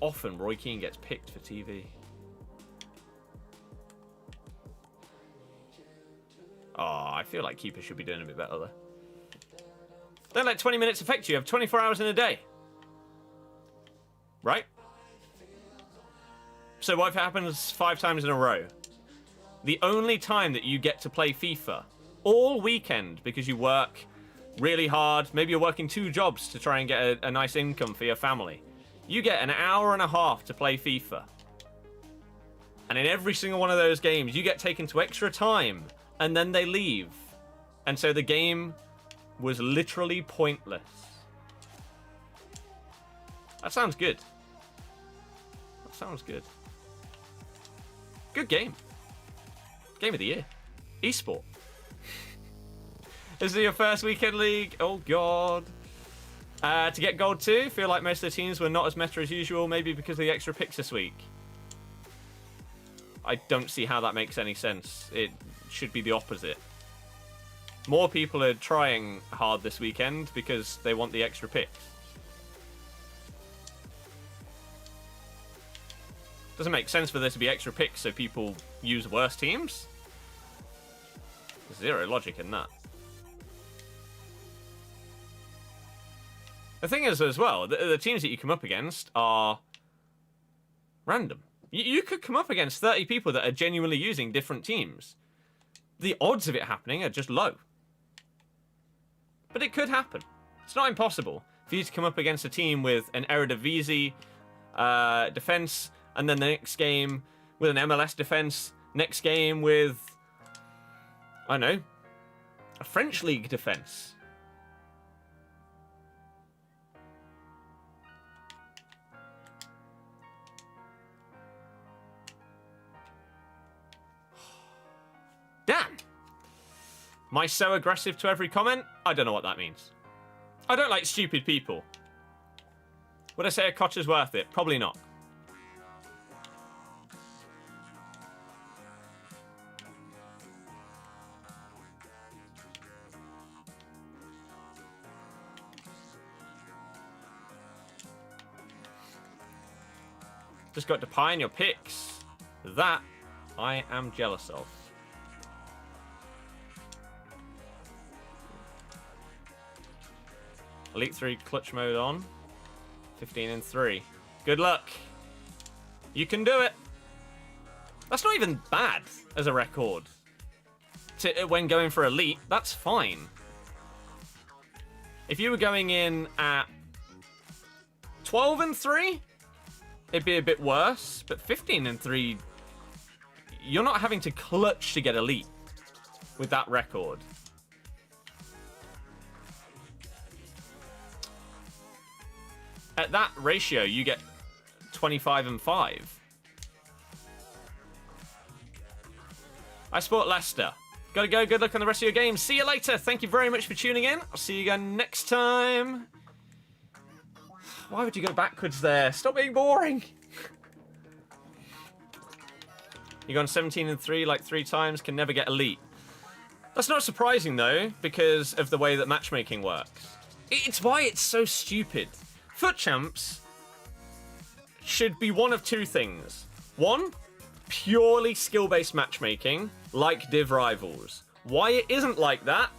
often Roy Keane gets picked for TV. Oh, I feel like keepers should be doing a bit better, though. Don't let 20 minutes affect you. You have 24 hours in a day. Right? So what if it happens 5 times in a row? The only time that you get to play FIFA all weekend because you work really hard, maybe you're working 2 jobs to try and get a nice income for your family. You get an hour and a half to play FIFA. And in every single one of those games, you get taken to extra time, and then they leave. And so the game was literally pointless. That sounds good. That sounds good. Good game. Game of the year. Esport. This is your first weekend league. Oh, God. To get gold 2, feel like most of the teams were not as meta as usual, maybe because of the extra picks this week. I don't see how that makes any sense. It should be the opposite. More people are trying hard this weekend because they want the extra picks. Doesn't make sense for there to be extra picks so people use worse teams. Zero logic in that. The thing is, as well, the teams that you come up against are random. You could come up against 30 people that are genuinely using different teams. The odds of it happening are just low. But it could happen. It's not impossible for you to come up against a team with an Eredivisie defense, and then the next game with an MLS defense, next game with, I don't know, a French league defense. Damn. Am I so aggressive to every comment? I don't know what that means. I don't like stupid people. Would I say a Kocher's worth it? Probably not. Just got Depay in your picks. That I am jealous of. Elite 3 clutch mode on. 15-3. Good luck. You can do it. That's not even bad as a record. When going for Elite, that's fine. If you were going in at 12-3, it'd be a bit worse. But 15-3, you're not having to clutch to get Elite with that record. At that ratio, you get 25-5. I support Leicester. Gotta go. Good luck on the rest of your games. See you later. Thank you very much for tuning in. I'll see you again next time. Why would you go backwards there? Stop being boring. You've gone 17-3 like 3 times. Can never get Elite. That's not surprising, though, because of the way that matchmaking works. It's why it's so stupid. FUT Champs should be one of 2 things. 1, purely skill-based matchmaking, like Div Rivals. Why it isn't like that?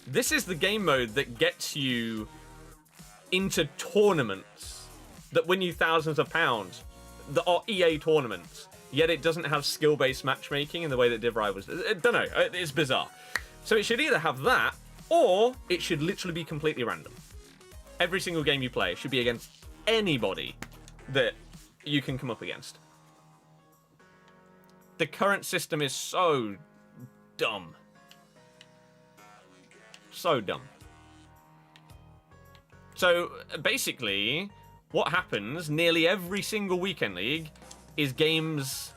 This is the game mode that gets you into tournaments that win you thousands of pounds, that are EA tournaments, yet it doesn't have skill-based matchmaking in the way that Div Rivals does. I don't know, it's bizarre. So it should either have that, or it should literally be completely random. Every single game you play should be against anybody that you can come up against. The current system is so dumb. So dumb. So, basically, what happens nearly every single weekend league is games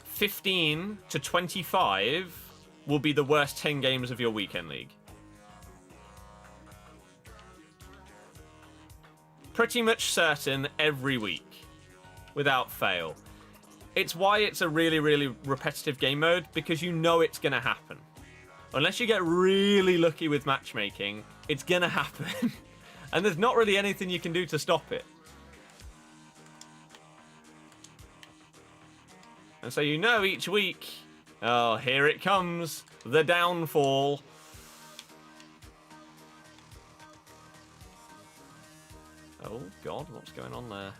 15 to 25 will be the worst 10 games of your weekend league. Pretty much certain every week, without fail. It's why it's a really, really repetitive game mode, because you know it's going to happen. Unless you get really lucky with matchmaking, it's going to happen. And there's not really anything you can do to stop it. And so you know each week, oh, here it comes, the downfall. Oh, God, what's going on there?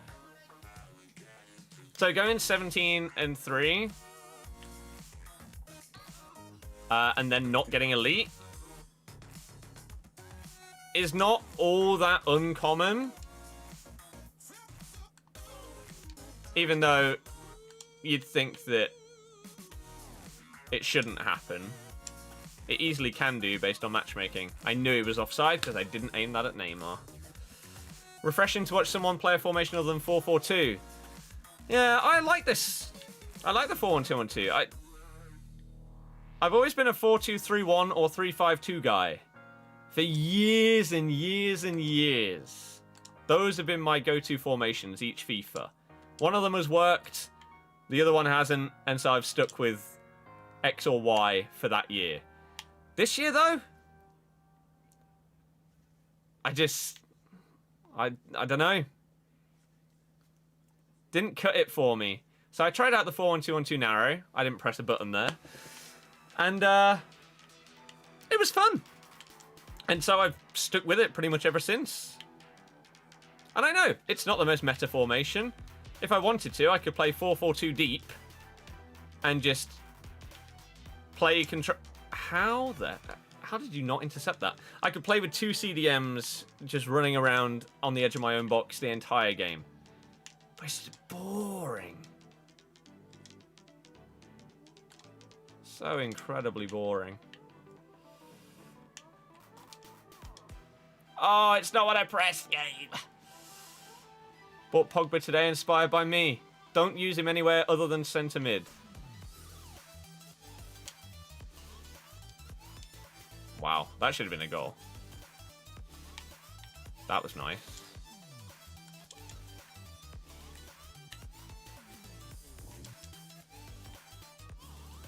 So going 17-3, and then not getting elite is not all that uncommon. Even though you'd think that it shouldn't happen. It easily can do based on matchmaking. I knew he was offside because I didn't aim that at Neymar. Refreshing to watch someone play a formation other than 4-4-2. Yeah, I like this. I like the 4-1-2-1-2. I've always been a 4-2-3-1 or 3-5-2 guy. For years and years and years. Those have been my go-to formations each FIFA. One of them has worked, the other one hasn't, and so I've stuck with X or Y for that year. This year, though, I don't know. Didn't cut it for me. So I tried out the 4-1-2-1-2 narrow. I didn't press a button there. And it was fun. And so I've stuck with it pretty much ever since. And I know, it's not the most meta formation. If I wanted to, I could play 4-4-2 deep and just play control. How did you not intercept that? I could play with 2 CDMs just running around on the edge of my own box the entire game. But it's boring. So incredibly boring. Oh, it's not what I pressed, game. Bought Pogba today, inspired by me. Don't use him anywhere other than centre mid. Wow, that should have been a goal. That was nice.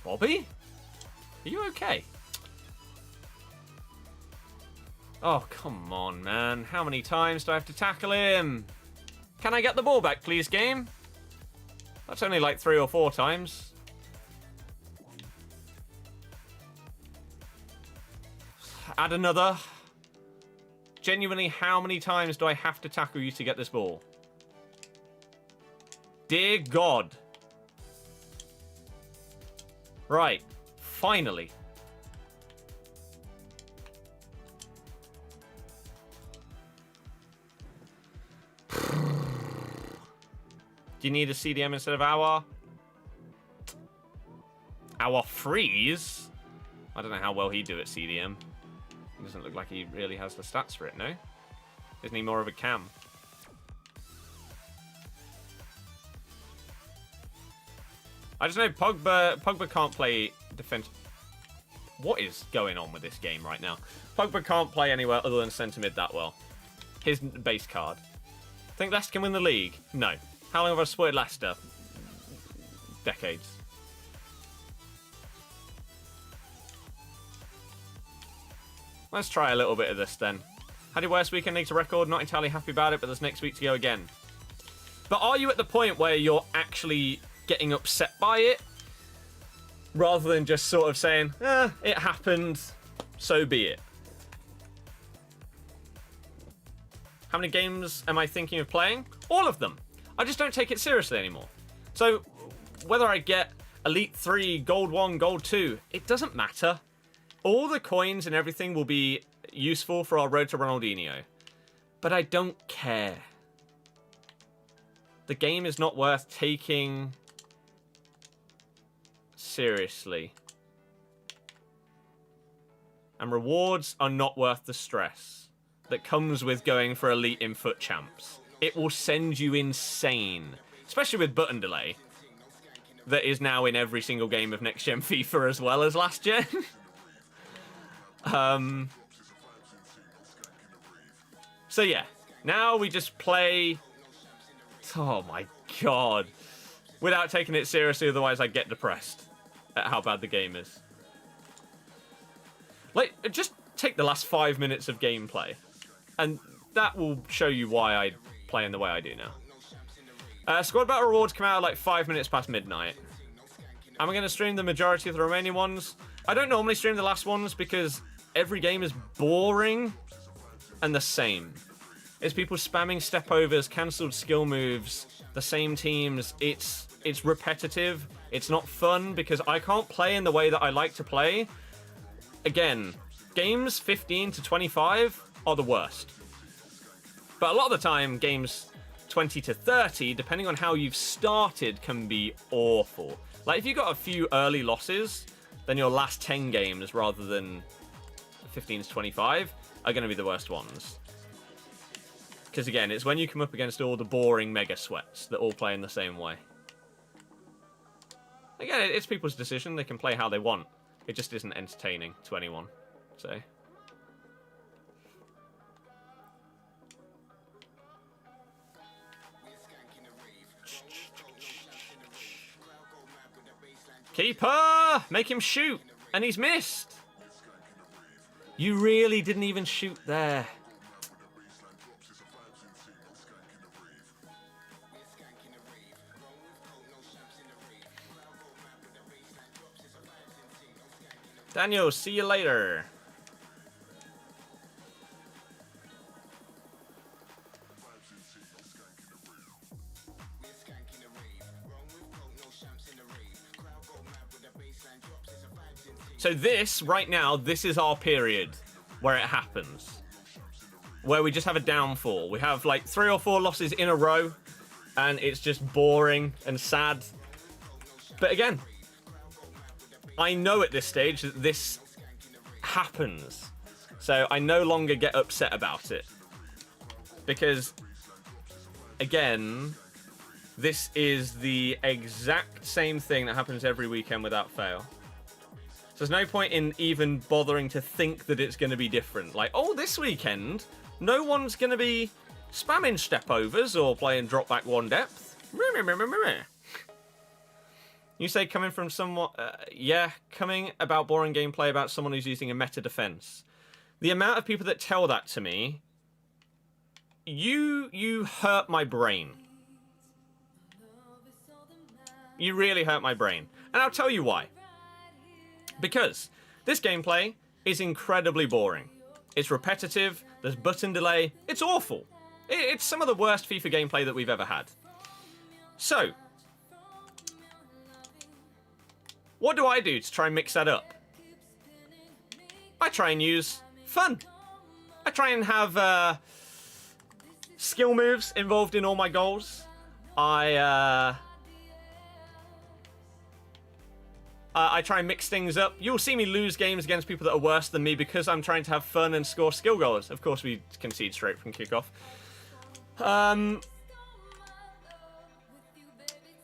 Bobby? Are you okay? Oh, come on, man. How many times do I have to tackle him? Can I get the ball back, please, game? That's only like 3 or 4 times. Add another. Genuinely, how many times do I have to tackle you to get this ball? Dear God. Right. Finally. Do you need a CDM instead of our? Our freeze? I don't know how well he'd do at CDM. He doesn't look like he really has the stats for it, no? Isn't he more of a cam? I just know Pogba can't play defense. What is going on with this game right now? Pogba can't play anywhere other than centre mid that well. His base card. Think Leicester can win the league? No. How long have I supported Leicester? Decades. Let's try a little bit of this then. Had your worst weekend league to record? Not entirely happy about it, but there's next week to go again. But are you at the point where you're actually getting upset by it? Rather than just sort of saying, it happened, so be it. How many games am I thinking of playing? All of them. I just don't take it seriously anymore. So whether I get Elite 3, Gold 1, Gold 2, it doesn't matter. All the coins and everything will be useful for our road to Ronaldinho. But I don't care. The game is not worth taking seriously. And rewards are not worth the stress that comes with going for Elite in FUT Champs. It will send you insane. Especially with button delay. That is now in every single game of next gen FIFA as well as last gen. So yeah, now we just play. Oh my God, without taking it seriously, otherwise I get depressed at how bad the game is. Like, just take the last 5 minutes of gameplay, and that will show you why I play in the way I do now. Squad Battle Rewards come out like 5 minutes past midnight. Am I going to stream the majority of the remaining ones? I don't normally stream the last ones because every game is boring and the same. It's people spamming step overs, cancelled skill moves, the same teams. It's repetitive. It's not fun because I can't play in the way that I like to play. Again, games 15 to 25 are the worst. But a lot of the time, games 20 to 30, depending on how you've started, can be awful. Like, if you got a few early losses, then your last 10 games, rather than 15 to 25, are going to be the worst ones. Because, again, it's when you come up against all the boring mega sweats that all play in the same way. Again, it's people's decision. They can play how they want. It just isn't entertaining to anyone. So... Keeper! Make him shoot! And he's missed! You really didn't even shoot there. Daniel, see you later. So this, right now, this is our period where it happens. Where we just have a downfall. We have like 3 or 4 losses in a row, and it's just boring and sad. But again, I know at this stage that this happens. So I no longer get upset about it. Because, again, this is the exact same thing that happens every weekend without fail. So there's no point in even bothering to think that it's going to be different. Like, oh, this weekend, no one's going to be spamming step overs or playing drop back one depth. You say coming from someone... yeah, coming about boring gameplay about someone who's using a meta defense. The amount of people that tell that to me, you hurt my brain. You really hurt my brain. And I'll tell you why. Because this gameplay is incredibly boring. It's repetitive, there's button delay, it's awful. It's some of the worst FIFA gameplay that we've ever had. So, what do I do to try and mix that up? I try and use fun. I try and have skill moves involved in all my goals. I try and mix things up. You'll see me lose games against people that are worse than me because I'm trying to have fun and score skill goals. Of course, we concede straight from kickoff.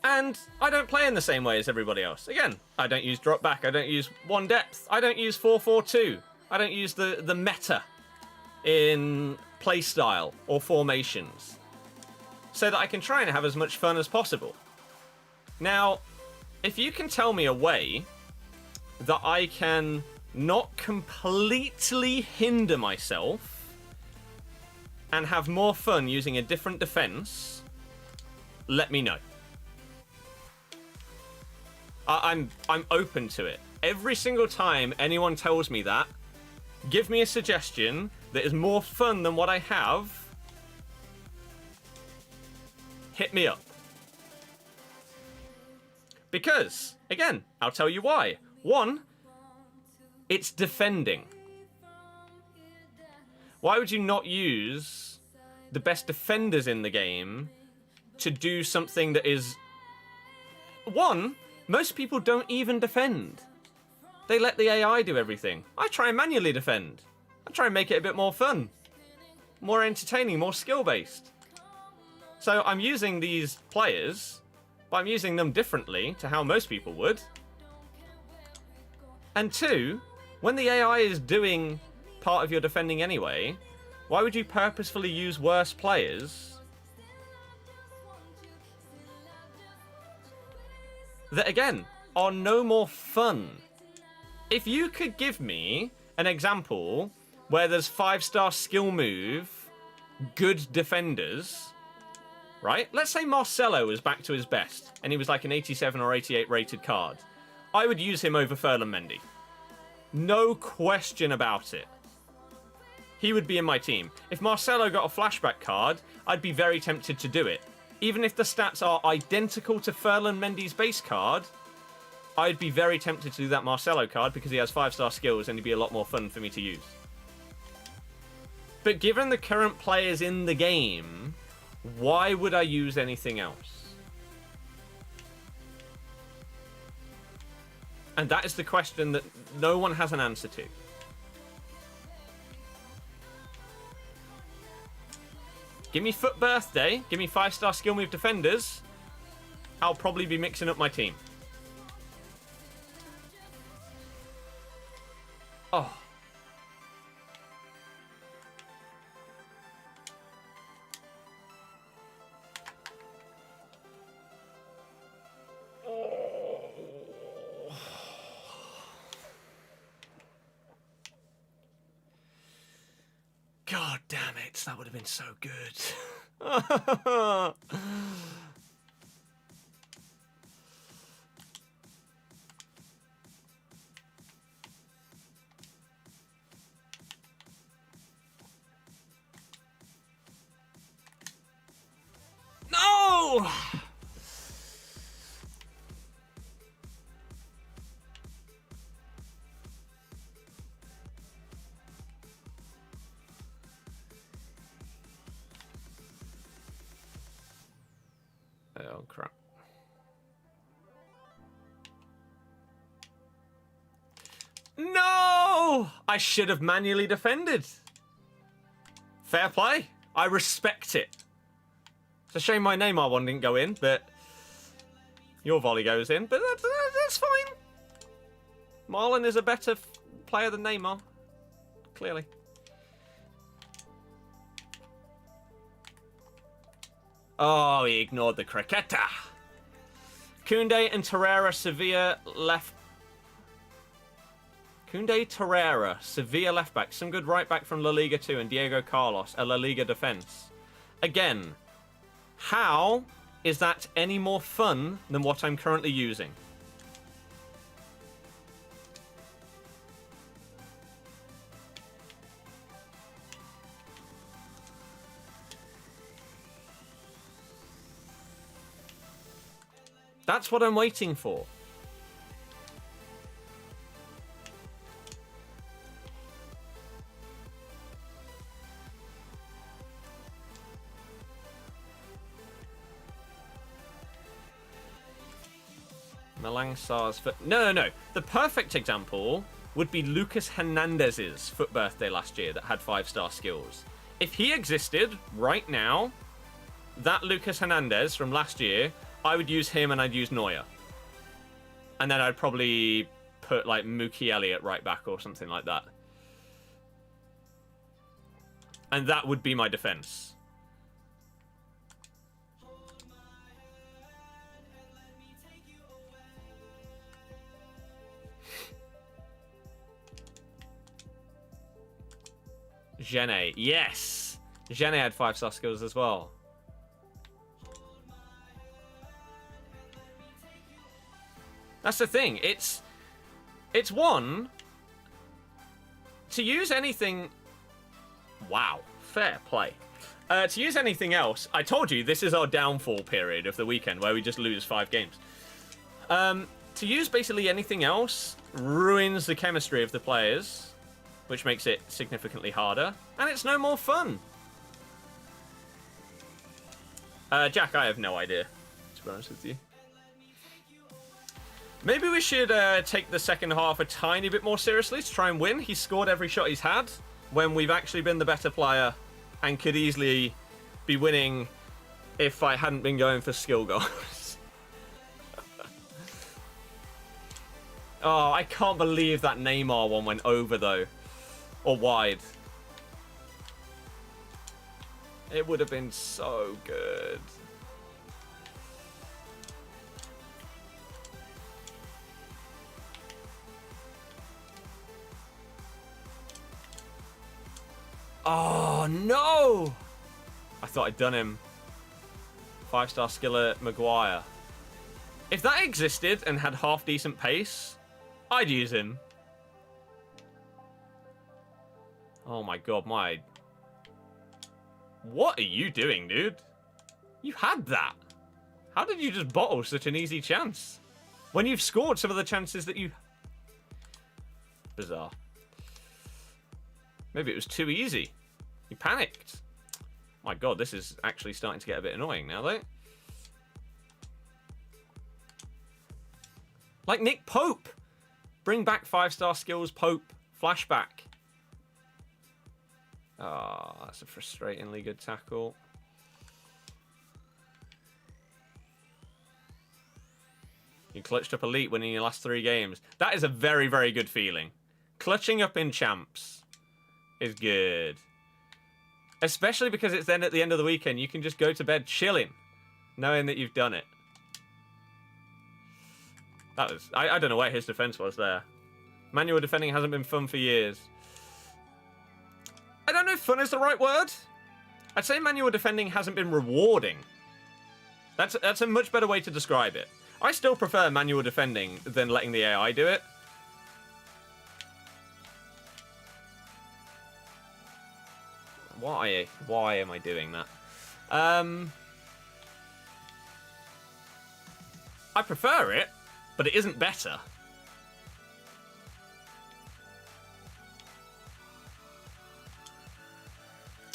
And I don't play in the same way as everybody else. Again, I don't use drop back. I don't use one depth. I don't use 4-4-2. I don't use the meta in playstyle or formations. So that I can try and have as much fun as possible. Now, if you can tell me a way that I can not completely hinder myself and have more fun using a different defense, let me know. I'm open to it. Every single time anyone tells me that, give me a suggestion that is more fun than what I have, hit me up. Because, again, I'll tell you why. One, it's defending. Why would you not use the best defenders in the game to do something that is... One, most people don't even defend. They let the AI do everything. I try and manually defend. I try and make it a bit more fun. More entertaining, more skill-based. So I'm using these players... but I'm using them differently to how most people would. And 2, when the AI is doing part of your defending anyway, why would you purposefully use worse players that, again, are no more fun. If you could give me an example where there's 5-star skill move, good defenders, right? Let's say Marcelo was back to his best, and he was like an 87 or 88 rated card. I would use him over Ferland Mendy. No question about it. He would be in my team. If Marcelo got a flashback card, I'd be very tempted to do it. Even if the stats are identical to Ferland Mendy's base card, I'd be very tempted to do that Marcelo card because he has 5-star skills and he'd be a lot more fun for me to use. But given the current players in the game, why would I use anything else? And that is the question that no one has an answer to. Give me FUT Birthday, give me 5-star skill move defenders, I'll probably be mixing up my team. Oh. God damn it, that would have been so good. No! Oh, crap. No! I should have manually defended. Fair play. I respect it. It's a shame my Neymar one didn't go in, but your volley goes in. But that's fine. Marlon is a better player than Neymar. Clearly. Oh, he ignored the cricketer. Koundé and Torreira, Sevilla left. Koundé, Torreira, Sevilla left back. Some good right back from La Liga 2 and Diego Carlos, a La Liga defense. Again, how is that any more fun than what I'm currently using? That's what I'm waiting for. Malang Sarr's foot. No. The perfect example would be Lucas Hernandez's FUT Birthday last year that had 5-star skills. If he existed right now, that Lucas Hernandez from last year, I would use him and I'd use Neuer. And then I'd probably put like Mookie Elliott right back or something like that. And that would be my defense. Gene, yes! Gene had 5-star skills as well. That's the thing. It's one to use anything. Wow, fair play. To use anything else, I told you this is our downfall period of the weekend where we just lose 5 games. To use basically anything else ruins the chemistry of the players, which makes it significantly harder, and it's no more fun. Jack, I have no idea, to be honest with you. Maybe we should take the second half a tiny bit more seriously to try and win. He scored every shot he's had when we've actually been the better player and could easily be winning if I hadn't been going for skill goals. Oh, I can't believe that Neymar one went over, though. Or wide. It would have been so good. Oh, no! I thought I'd done him. 5-star skiller Maguire. If that existed and had half decent pace, I'd use him. Oh my god, What are you doing, dude? You had that. How did you just bottle such an easy chance? When you've scored some of the chances that you... Bizarre. Maybe it was too easy. You panicked. My god, this is actually starting to get a bit annoying now, though. Like Nick Pope. Bring back 5-star skills, Pope. Flashback. Ah, oh, that's a frustratingly good tackle. You clutched up elite winning your last 3 games. That is a very, very good feeling. Clutching up in champs is good. Especially because it's then at the end of the weekend, you can just go to bed chilling, knowing that you've done it. That was... I don't know where his defense was there. Manual defending hasn't been fun for years. I don't know if fun is the right word. I'd say manual defending hasn't been rewarding. That's a much better way to describe it. I still prefer manual defending than letting the AI do it. Why am I doing that? I prefer it, but it isn't better.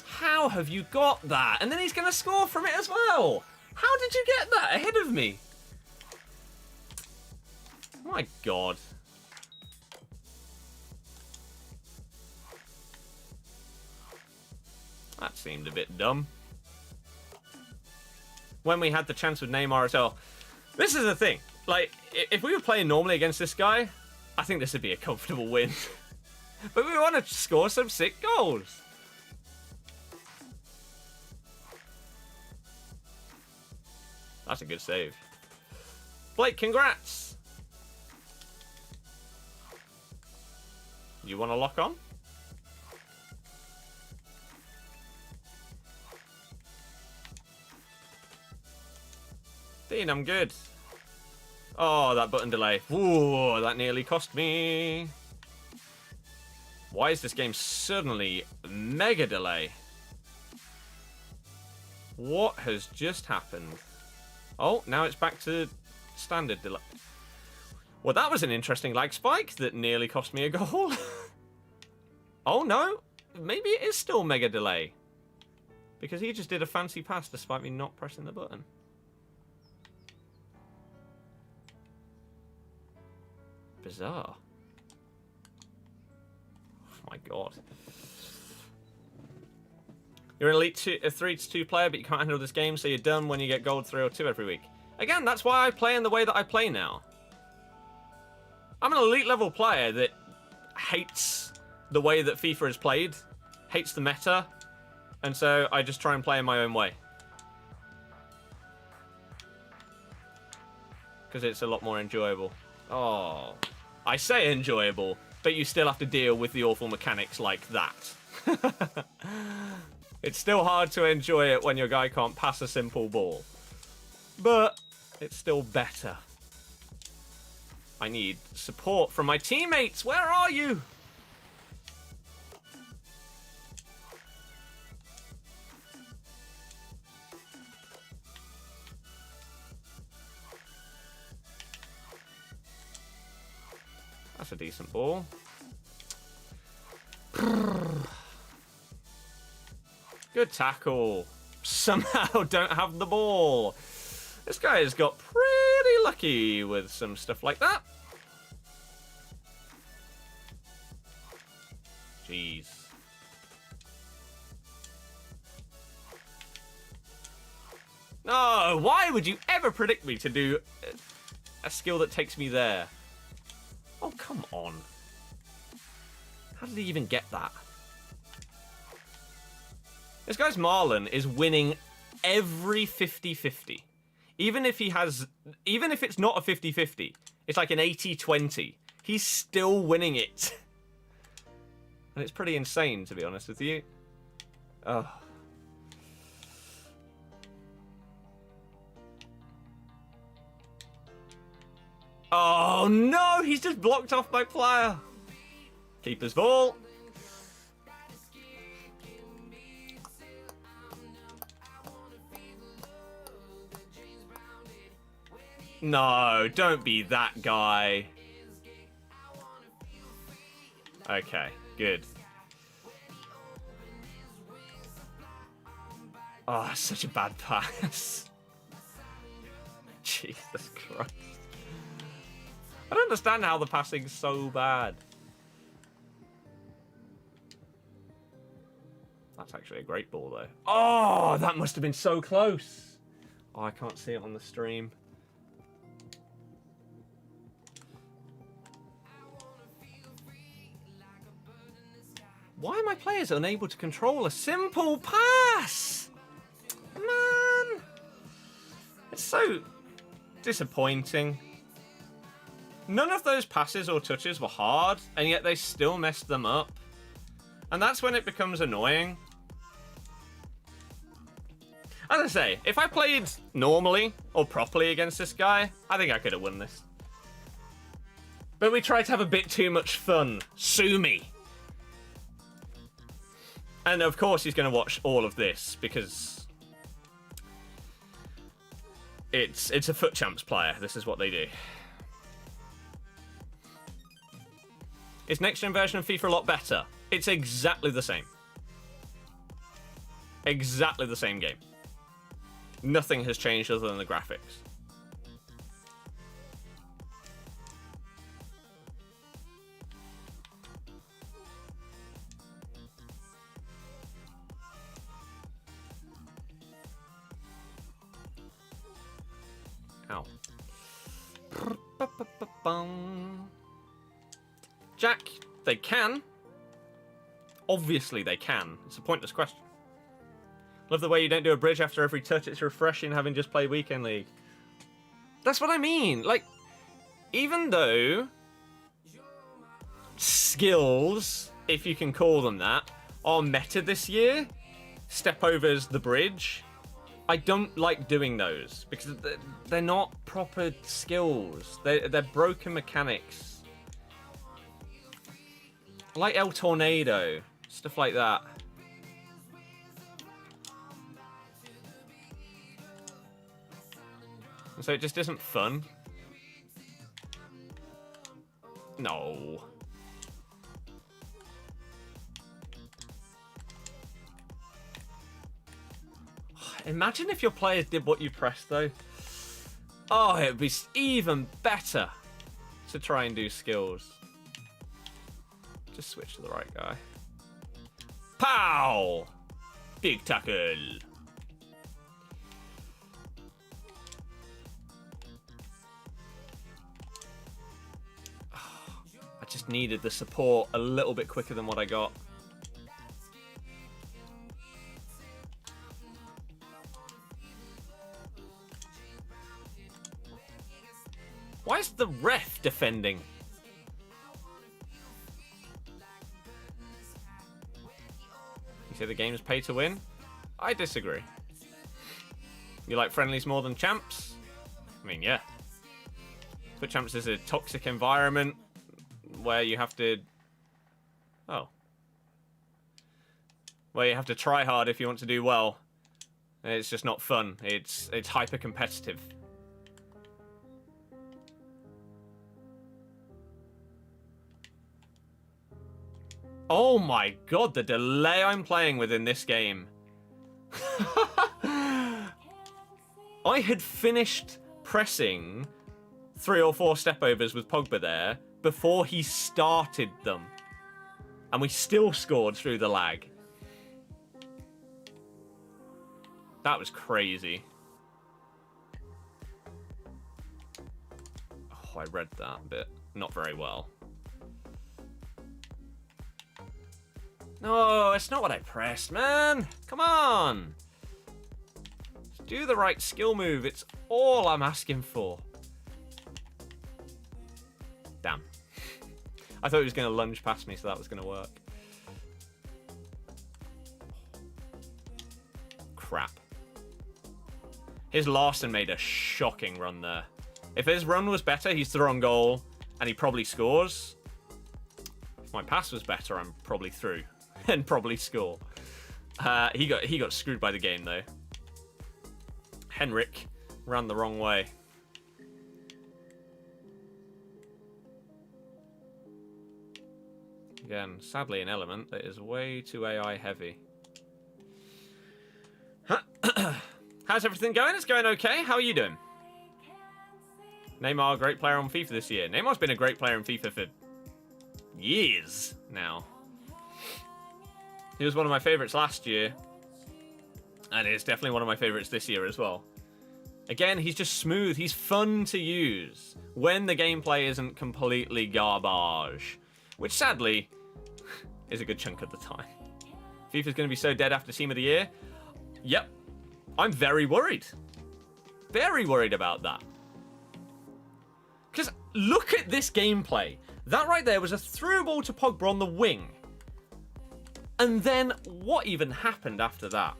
How have you got that? And then he's going to score from it as well. How did you get that ahead of me? My god. That seemed a bit dumb. When we had the chance with Neymar as well. This is the thing. Like, if we were playing normally against this guy, I think this would be a comfortable win. But we want to score some sick goals. That's a good save. Blake, congrats. You want to lock on? Dean, I'm good. Oh, that button delay. Ooh, that nearly cost me. Why is this game suddenly mega delay? What has just happened? Oh, now it's back to standard delay. Well, that was an interesting lag spike that nearly cost me a goal. Oh, no. Maybe it is still mega delay. Because he just did a fancy pass despite me not pressing the button. Bizarre. Oh my god. You're an elite 3-2 player, but you can't handle this game, so you're done when you get gold 3 or 2 every week. Again, that's why I play in the way that I play now. I'm an elite level player that hates the way that FIFA is played, hates the meta, and so I just try and play in my own way. Because it's a lot more enjoyable. Oh, I say enjoyable, but you still have to deal with the awful mechanics like that. It's still hard to enjoy it when your guy can't pass a simple ball. But it's still better. I need support from my teammates. Where are you? That's a decent ball. Good tackle. Somehow don't have the ball. This guy has got pretty lucky with some stuff like that. Jeez. No, why would you ever predict me to do a skill that takes me there? Oh, come on. How did he even get that? This guy's Marlon is winning every 50-50. Even if it's not a 50-50, it's like an 80-20. He's still winning it. And it's pretty insane, to be honest with you. Oh. Oh no, he's just blocked off my player. Keeper's ball. No, don't be that guy. Okay, good. Oh, such a bad pass. Jesus Christ. I don't understand how the passing's so bad. That's actually a great ball, though. Oh, that must have been so close. Oh, I can't see it on the stream. Why are my players unable to control a simple pass? Man. It's so disappointing. None of those passes or touches were hard, and yet they still messed them up. And that's when it becomes annoying. As I say, if I played normally or properly against this guy, I think I could have won this. But we tried to have a bit too much fun. Sue me. And of course he's going to watch all of this because it's a FUT Champs player. This is what they do. Is next gen version of FIFA a lot better? It's exactly the same. Exactly the same game. Nothing has changed other than the graphics. Ow. Jack, they can. Obviously they can. It's a pointless question. Love the way you don't do a bridge after every touch. It's refreshing having just played Weekend League. That's what I mean. Like, even though skills, if you can call them that, are meta this year, step overs, the bridge, I don't like doing those because they're not proper skills. They're broken mechanics. Like El Tornado, stuff like that. And so it just isn't fun. No. Imagine if your players did what you pressed, though. Oh, it would be even better to try and do skills. Just switch to the right guy. Pow! Big tackle. I just needed the support a little bit quicker than what I got. Why is the ref defending? You say the game's pay to win? I disagree. You like friendlies more than champs? I mean, yeah. FUT Champs is a toxic environment where you have to... Oh. Where you have to try hard if you want to do well. It's just not fun. It's hyper competitive. Oh my god, the delay I'm playing with in this game. I had finished pressing 3 or 4 step overs with Pogba there before he started them. And we still scored through the lag. That was crazy. Oh, I read that bit. Not very well. No, it's not what I pressed, man. Come on. Just do the right skill move. It's all I'm asking for. Damn. I thought he was going to lunge past me, so that was going to work. His Larson made a shocking run there. If his run was better, he's through on goal, and he probably scores. If my pass was better, I'm probably through and probably score. He got screwed by the game, though. Henrik ran the wrong way. Again, sadly, an element that is way too AI heavy. How's everything going? It's going okay. How are you doing? Neymar, great player on FIFA this year. Neymar's been a great player in FIFA for years now. He was one of my favorites last year. And is definitely one of my favorites this year as well. Again, he's just smooth. He's fun to use when the gameplay isn't completely garbage. Which, sadly, is a good chunk of the time. FIFA's going to be so dead after Team of the Year. Yep. I'm very worried. Very worried about that. Because look at this gameplay. That right there was a through ball to Pogba on the wing. And then what even happened after that?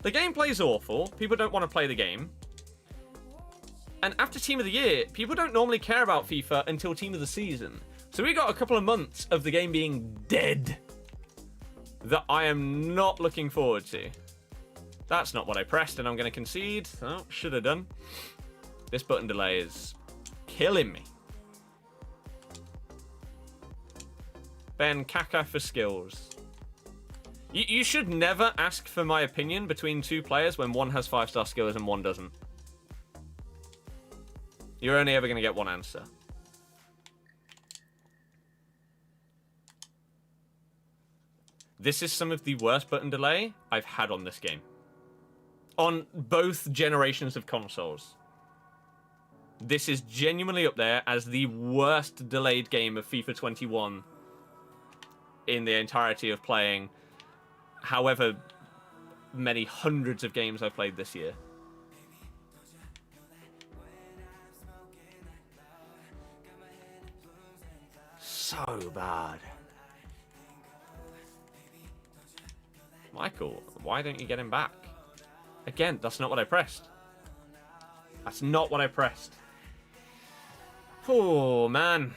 The gameplay's awful. People don't want to play the game. And after Team of the Year, people don't normally care about FIFA until Team of the Season. So we got a couple of months of the game being dead that I am not looking forward to. That's not what I pressed, and I'm going to concede. Oh, should have done. This button delay is killing me. Ben Kaka for skills. You should never ask for my opinion between two players when one has 5-star skills and one doesn't. You're only ever going to get one answer. This is some of the worst button delay I've had on this game. On both generations of consoles. This is genuinely up there as the worst delayed game of FIFA 21 in the entirety of playing however many hundreds of games I've played this year. So bad. Michael, why don't you get him back? Again, that's not what I pressed. That's not what I pressed. Oh, man.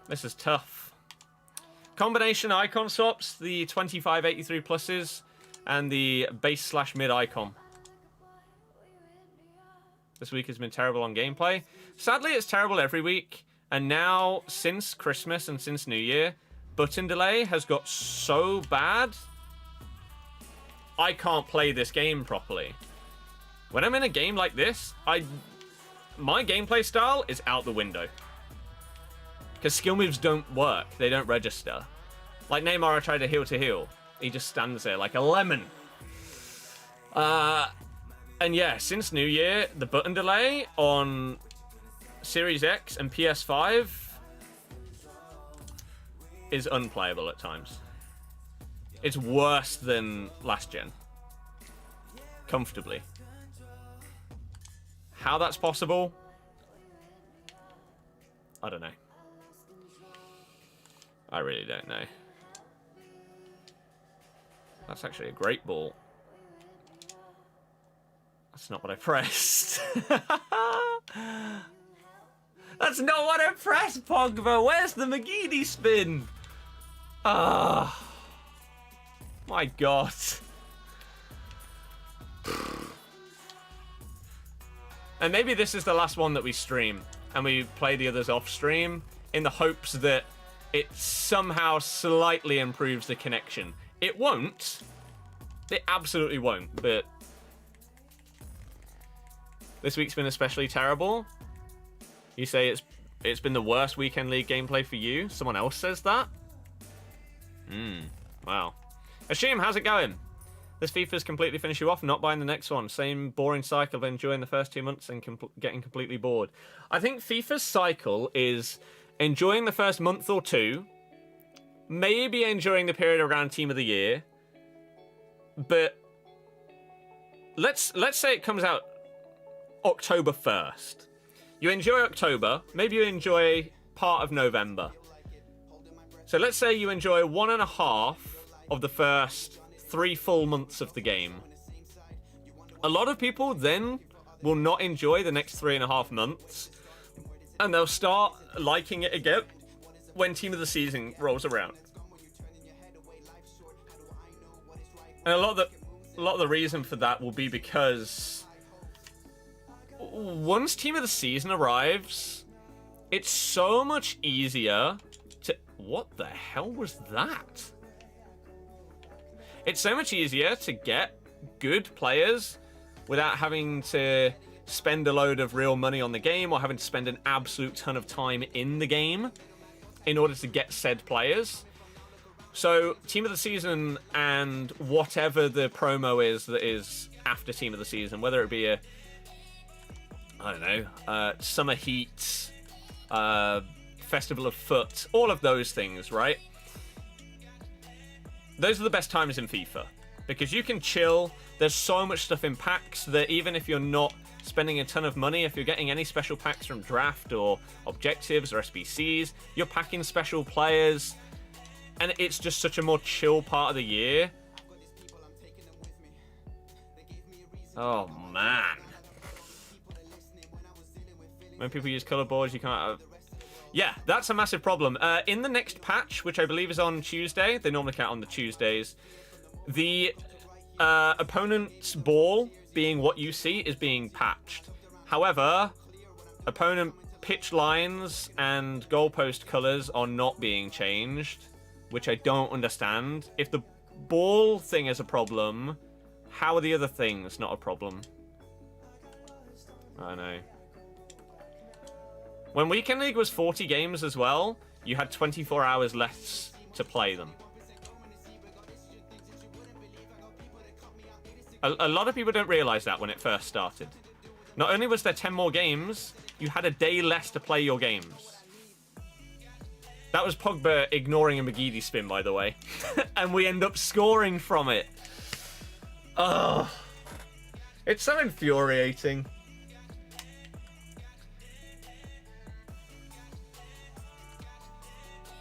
This is tough. Combination icon swaps, the 2583 pluses, and the base/mid icon. This week has been terrible on gameplay. Sadly, it's terrible every week. And now, since Christmas and since New Year, button delay has got so bad, I can't play this game properly. When I'm in a game like this, my gameplay style is out the window. Because skill moves don't work. They don't register. Like Neymar, I tried to heel. He just stands there like a lemon. And yeah, since New Year, the button delay on Series X and PS5 is unplayable at times. It's worse than last gen. Comfortably. How that's possible? I don't know. I really don't know. That's actually a great ball. That's not what I pressed. That's not what I pressed, Pogba. Where's the McGeady spin? Ah. My God. And maybe this is the last one that we stream. And we play the others off stream in the hopes that it somehow slightly improves the connection. It won't. It absolutely won't. But this week's been especially terrible. You say it's been the worst weekend league gameplay for you. Someone else says that. Wow. Ashim, how's it going? This FIFA's completely finished you off, not buying the next one. Same boring cycle of enjoying the first 2 months and getting completely bored. I think FIFA's cycle is enjoying the first month or two, maybe enjoying the period around Team of the Year, but let's say it comes out October 1st. You enjoy October, maybe you enjoy part of November. So let's say you enjoy 1.5 of the first 3 full months of the game. A lot of people then will not enjoy the next 3.5 months, and they'll start liking it again when Team of the Season rolls around. And a lot of the reason for that will be because once Team of the Season arrives, it's so much easier to... What the hell was that? It's so much easier to get good players without having to spend a load of real money on the game or having to spend an absolute ton of time in the game in order to get said players. So Team of the Season and whatever the promo is that is after Team of the Season, whether it be a, I don't know, Summer Heat, Festival of FUT, all of those things, right? Those are the best times in FIFA because you can chill. There's so much stuff in packs that even if you're not spending a ton of money, if you're getting any special packs from draft or objectives or SBCs, you're packing special players. And it's just such a more chill part of the year. Oh, man. When people use color boards, you can't... Yeah, that's a massive problem. In the next patch, which I believe is on Tuesday, they normally count on the Tuesdays, the opponent's ball being what you see is being patched. However, opponent pitch lines and goalpost colors are not being changed, which I don't understand. If the ball thing is a problem, how are the other things not a problem? I know. When Weekend League was 40 games as well, you had 24 hours less to play them. A lot of people don't realize that when it first started. Not only was there 10 more games, you had a day less to play your games. That was Pogba ignoring a McGeady spin, by the way. And we end up scoring from it. Ugh. It's so infuriating.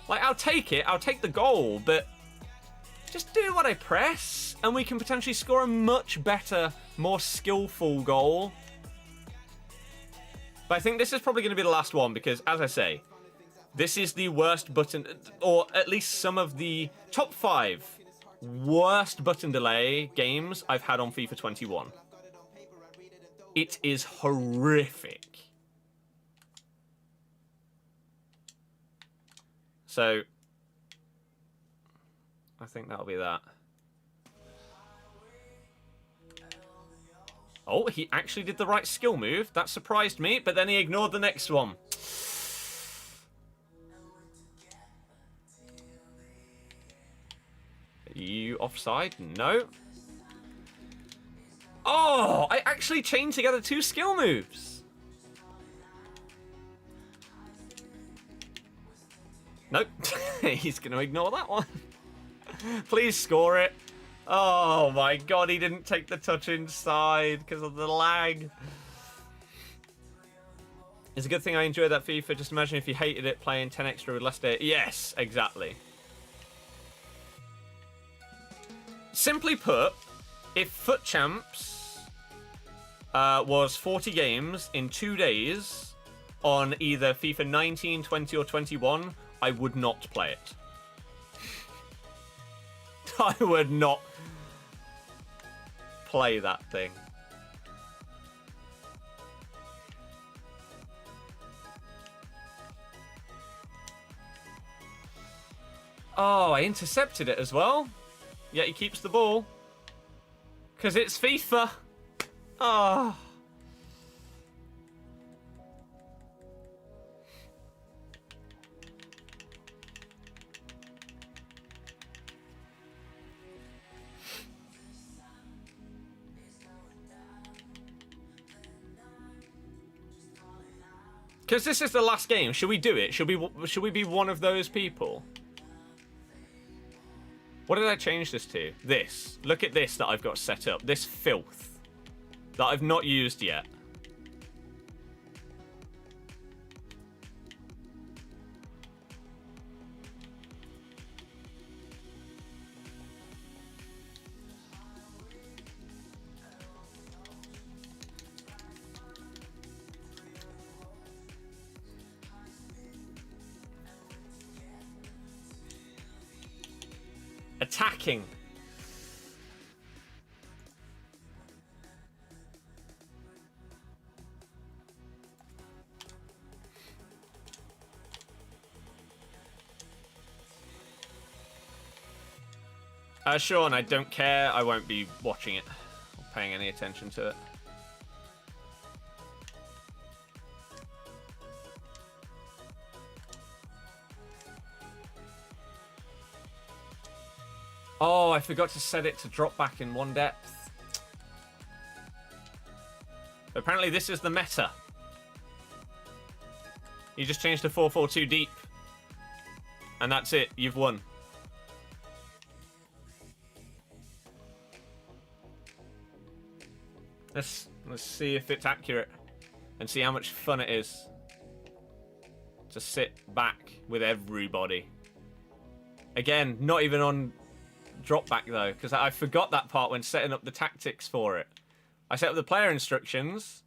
Like, I'll take it. I'll take the goal, but just do what I press, and we can potentially score a much better, more skillful goal. But I think this is probably going to be the last one because, as I say, this is the worst button, or at least some of the top 5 worst button delay games I've had on FIFA 21. It is horrific. So, I think that'll be that. Oh, he actually did the right skill move. That surprised me, but then he ignored the next one. Are you offside? No. Oh, I actually chained together 2 skill moves. Nope. He's going to ignore that one. Please score it. Oh my god, he didn't take the touch inside because of the lag. It's a good thing I enjoy that FIFA. Just imagine if you hated it playing 10 extra with less data. Yes, exactly. Simply put, if FUT Champs was 40 games in 2 days on either FIFA 19, 20 or 21, I would not play it. I would not play that thing. Oh, I intercepted it as well. Yet he keeps the ball. Because it's FIFA. Oh. Because this is the last game. Should we do it? Should we be one of those people? What did I change this to? This. Look at this that I've got set up. This filth that I've not used yet. Attacking. Sean, I don't care. I won't be watching it or paying any attention to it. Oh, I forgot to set it to drop back in one depth. Apparently this is the meta. You just changed to 442 deep. And that's it. You've won. Let's see if it's accurate and see how much fun it is to sit back with everybody. Again, not even on drop back though, because I forgot that part when setting up the tactics for it. I set up the player instructions.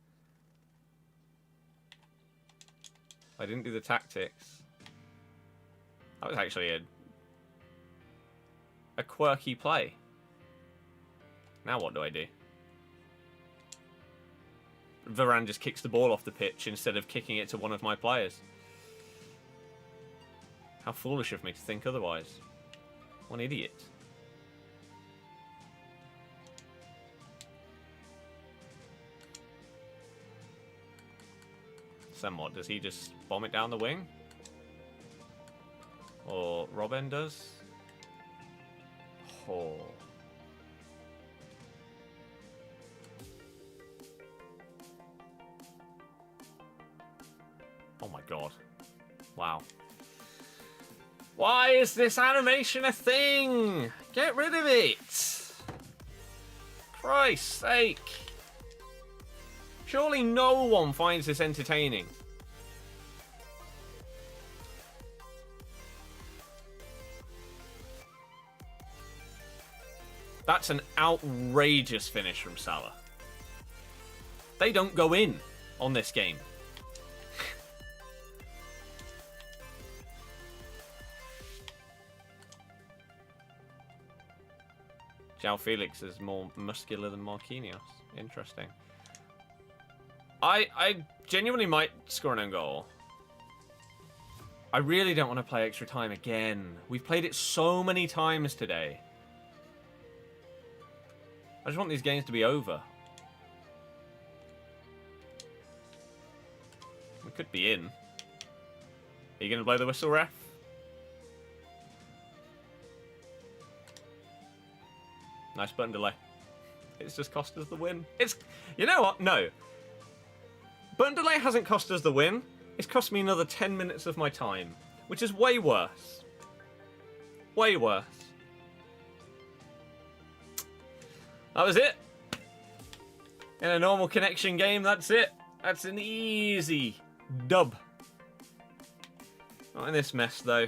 I didn't do the tactics. That was actually a quirky play. Now what do I do? Varane just kicks the ball off the pitch instead of kicking it to one of my players. How foolish of me to think otherwise. What an idiot. Then what? Does he just bomb it down the wing? Or Robin does? Oh. Oh my god. Wow. Why is this animation a thing? Get rid of it! Christ's sake. Surely no one finds this entertaining. That's an outrageous finish from Salah. They don't go in on this game. João Felix is more muscular than Marquinhos. Interesting. I genuinely might score an own goal. I really don't want to play extra time again. We've played it so many times today. I just want these games to be over. We could be in. Are you going to blow the whistle, ref? Nice button delay. It's just cost us the win. It's... You know what? No. Button delay hasn't cost us the win. It's cost me another 10 minutes of my time, which is way worse. Way worse. That was it. In a normal connection game, that's it. That's an easy dub. Not in this mess, though.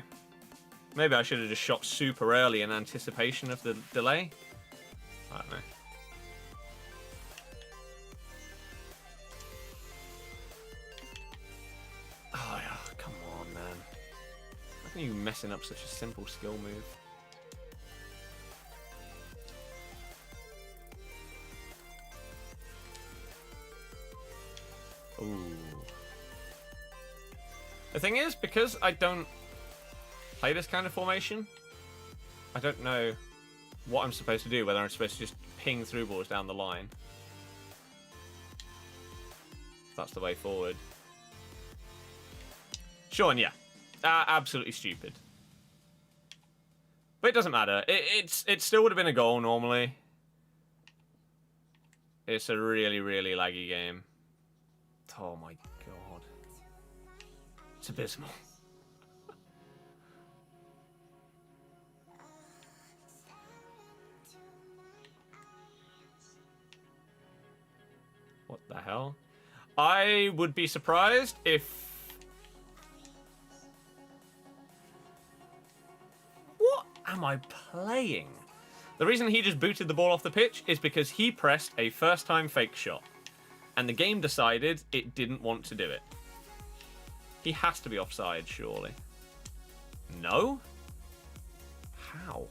Maybe I should have just shot super early in anticipation of the delay. I don't know. Oh, yeah, come on, man. How can you messing up such a simple skill move? Ooh. The thing is, because I don't play this kind of formation, I don't know what I'm supposed to do, whether I'm supposed to just ping through balls down the line. That's the way forward. Sean, yeah. Absolutely stupid. But it doesn't matter. It still would have been a goal normally. It's a really, really laggy game. Oh my god. It's abysmal. What the hell? I would be surprised if... What am I playing? The reason he just booted the ball off the pitch is because he pressed a first-time fake shot. And the game decided it didn't want to do it. He has to be offside, surely. No? How?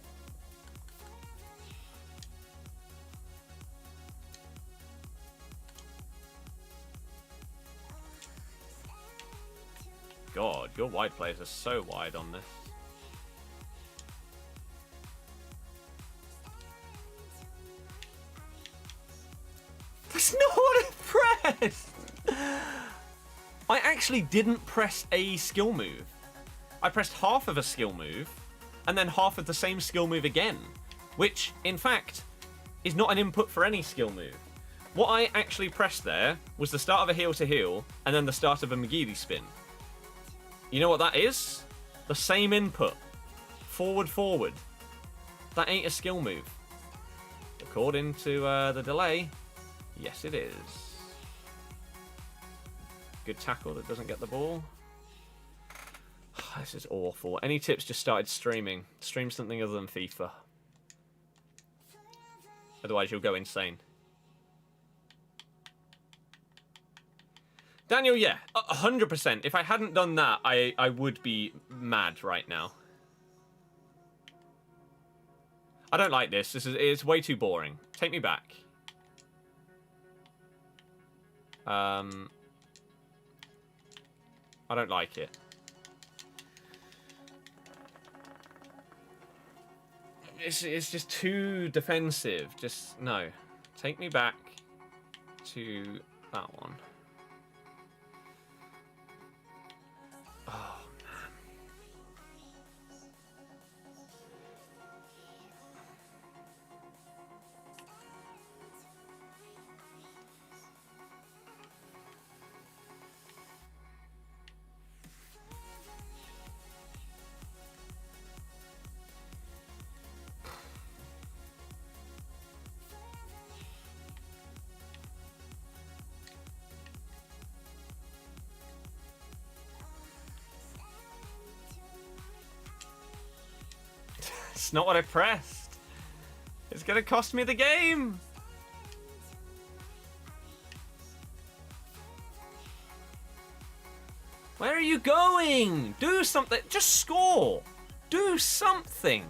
God, your wide players are so wide on this. That's not what I pressed! I actually didn't press a skill move. I pressed half of a skill move, and then half of the same skill move again, which, in fact, is not an input for any skill move. What I actually pressed there was the start of a heel to heel, and then the start of a McGeady spin. You know what that is? The same input. Forward, forward. That ain't a skill move. According to the delay, yes it is. Good tackle that doesn't get the ball. This is awful. Any tips? Just started streaming. Stream something other than FIFA. Otherwise you'll go insane. Daniel, yeah, 100%. If I hadn't done that, I would be mad right now. I don't like this. It's way too boring. Take me back. I don't like it. It's just too defensive. Just, no. Take me back to that one. Oh, man. It's not what I pressed. It's gonna cost me the game. Where are you going? Do something. Just score. Do something.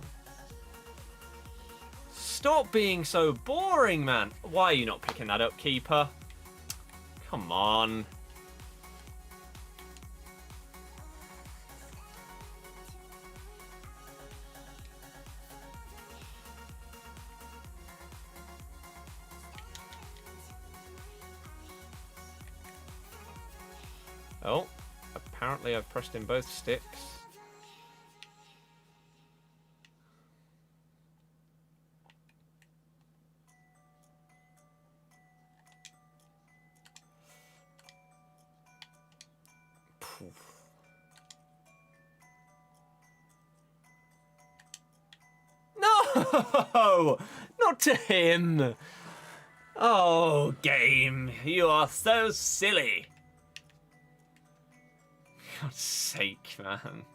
Stop being so boring, man. Why are you not picking that up, keeper? Come on. Oh, apparently I've pressed in both sticks. No! Not to him! Oh, game, you are so silly. For God's sake, man.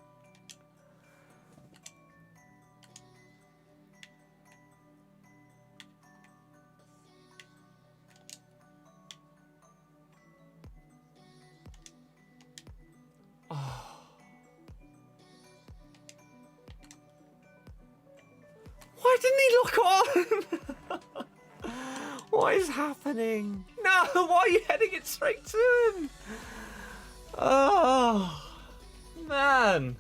Oh. Why didn't he look on? What is happening? No, why are you heading it straight to him? Oh, man.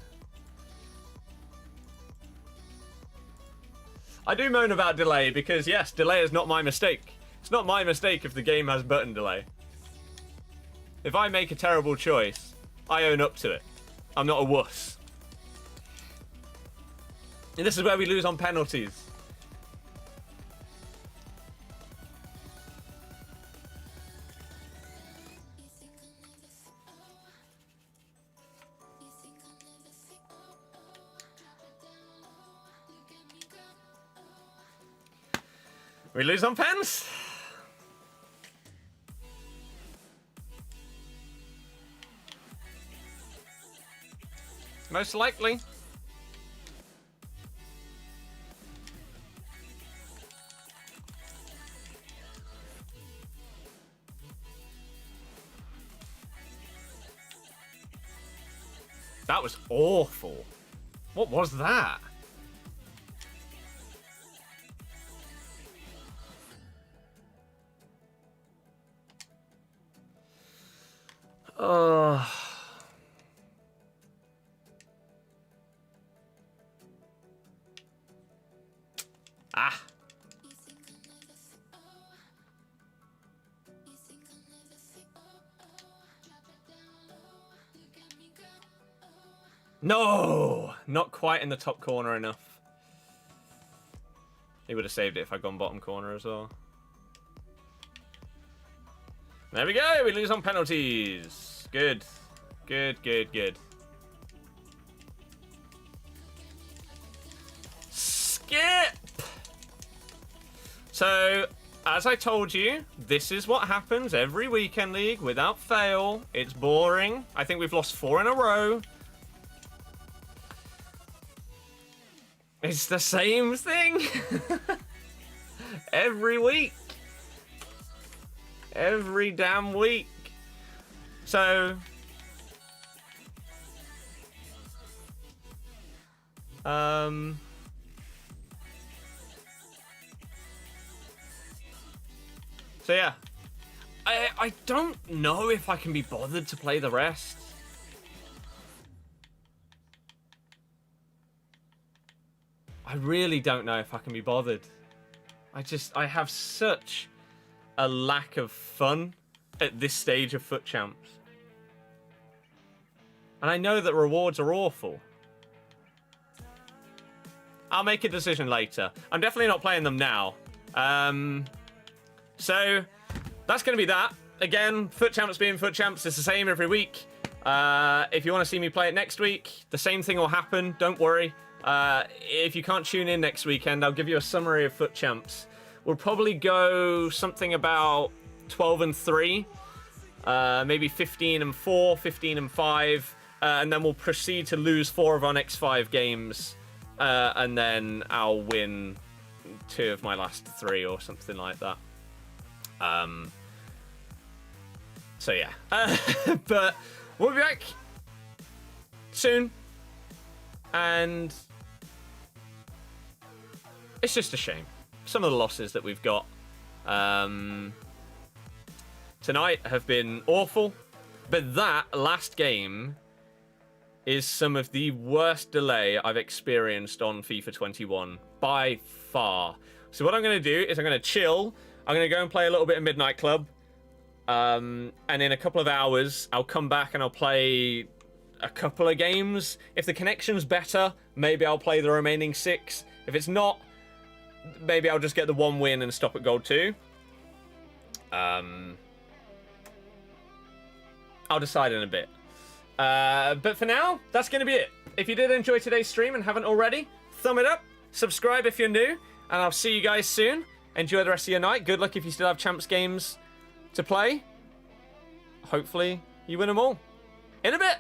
I do moan about delay because, yes, delay is not my mistake. It's not my mistake if the game has button delay. If I make a terrible choice, I own up to it. I'm not a wuss. And this is where we lose on penalties. We lose on pens? Most likely. That was awful. What was that? No! Not quite in the top corner enough. He would have saved it if I'd gone bottom corner as well. There we go. We lose on penalties. Good. Good, good, good. Skip! So, as I told you, this is what happens every weekend league without fail. It's boring. I think we've lost 4 in a row. It's the same thing. Every week. Every damn week. So... So yeah, I don't know if I can be bothered to play the rest. I really don't know if I can be bothered. I have such a lack of fun at this stage of FUT Champs. And I know that rewards are awful. I'll make a decision later. I'm definitely not playing them now. So, that's going to be that. Again, FUT Champs being FUT Champs is the same every week. If you want to see me play it next week, the same thing will happen. Don't worry. If you can't tune in next weekend, I'll give you a summary of FUT Champs. We'll probably go something about 12 and 3. Maybe 15 and 4, 15 and 5. And then we'll proceed to lose 4 of our next 5 games. And then I'll win 2 of my last 3 or something like that. So yeah, but we'll be back soon, and it's just a shame some of the losses that we've got tonight have been awful, but that last game is some of the worst delay I've experienced on FIFA 21 by far. So what I'm going to do is I'm going to chill. I'm going to go and play a little bit of Midnight Club. And in a couple of hours, I'll come back and I'll play a couple of games. If the connection's better, maybe I'll play the remaining 6. If it's not, maybe I'll just get the 1 win and stop at gold 2. I'll decide in a bit. But for now, that's going to be it. If you did enjoy today's stream and haven't already, thumb it up, subscribe if you're new, and I'll see you guys soon. Enjoy the rest of your night. Good luck if you still have Champs games to play. Hopefully, you win them all. In a bit.